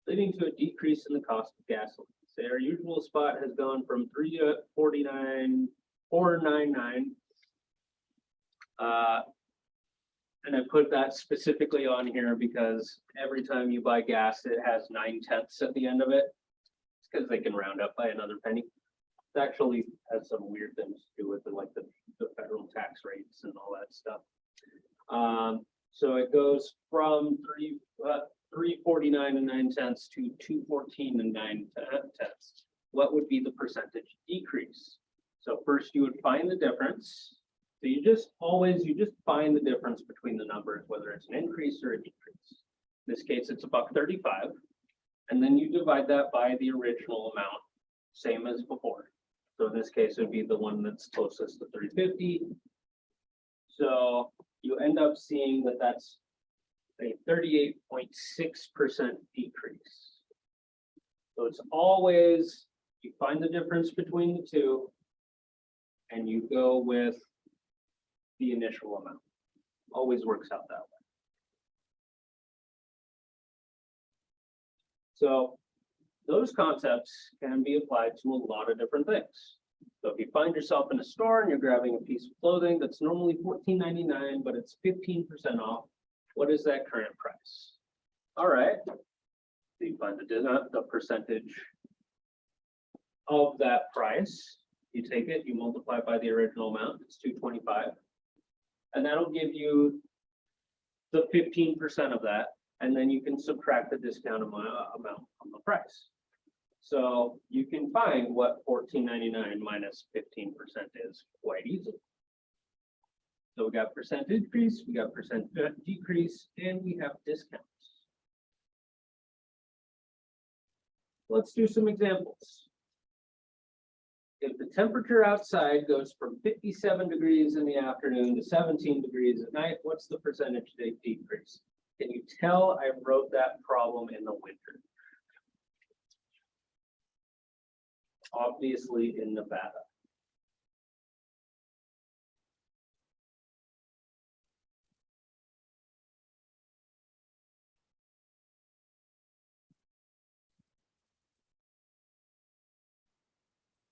leading to a decrease in the cost of gasoline. Say our usual spot has gone from 349,499. And I put that specifically on here because every time you buy gas, it has 9/10 at the end of it. It's because they can round up by another penny. It actually has some weird things to do with the, like the federal tax rates and all that stuff. So it goes from 349 and 9/10 to 214 and 9/10. What would be the percentage decrease? So first you would find the difference. So you just find the difference between the numbers, whether it's an increase or a decrease. In this case, it's $1.35. And then you divide that by the original amount, same as before. So in this case, it would be the one that's closest to 350. So you end up seeing that that's a 38.6% decrease. So it's always, you find the difference between the two and you go with the initial amount. Always works out that way. So those concepts can be applied to a lot of different things. So if you find yourself in a store and you're grabbing a piece of clothing that's normally $14.99, but it's 15% off, what is that current price? All right. So you find the percentage of that price. You take it, you multiply it by the original amount, it's $2.25. And that'll give you the 15% of that. And then you can subtract the discount amount from the price. So you can find what $14.99 minus 15% is quite easily. So we got percent increase, we got percent decrease, and we have discounts. Let's do some examples. If the temperature outside goes from 57 degrees in the afternoon to 17 degrees at night, what's the percentage decrease? Can you tell I wrote that problem in the winter? Obviously in Nevada.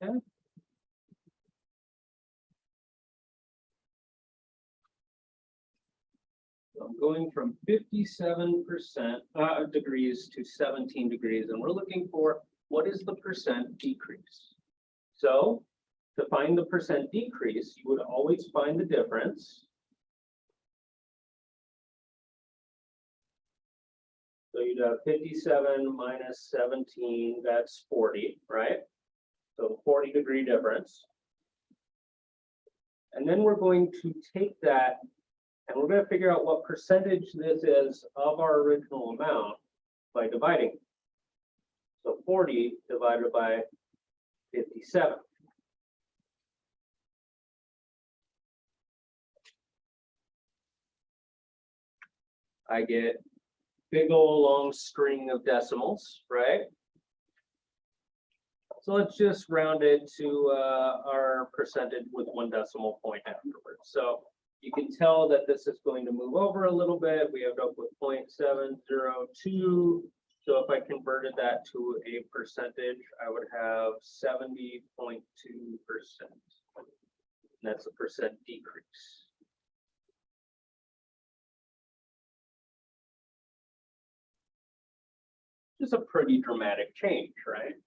Okay. So I'm going from 57% degrees to 17 degrees, and we're looking for what is the percent decrease. So to find the percent decrease, you would always find the difference. So you'd have 57 minus 17, that's 40, right? So 40-degree difference. And then we're going to take that and we're going to figure out what percentage this is of our original amount by dividing. So 40 divided by 57. I get big old long string of decimals, right? So let's just round it to our percentage with 1 decimal point afterwards. So you can tell that this is going to move over a little bit. We end up with 0.702. So if I converted that to a percentage, I would have 70.2%. That's a percent decrease. It's a pretty dramatic change, right?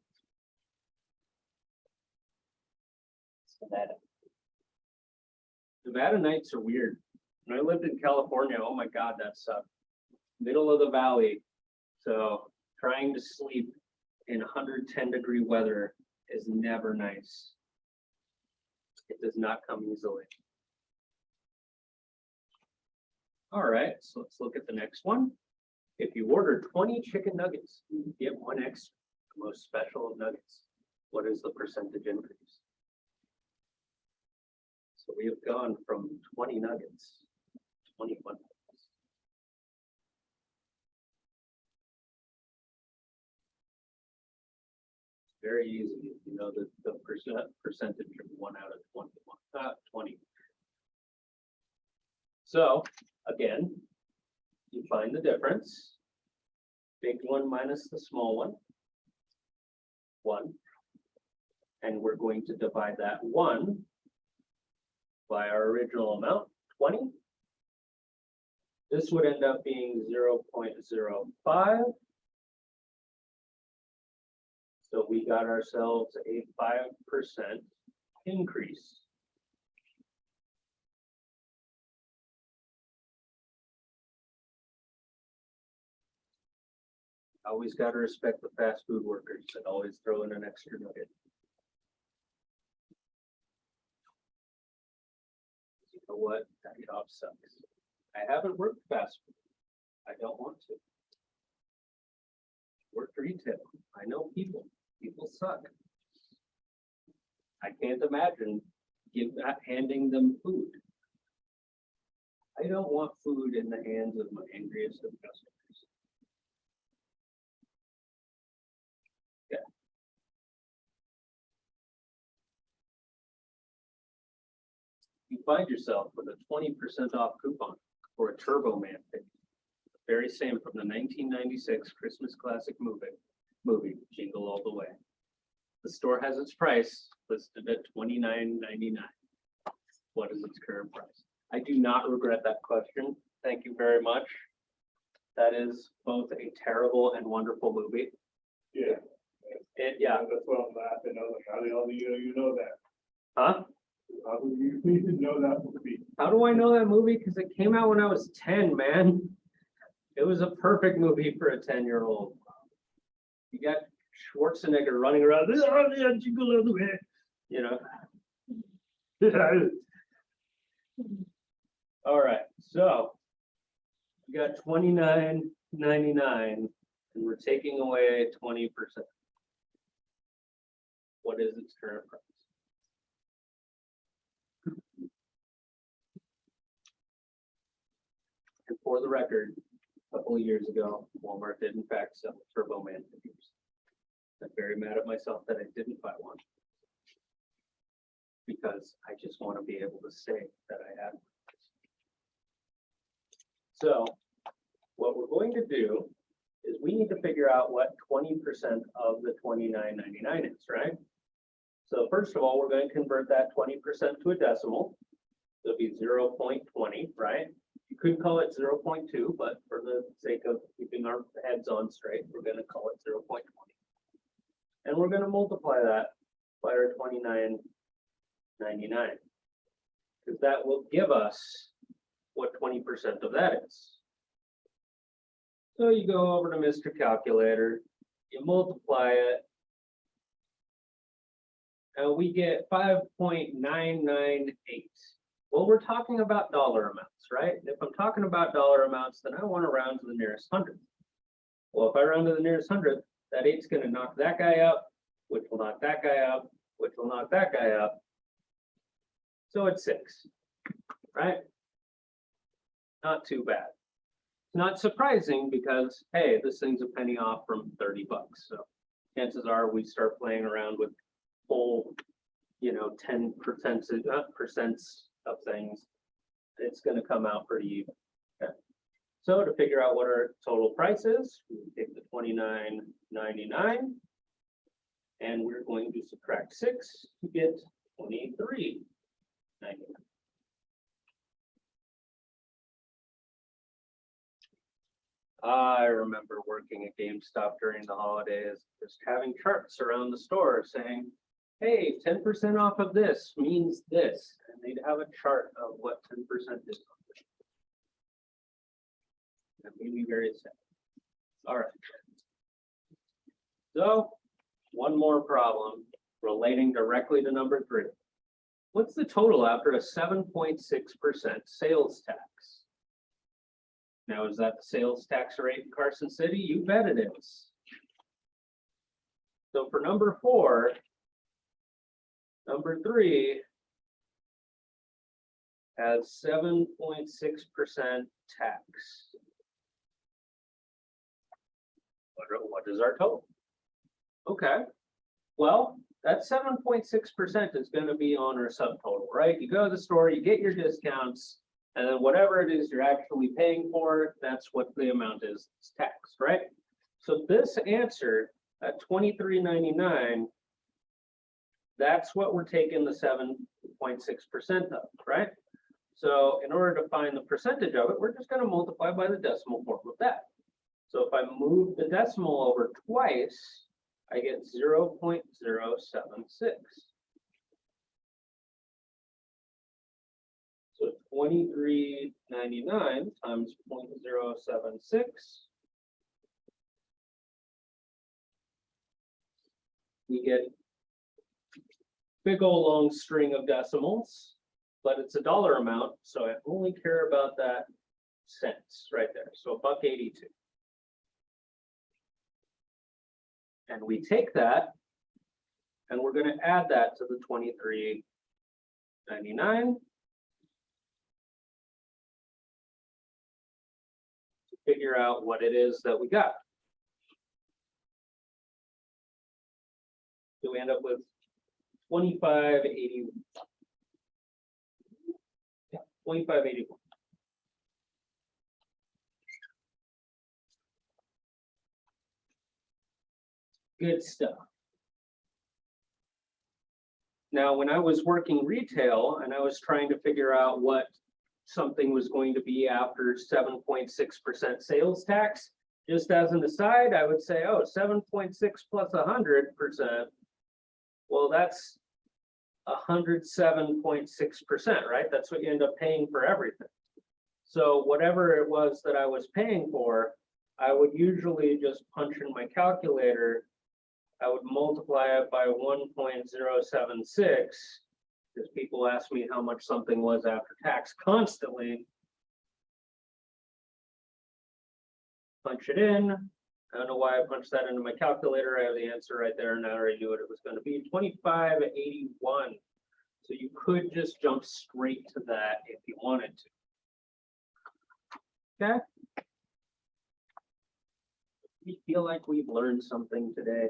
Nevada nights are weird. When I lived in California, oh my God, that sucked. Middle of the valley. So trying to sleep in 110-degree weather is never nice. It does not come easily. All right, so let's look at the next one. If you order 20 chicken nuggets, you get one extra, the most special of nuggets. What is the percentage increase? So we have gone from 20 nuggets, to 21 nuggets. Very easy, if you know the percentage of 1 out of 20. So, again, you find the difference. Big one minus the small one. 1. And we're going to divide that 1 by our original amount, 20. This would end up being 0.05. So we got ourselves a 5% increase. Always got to respect the fast food workers that always throw in an extra nugget. You know what? That job sucks. I haven't worked fast food. I don't want to. Worked retail. I know people. People suck. I can't imagine handing them food. I don't want food in the hands of my angriest of customers. Yeah. You find yourself with a 20% off coupon for a Turbo Man ticket. Very same from the 1996 Christmas classic movie Jingle All the Way. The store has its price listed at $29.99. What is its current price? I do not regret that question. Thank you very much. That is both a terrible and wonderful movie. Yeah. Yeah. That's what I'm laughing. I was like, how the hell do you know that? Huh? How do you even know that movie? How do I know that movie? Because it came out when I was 10, man. It was a perfect movie for a 10-year-old. You got Schwarzenegger running around, jingle all the way, you know. All right, so we got $29.99, and we're taking away 20%. What is its current price? And for the record, a couple of years ago, Walmart did in fact sell Turbo Man figures. I'm very mad at myself that I didn't buy one, because I just want to be able to say that I had one. So what we're going to do is we need to figure out what 20% of the $29.99 is, right? So first of all, we're going to convert that 20% to a decimal. It'll be 0.20, right? You could call it 0.2, but for the sake of keeping our heads on straight, we're going to call it 0.20. And we're going to multiply that by our $29.99, because that will give us what 20% of that is. So you go over to Mr. Calculator, you multiply it, and we get 5.998. Well, we're talking about dollar amounts, right? If I'm talking about dollar amounts, then I want to round to the nearest hundredth. Well, if I round to the nearest hundredth, that 8's going to knock that guy up, which will knock that guy up, which will knock that guy up. So it's 6, right? Not too bad. Not surprising because, hey, this thing's a penny off from 30 bucks. So chances are we start playing around with whole, 10% of things. It's going to come out pretty even. Okay. So to figure out what our total price is, we take the $29.99 and we're going to subtract 6 to get $23.99. I remember working at GameStop during the holidays, just having charts around the store saying, hey, 10% off of this means this. And they'd have a chart of what 10% is. That made me very sad. All right. So, one more problem relating directly to number 3. What's the total after a 7.6% sales tax? Now, is that the sales tax rate in Carson City? You bet it is. So for number 4, number 3 has 7.6% tax. What is our total? Okay, well, that 7.6% is going to be on our subtotal, right? You go to the store, you get your discounts, and then whatever it is you're actually paying for, that's what the amount is, it's taxed, right? So this answer at $23.99, that's what we're taking the 7.6% of, right? So in order to find the percentage of it, we're just going to multiply by the decimal form of that. So if I move the decimal over twice, I get 0.076. So 23.99 times 0.076. We get big old long string of decimals, but it's a dollar amount, so I only care about that cents right there. So $1.82. And we take that and we're going to add that to the 23.99 to figure out what it is that we got. So we end up with 25.81. Yeah, 25.81. Good stuff. Now, when I was working retail and I was trying to figure out what something was going to be after 7.6% sales tax, just as an aside, I would say, oh, 7.6 plus 100%. Well, that's 107.6%, right? That's what you end up paying for everything. So whatever it was that I was paying for, I would usually just punch in my calculator. I would multiply it by 1.076 because people ask me how much something was after tax constantly. Punch it in. I don't know why I punched that into my calculator. I have the answer right there, and I already knew what it was going to be. 25.81. So you could just jump straight to that if you wanted to. Okay. We feel like we've learned something today.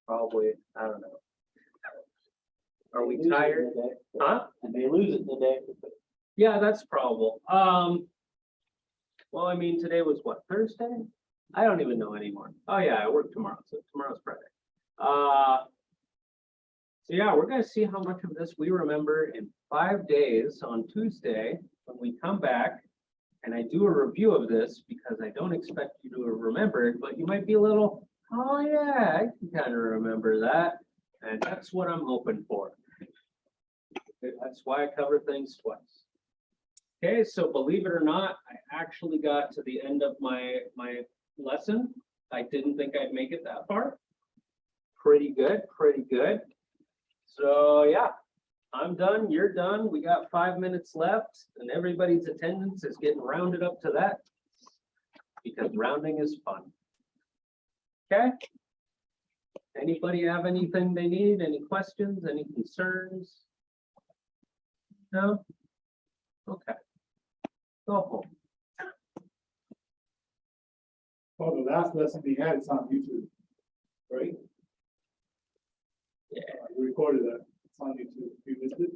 Probably, I don't know. Are we tired? Huh? And they lose it in the day. Yeah, that's probable. Well, I mean, today was what, Thursday? I don't even know anymore. Oh yeah, I work tomorrow, so tomorrow's Friday. So yeah, we're gonna see how much of this we remember in 5 days on Tuesday when we come back. And I do a review of this because I don't expect you to remember it, but you might be a little, oh yeah, I can kind of remember that. And that's what I'm hoping for. That's why I cover things twice. Okay, so believe it or not, I actually got to the end of my lesson. I didn't think I'd make it that far. Pretty good, pretty good. So yeah, I'm done, you're done. We got 5 minutes left and everybody's attendance is getting rounded up to that because rounding is fun. Okay. Anybody have anything they need? Any questions, any concerns? No? Okay. Go home. Well, the last lesson we had is on YouTube, right? Yeah. We recorded that. It's on YouTube. You missed it?